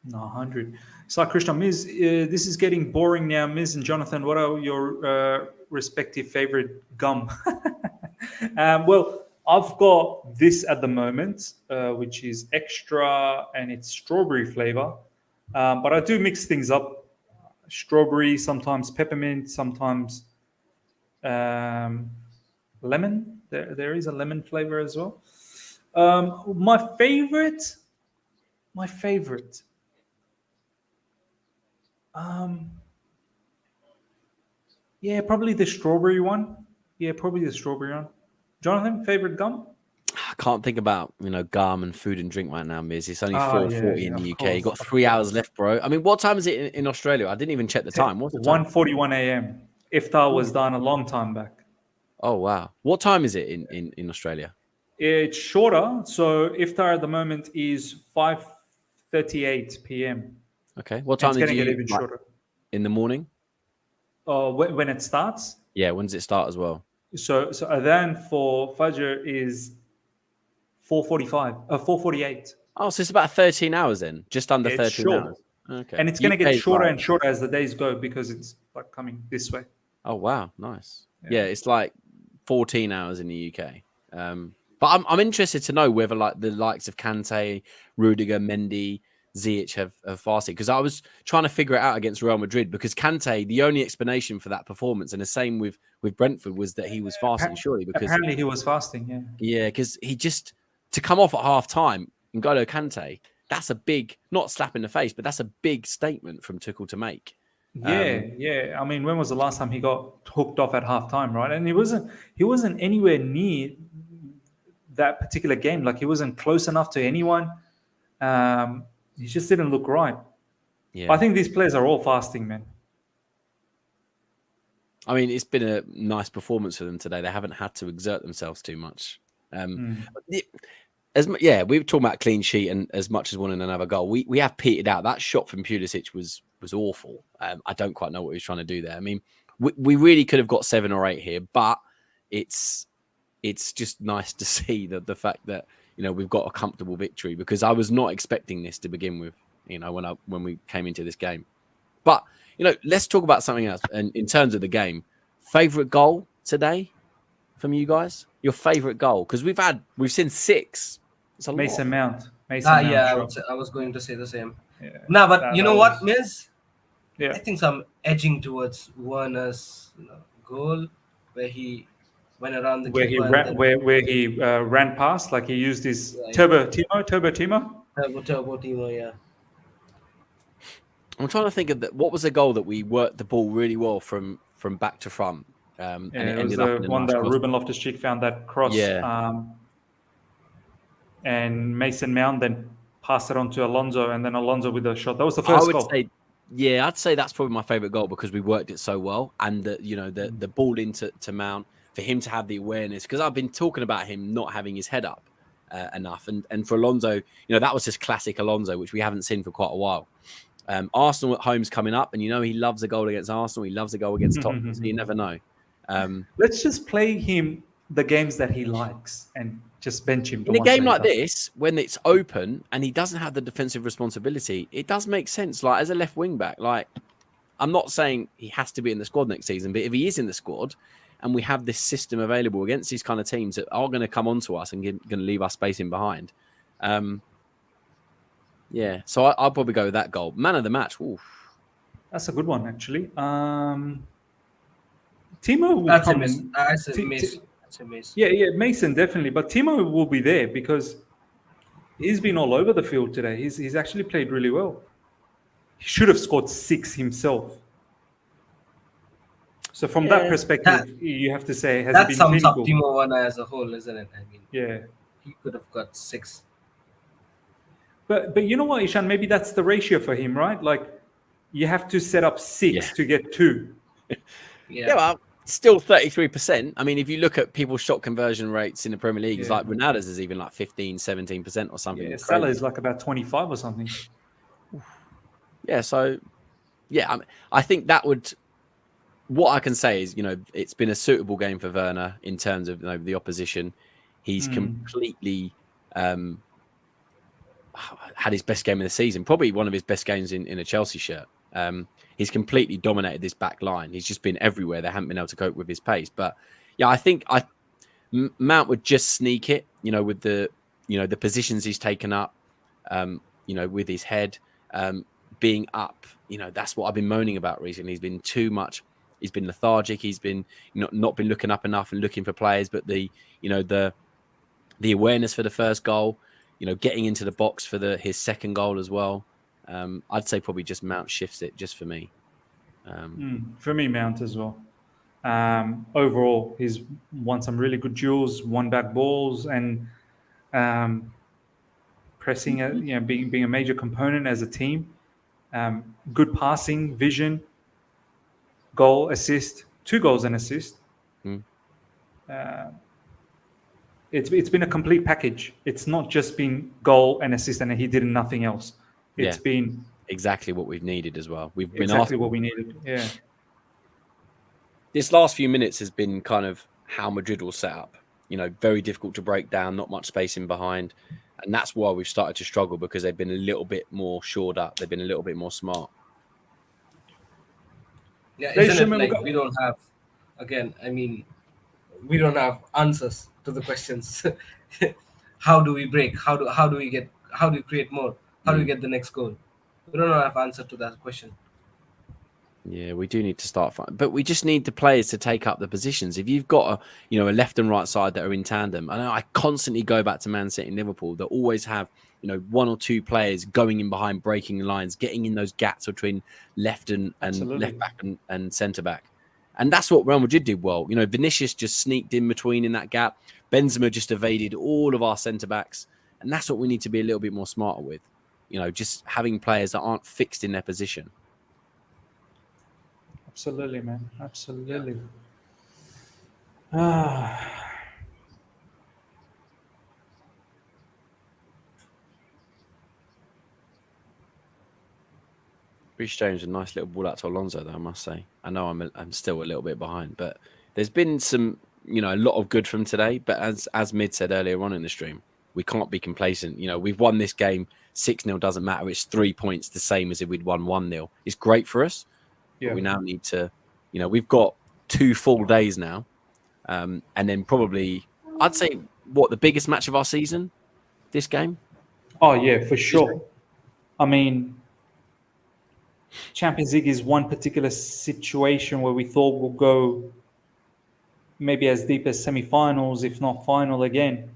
No, 100. So, Christian, Miz, this is getting boring now. Miz and Johnathan, what are your respective favorite gum? Well, I've got this at the moment, which is extra and it's strawberry flavor. But I do mix things up. Strawberry, sometimes peppermint, sometimes lemon. There is a lemon flavor as well. My favorite. Probably the strawberry one. Johnathan, favorite gum? I can't think about gum and food and drink right now, Miz. It's only 4:40 in the UK. You got 3 hours left, bro. I mean, what time is it in Australia? I didn't even check the time. What's the time? 1:41 a.m. Iftar was done a long time back. Oh wow! What time is it in Australia? It's shorter. So iftar at the moment is 5:38 p.m. Okay. What time is it? It's going to get even shorter. In the morning? When it starts? Yeah. When does it start as well? So adhan for Fajr is 4:48. Oh, so it's about 13 hours then, just under 13 hours. Okay. And it's going to get shorter and shorter as the days go because it's like coming this way. Oh wow, nice. Yeah, it's like 14 hours in the UK. But I'm interested to know whether like the likes of Kante, Rudiger, Mendy, Ziyech have fasted, because I was trying to figure it out against Real Madrid, because Kante, the only explanation for that performance, and the same with Brentford, was that he was fasting, surely. Because apparently he was fasting, yeah, because he just, to come off at half time, N'Golo Kante, that's a big, not slap in the face, but that's a big statement from Tuchel to make. Yeah. I mean, when was the last time he got hooked off at halftime, right? And he wasn't anywhere near that particular game. Like, he wasn't close enough to anyone. He just didn't look right. Yeah. I think these players are all fasting, man. I mean, it's been a nice performance for them today. They haven't had to exert themselves too much. We were talking about clean sheet, and as much as wanting another goal, we have petered out. That shot from Pulisic was awful. I don't quite know what he was trying to do there. I mean, we really could have got 7 or 8 here, but it's just nice to see the fact that we've got a comfortable victory, because I was not expecting this to begin with. When we came into this game, but let's talk about something else. And in terms of the game, favorite goal today from you guys? Your favorite goal? Because we've seen 6. It's a Mason lot. Mount. I was going to say the same. Yeah. No, but you know what, Miz? Yeah. I think I'm edging towards Werner's goal, where he went around the where he ran past, like he used his Turbo Timo, yeah. I'm trying to think of what was the goal that we worked the ball really well from back to front. And it ended up in the one that Ruben Loftus-Cheek found that cross. Yeah. And Mason Mount then passed it on to Alonso, and then Alonso with a shot. That was the first goal. I'd say that's probably my favorite goal, because we worked it so well, and the ball into Mount, for him to have the awareness, because I've been talking about him not having his head up enough, and for Alonso, that was just classic Alonso, which we haven't seen for quite a while. Arsenal at home's coming up, and he loves a goal against Arsenal. He loves a goal against Tottenham. So you never know. Let's just play him the games that he likes and just bench him. In a game like this, when it's open and he doesn't have the defensive responsibility, it does make sense. Like as a left wing back, like I'm not saying he has to be in the squad next season, but if he is in the squad and we have this system available against these kind of teams that are going to come onto us and going to leave us space in behind, yeah. So I'll probably go with that goal. Man of the match. Oof. That's a good one, actually. Timo will That's come a miss. in. That's a miss. That's a miss. Yeah, Mason definitely, but Timo will be there because he's been all over the field today. He's actually played really well. He should have scored 6 himself. So from that perspective, you have to say, has it been sums up clinical? Timo Werner as a whole, isn't it? I mean, Yeah. he could have got 6. But you know what, Ishan? Maybe that's the ratio for him, right? Like you have to set up 6 to get 2. Yeah. Well, still 33%. I mean, if you look at people's shot conversion rates in the Premier League, it's like Ronaldo's is even like 15, 17% or something. Yeah, Salah is like about 25 or something. Yeah, so yeah, I think that would. What I can say is, it's been a suitable game for Werner in terms of the opposition. He's completely had his best game of the season, probably one of his best games in a Chelsea shirt. He's completely dominated this back line. He's just been everywhere. They haven't been able to cope with his pace. But yeah, I think Mount would just sneak it, with the positions he's taken up, with his head being up. That's what I've been moaning about recently. He's been too much. He's been lethargic. He's been not been looking up enough and looking for players. But the awareness for the first goal, getting into the box for his second goal as well. I'd say probably just Mount shifts it just for me. For me, Mount as well. Overall, he's won some really good duels, won back balls, and pressing, being a major component as a team. Good passing, vision, goal, assist, 2 goals and assist. It's been a complete package. It's not just been goal and assist and he did nothing else. It's been exactly what we've needed as well. We've been exactly what we needed. Yeah. This last few minutes has been kind of how Madrid will set up. Very difficult to break down, not much space in behind. And that's why we've started to struggle, because they've been a little bit more shored up. They've been a little bit more smart. Yeah, isn't it like we don't have, again, I mean, we don't have answers to the questions. How do we break? How do we create more? How do we get the next goal? We don't have answer to that question. Yeah, we do need to start fighting, but we just need the players to take up the positions. If you've got a left and right side that are in tandem, I know I constantly go back to Man City and Liverpool that always have 1 or 2 players going in behind, breaking lines, getting in those gaps between left and left back and centre back, and that's what Real Madrid did well. Vinicius just sneaked in between in that gap. Benzema just evaded all of our centre backs, and that's what we need to be a little bit more smarter with. Just having players that aren't fixed in their position. Absolutely, man. Absolutely. Reece James, a nice little ball out to Alonso, though, I must say. I know I'm still a little bit behind, but there's been some, a lot of good from today. But as Mid said earlier on in the stream, we can't be complacent. We've won this game. 6-0 doesn't matter. It's 3 points, the same as if we'd won 1-0. It's great for us. Yeah. But we now need to, we've got 2 full days now. And then probably, I'd say, the biggest match of our season, this game? Oh, yeah, for sure. I mean, Champions League is one particular situation where we thought we'll go maybe as deep as semi-finals, if not final again.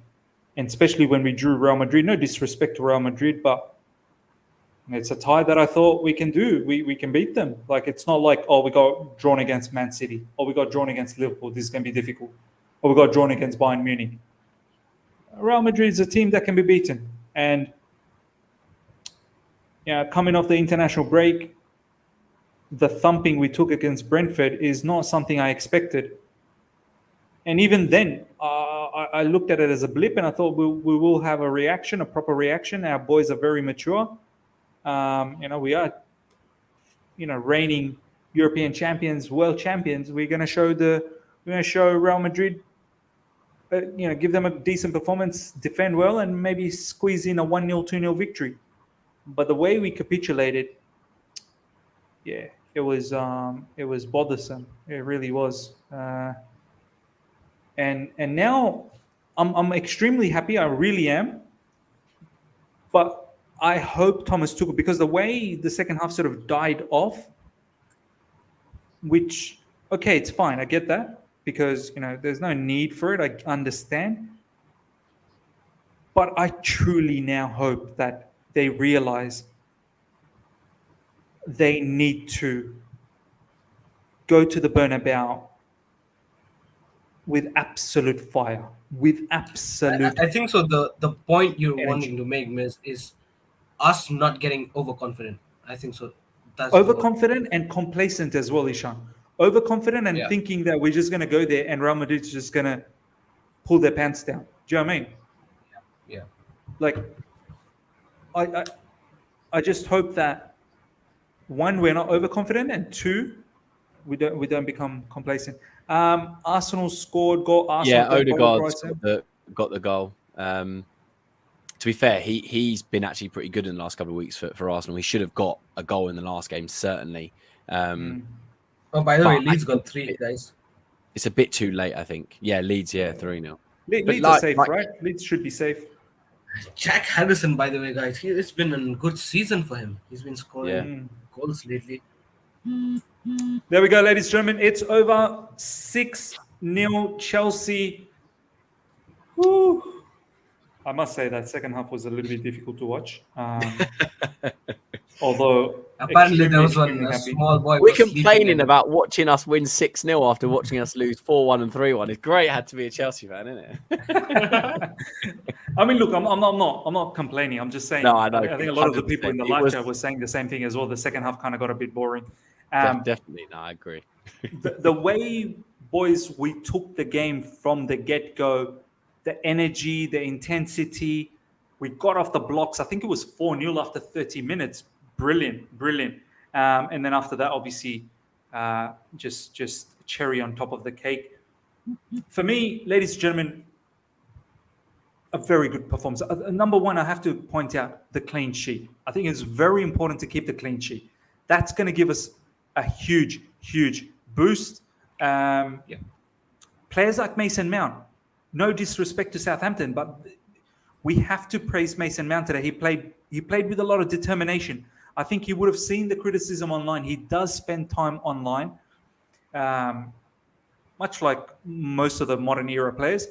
And especially when we drew Real Madrid. No disrespect to Real Madrid, but it's a tie that I thought we can do. We can beat them. Like, it's not like, we got drawn against Man City, or we got drawn against Liverpool. This is going to be difficult. Or we got drawn against Bayern Munich. Real Madrid is a team that can be beaten. And coming off the international break, the thumping we took against Brentford is not something I expected. And even then, I looked at it as a blip, and I thought we will have a reaction, a proper reaction. Our boys are very mature. We are, reigning European champions, world champions. We're going to show Real Madrid give them a decent performance, defend well, and maybe squeeze in a 1-0, 2-0 victory. But the way we capitulated, yeah, it was bothersome. It really was. And now I'm extremely happy. I really am. But I hope Thomas Tuchel, because the way the second half sort of died off, which, okay, it's fine. I get that because, there's no need for it. I understand. But I truly now hope that they realize they need to go to the Bernabeu with absolute fire, with absolute. I think so. The point you're Energy. wanting to make, Miss, is us not getting overconfident. I think so. That's Overconfident and complacent as well, Ishan. Overconfident and Yeah. thinking that we're just going to go there and Real Madrid's just going to pull their pants down. Do you know what I mean? Yeah. Like, I just hope that, one, we're not overconfident, and two, we don't become complacent. Arsenal scored goal. Arsenal Got the goal. To be fair, he's been actually pretty good in the last couple of weeks for Arsenal. He should have got a goal in the last game, certainly. Oh, by the way, but Leeds got 3, guys. It's a bit too late, I think. Yeah, Leeds, 3-0. Leeds are safe, right? Leeds should be safe. Jack Harrison, by the way, guys, it's been a good season for him. He's been scoring goals lately. There we go, ladies and gentlemen. It's over. 6-0 Chelsea. Woo. I must say that second half was a little bit difficult to watch. Although apparently there was a small boy. We're complaining about watching us win 6-0 after watching us lose 4-1 and 3-1. It's great. Had to be a Chelsea fan, isn't it? I mean, look, I'm not complaining. I'm just saying. No, I know. I think a lot of the people in the live chat were saying the same thing as well. The second half kind of got a bit boring. Definitely, no, I agree. the way, boys, we took the game from the get-go, the energy, the intensity, we got off the blocks. I think it was 4-0 after 30 minutes. Brilliant. And then after that, obviously, just cherry on top of the cake. For me, ladies and gentlemen, a very good performance. Number one, I have to point out the clean sheet. I think it's very important to keep the clean sheet. That's going to give us a huge boost. Players like Mason Mount, no disrespect to Southampton, but we have to praise Mason Mount today. He played with a lot of determination. I think you would have seen the criticism online. He does spend time online, much like most of the modern era players.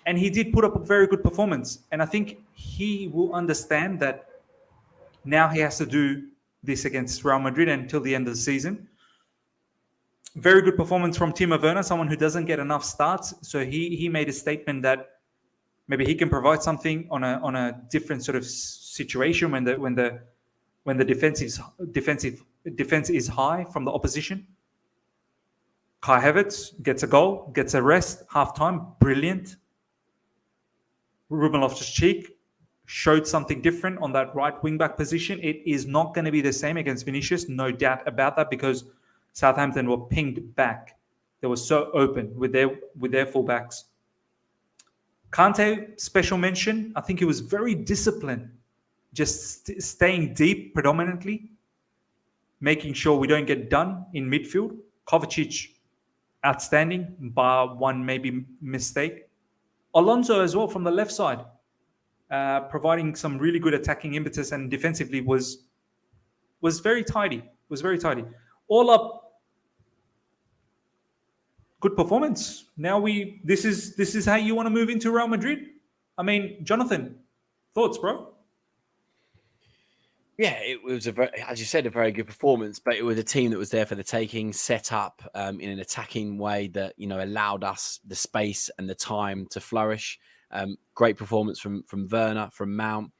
And he did put up a very good performance. And I think he will understand that now he has to do this against Real Madrid until the end of the season. Very good performance from Timo Werner, someone who doesn't get enough starts. So he made a statement that maybe he can provide something on a different sort of situation when the defense is high from the opposition. Kai Havertz gets a goal, gets a rest, half-time, brilliant. Ruben Loftus-Cheek showed something different on that right wing-back position. It is not going to be the same against Vinicius, no doubt about that, because Southampton were pinged back. They were so open with their fullbacks. Kante, special mention. I think he was very disciplined, just staying deep predominantly, making sure we don't get done in midfield. Kovacic, outstanding, bar one maybe mistake. Alonso as well from the left side, providing some really good attacking impetus, and defensively was very tidy. All up, good performance. Now this is how you want to move into Real Madrid. I mean, Johnathan, thoughts, bro? Yeah, it was as you said, a very good performance, but it was a team that was there for the taking, set up in an attacking way that allowed us the space and the time to flourish. Great performance from Werner, from Mount.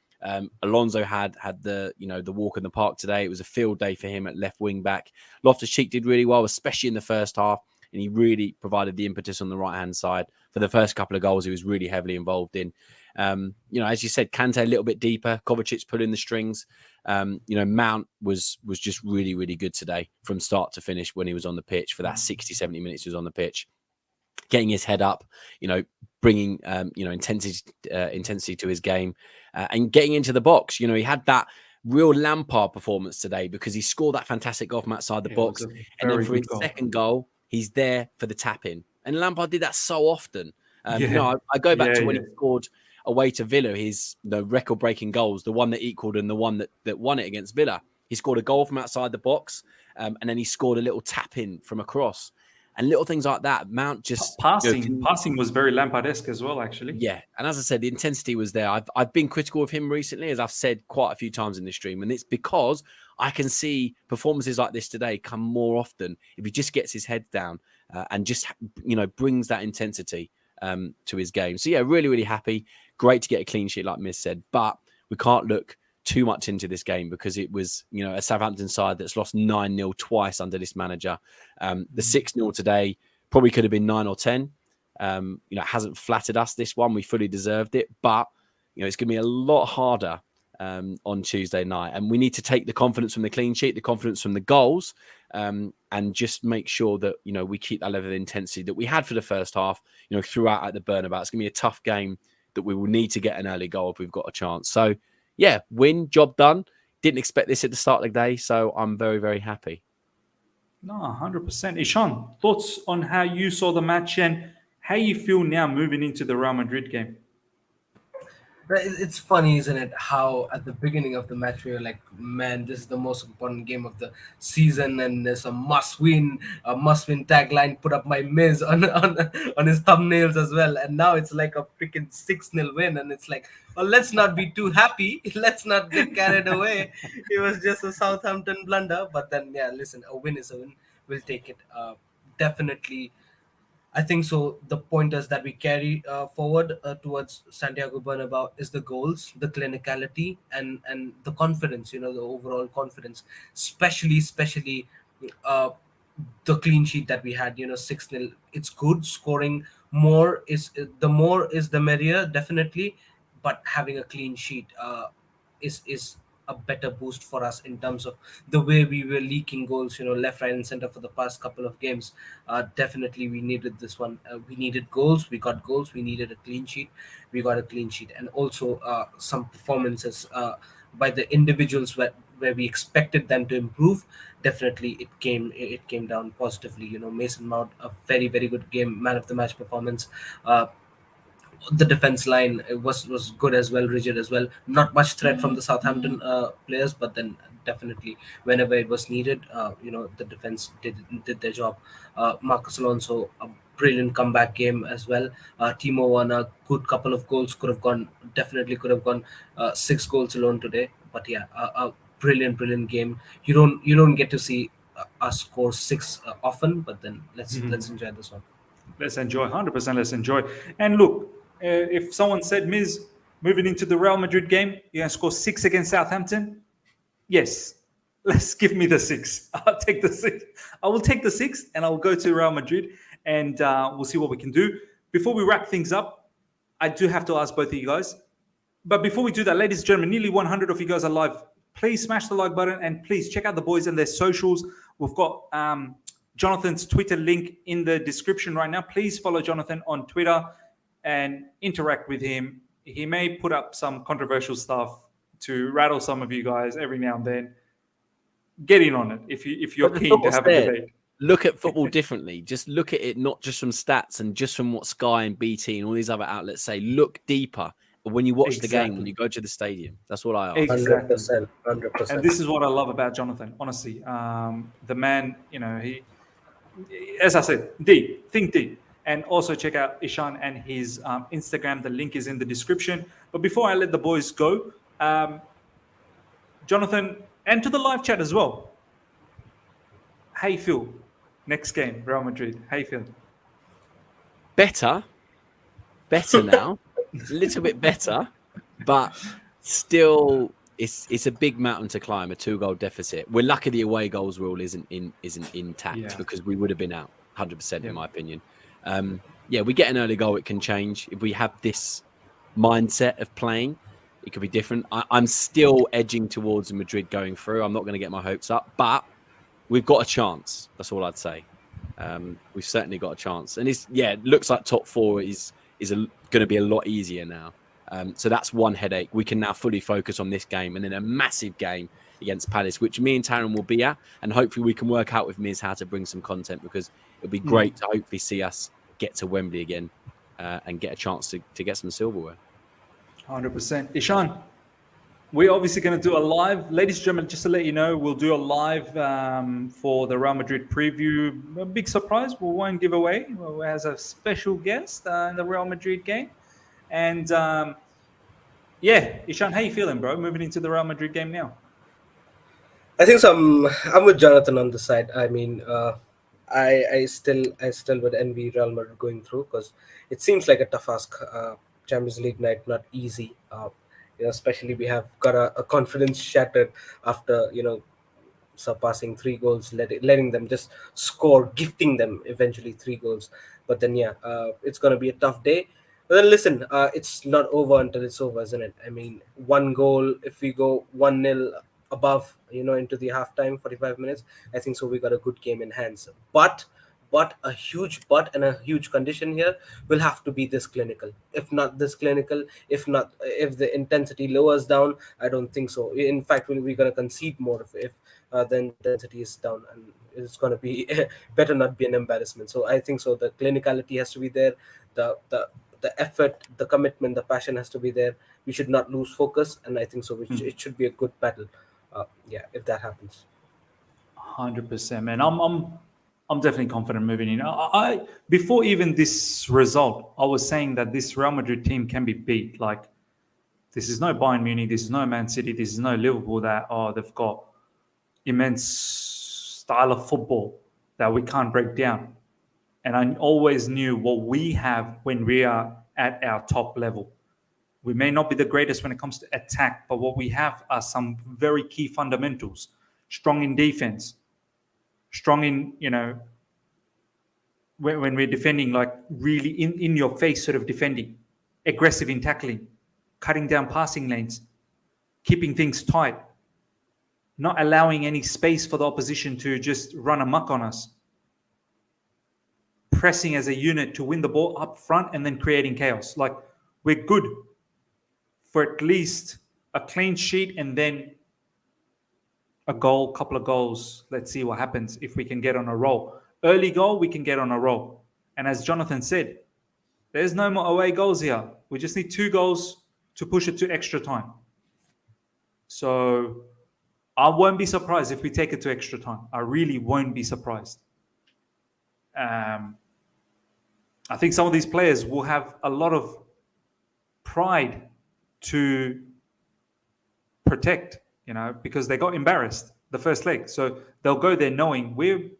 Alonso had the the walk in the park today. It was a field day for him at left wing back. Loftus-Cheek did really well, especially in the first half, and he really provided the impetus on the right hand side for the first couple of goals. He was really heavily involved in. As you said, Kante a little bit deeper. Kovacic pulling the strings. Mount was just really, really good today from start to finish when he was on the pitch for that 60, 70 minutes he was on the pitch, getting his head up, bringing intensity to his game and getting into the box. He had that real Lampard performance today because he scored that fantastic goal from outside the box, and then for his second goal, he's there for the tap in. And Lampard did that so often. I go back to when he scored away to Villa, his record-breaking goals, the one that equaled and the one that won it against Villa. He scored a goal from outside the box, and then he scored a little tap in from across. And little things like that. Mount just passing was very Lampard-esque as well, actually. Yeah, and as I said, the intensity was there. I've been critical of him recently, as I've said quite a few times in this stream, and it's because I can see performances like this today come more often if he just gets his head down and just brings that intensity to his game. So yeah, really, really happy. Great to get a clean sheet, like Miz said, but we can't look too much into this game because it was, a Southampton side that's lost 9-0 twice under this manager. The 6-0 today probably could have been 9 or 10. It hasn't flattered us, this one. We fully deserved it, but it's going to be a lot harder on Tuesday night. And we need to take the confidence from the clean sheet, the confidence from the goals, and just make sure that, we keep that level of intensity that we had for the first half, throughout at the Bernabeu. It's going to be a tough game that we will need to get an early goal if we've got a chance. So, yeah, win, job done. Didn't expect this at the start of the day, so I'm very, very happy. No, 100%. Ishan, thoughts on how you saw the match and how you feel now moving into the Real Madrid game? It's funny, isn't it, how at the beginning of the match we were like, man, this is the most important game of the season and there's a must-win tagline put up by Miz on his thumbnails as well. And now it's like a freaking 6-0 win, and it's like, well, let's not be too happy. Let's not get carried away. It was just a Southampton blunder. But then, yeah, listen, a win is a win. We'll take it. Definitely. I think so. The pointers that we carry forward towards Santiago Bernabeu is the goals, the clinicality, and the confidence. The overall confidence, especially the clean sheet that we had. 6-0. It's good. Scoring more is the merrier, definitely. But having a clean sheet is a better boost for us in terms of the way we were leaking goals, left, right, and center for the past couple of games. Definitely, we needed this one. We needed goals. We got goals. We needed a clean sheet. We got a clean sheet, and also some performances by the individuals where we expected them to improve. Definitely, it came down positively. Mason Mount, a very, very good game, man of the match performance. The defense line was good as well, rigid as well. Not much threat from the Southampton players, but then definitely whenever it was needed, the defense did their job. Marcus Alonso, a brilliant comeback game as well. Timo Werner, good couple of goals, could have gone 6 goals alone today. But yeah, a brilliant game. You don't get to see us score 6 often, but then let's enjoy this one. Let's enjoy, 100%. Let's enjoy. And look, if someone said, Miz, moving into the Real Madrid game, you're going to score 6 against Southampton? Yes. Let's give me the 6. I'll take the 6. I will take the 6 and I'll go to Real Madrid and we'll see what we can do. Before we wrap things up, I do have to ask both of you guys. But before we do that, ladies and gentlemen, nearly 100 of you guys are live. Please smash the like button and please check out the boys and their socials. We've got Johnathan's Twitter link in the description right now. Please follow Johnathan on Twitter and interact with him. He may put up some controversial stuff to rattle some of you guys every now and then. Get in on it if you're keen to have a debate. Look at football differently. Just look at it not just from stats and just from what Sky and BT and all these other outlets say. Look deeper when you watch the game, when you go to the stadium. That's what I ask. 100%. And this is what I love about Johnathan, honestly. The man, he, as I said, think deep. And also check out Ishan and his Instagram. The link is in the description. But before I let the boys go, Johnathan, and to the live chat as well, how you feel? Next game, Real Madrid. How you feel? Better now. A little bit better, but still, it's a big mountain to climb. A 2-goal deficit. We're lucky the away goals rule isn't intact because we would have been out 100% in my opinion. We get an early goal, it can change. If we have this mindset of playing, it could be different. I'm still edging towards Madrid going through. I'm not going to get my hopes up, but we've got a chance. That's all I'd say. We've certainly got a chance, and it looks like top 4 is is going to be a lot easier now. So that's one headache. We can now fully focus on this game and then a massive game against Palace, which me and Taryn will be at. And hopefully we can work out with Miz how to bring some content, because it'll be great to hopefully see us get to Wembley again and get a chance to get some silverware. 100%. Ishan, we're obviously going to do a live. Ladies and gentlemen, just to let you know, we'll do a live for the Real Madrid preview. A big surprise. We won't give away. As a special guest in the Real Madrid game. And Ishan, how you feeling, bro? Moving into the Real Madrid game now. I think so. I'm with Johnathan on the side. I mean, I still would envy Real Madrid going through, because it seems like a tough ask. Champions League night, not easy. Especially we have got a confidence shattered after surpassing 3 goals, letting them just score, gifting them eventually 3 goals. But then it's gonna be a tough day. But then listen, it's not over until it's over, isn't it? I mean, 1 goal, if we go 1-0 above, into the halftime, 45 minutes, I think so we got a good game in hands. But a huge but and a huge condition here will have to be this clinical. If not this clinical, if the intensity lowers down, I don't think so. In fact, we're going to concede more if the intensity is down, and it's going to be better not be an embarrassment. So I think so the clinicality has to be there, the effort, the commitment, the passion has to be there. We should not lose focus, and I think so it should be a good battle. If that happens. 100%, man. I'm definitely confident moving in. I before even this result, I was saying that this Real Madrid team can be beat. Like, this is no Bayern Munich, this is no Man City, this is no Liverpool that they've got immense style of football that we can't break down. And I always knew what we have when we are at our top level. We may not be the greatest when it comes to attack, but what we have are some very key fundamentals. Strong in defense, strong in, when we're defending, like really in your face sort of defending, aggressive in tackling, cutting down passing lanes, keeping things tight, not allowing any space for the opposition to just run amok on us, pressing as a unit to win the ball up front and then creating chaos. Like, we're good for at least a clean sheet and then a goal, couple of goals. Let's see what happens if we can get on a roll. Early goal, we can get on a roll. And as Johnathan said, there's no more away goals here. We just need 2 goals to push it to extra time. So I won't be surprised if we take it to extra time. I really won't be surprised. I think some of these players will have a lot of pride to protect, because they got embarrassed the first leg. So they'll go there knowing we're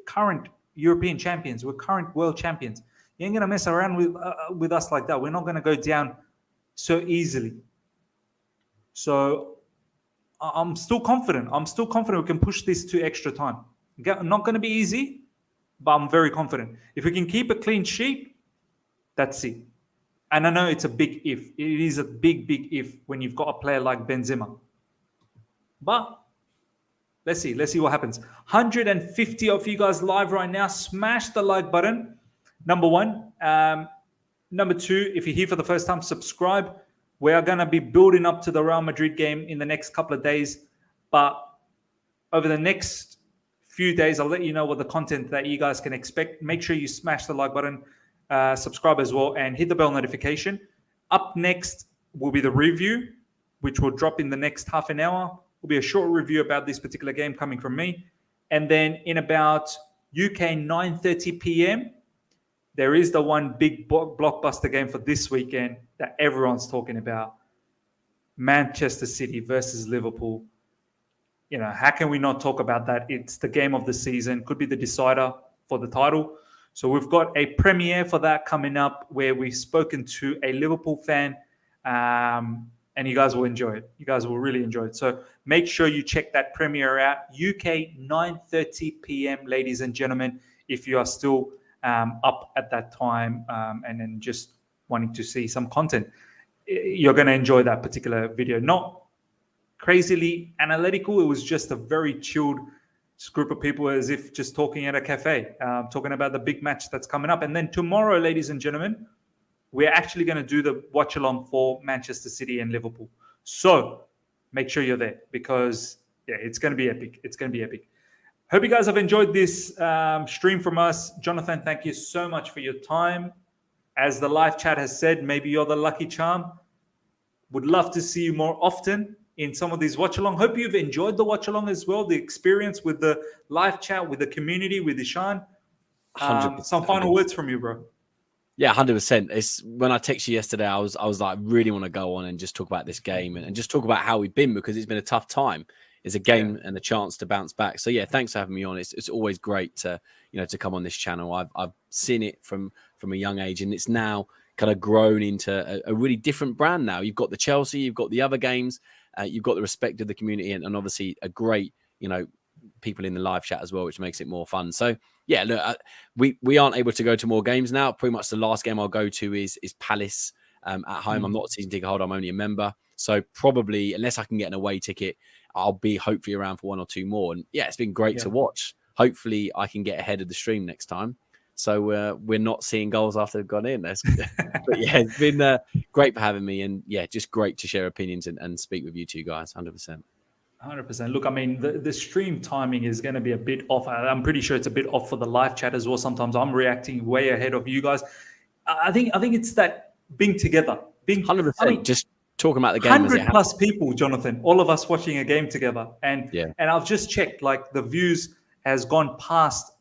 current European champions, we're current world champions. You ain't gonna mess around with us like that. We're not gonna go down so easily. So I'm still confident. We can push this to extra time. Not gonna be easy, but I'm very confident. If we can keep a clean sheet, that's it. And I know it's a big if. It is a big, big if when you've got a player like Benzema. But let's see what happens. 150 of you guys live right now. Smash the like button. Number 1. Number 2, if you're here for the first time, subscribe. We are going to be building up to the Real Madrid game in the next couple of days. But over the next few days, I'll let you know what the content that you guys can expect. Make sure you smash the like button. Subscribe as well and hit the bell notification. Up next will be the review, which will drop in the next half an hour. Will be a short review about this particular game coming from me. And then in about UK 9:30 p.m., there is the one big blockbuster game for this weekend that everyone's talking about. Manchester City versus Liverpool. How can we not talk about that? It's the game of the season. Could be the decider for the title. So we've got a premiere for that coming up where we've spoken to a Liverpool fan, and you guys will enjoy it. You guys will really enjoy it. So make sure you check that premiere out. UK 9:30 p.m., ladies and gentlemen, if you are still up at that time and then just wanting to see some content. You're going to enjoy that particular video. Not crazily analytical. It was just a very chilled group of people, as if just talking at a cafe, talking about the big match that's coming up. And then tomorrow, ladies and gentlemen, we're actually going to do the watch along for Manchester City and Liverpool. So make sure you're there because it's going to be epic. It's going to be epic. Hope you guys have enjoyed this stream from us. Johnathan, thank you so much for your time. As the live chat has said, maybe you're the lucky charm. Would love to see you more often in some of these watch along. Hope you've enjoyed the watch along as well, the experience with the live chat, with the community, with Ishan. 100%. Some final words from you, bro. Yeah, 100%. It's when I texted you yesterday, I was like, really want to go on and just talk about this game and just talk about how we've been because it's been a tough time. It's a game and a chance to bounce back. So yeah, thanks for having me on. It's always great to to come on this channel. I've seen it from a young age, and it's now kind of grown into a really different brand. Now you've got the Chelsea, you've got the other games, you've got the respect of the community, and obviously a great people in the live chat as well, which makes it more fun. So yeah, look, we aren't able to go to more games now. Pretty much the last game I'll go to is Palace at home. I'm not a season ticket holder. I'm only a member. So probably, unless I can get an away ticket, I'll be hopefully around for one or two more. And yeah, it's been great to watch. Hopefully I can get ahead of the stream next time. So we're not seeing goals after they've gone in. But yeah, it's been great for having me. And yeah, just great to share opinions and speak with you two guys. 100%. 100%. Look, I mean, the stream timing is going to be a bit off. I'm pretty sure it's a bit off for the live chat as well. Sometimes I'm reacting way ahead of you guys. I think it's that being together. Being 100%. I mean, just talking about the game. 100 plus people, Johnathan, all of us watching a game together. And I've just checked, like the views has gone past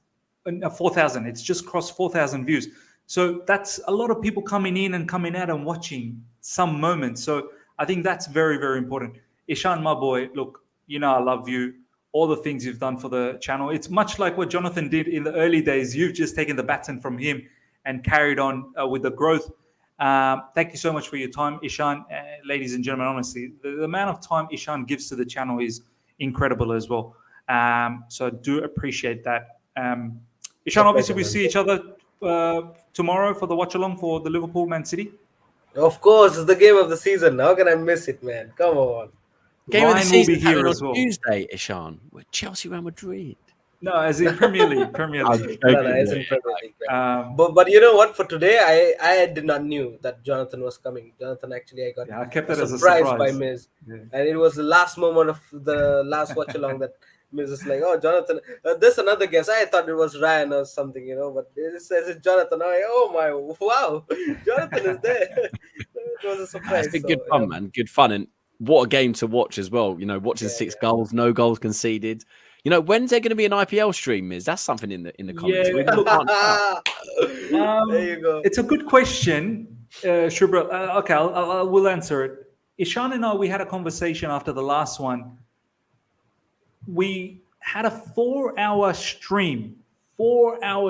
4,000. It's just crossed 4,000 views. So that's a lot of people coming in and coming out and watching some moments. So I think that's very, very important. Ishan, my boy, look, I love you. All the things you've done for the channel. It's much like what Johnathan did in the early days. You've just taken the baton from him and carried on with the growth. Thank you so much for your time, Ishan. Ladies and gentlemen, honestly, the amount of time Ishan gives to the channel is incredible as well. So I do appreciate that. Ishan, obviously, we see each other tomorrow for the watch along for the Liverpool Man City. Of course, it's the game of the season. How can I miss it, man? Come on. Game of the season will be here as well. Tuesday, Ishan, with Chelsea Real Madrid. No, as in Premier League. Premier League. No, as in Premier League. But you know what? For today, I did not knew that Johnathan was coming. Johnathan, actually, I kept it as a surprise surprise by Miz. Yeah. And it was the last moment of the last watch along that Miz is like, oh, Johnathan, there's another guest. I thought it was Ryan or something, but it says it's Johnathan. I'm like, oh my, wow, Johnathan is there. It was a surprise. It's been good fun, man. Good fun. And what a game to watch as well. Watching 6 goals, no goals conceded. When's there going to be an IPL stream? That's something in the comments. Yeah. There you go. It's a good question, Shubra. Okay, I will answer it. Ishan and I, we had a conversation after the last one. We had a 4-hour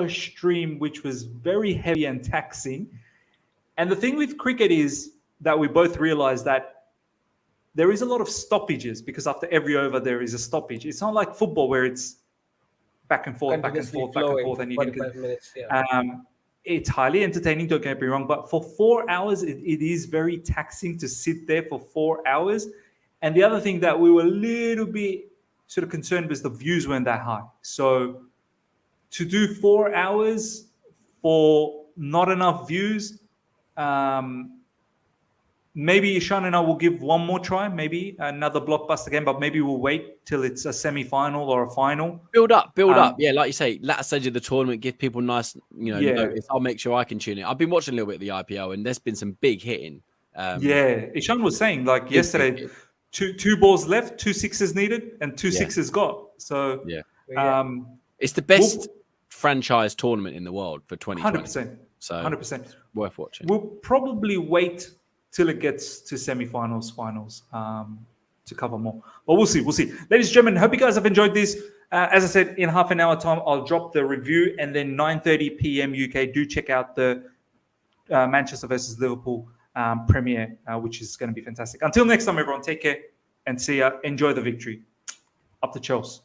stream, which was very heavy and taxing. And the thing with cricket is that we both realized that there is a lot of stoppages because after every over there is a stoppage. It's not like football where it's back and forth, and you can. It's highly entertaining, don't get me wrong, but for 4 hours, it is very taxing to sit there for 4 hours. And the other thing that we were a little bit sort of concerned was the views weren't that high. So to do 4 hours for not enough views, maybe Ishan and I will give one more try, maybe another blockbuster game, but maybe we'll wait till it's a semi-final or a final. Build up. Yeah, like you say, latter stage of the tournament, give people nice, notice. I'll make sure I can tune in. I've been watching a little bit of the IPL, and there's been some big hitting. Ishan was saying, like yesterday, two balls left, 2 sixes needed, and 2 sixes got. So it's the best franchise tournament in the world for 2020. 100%. So 100%. Worth watching. We'll probably wait till it gets to semi-finals, finals, to cover more. But we'll see. Ladies and gentlemen, hope you guys have enjoyed this. As I said, in half an hour time, I'll drop the review, and then 9:30 p.m. UK, do check out the Manchester versus Liverpool premiere, which is going to be fantastic. Until next time, everyone, take care and see ya. Enjoy the victory. Up the Chelsea.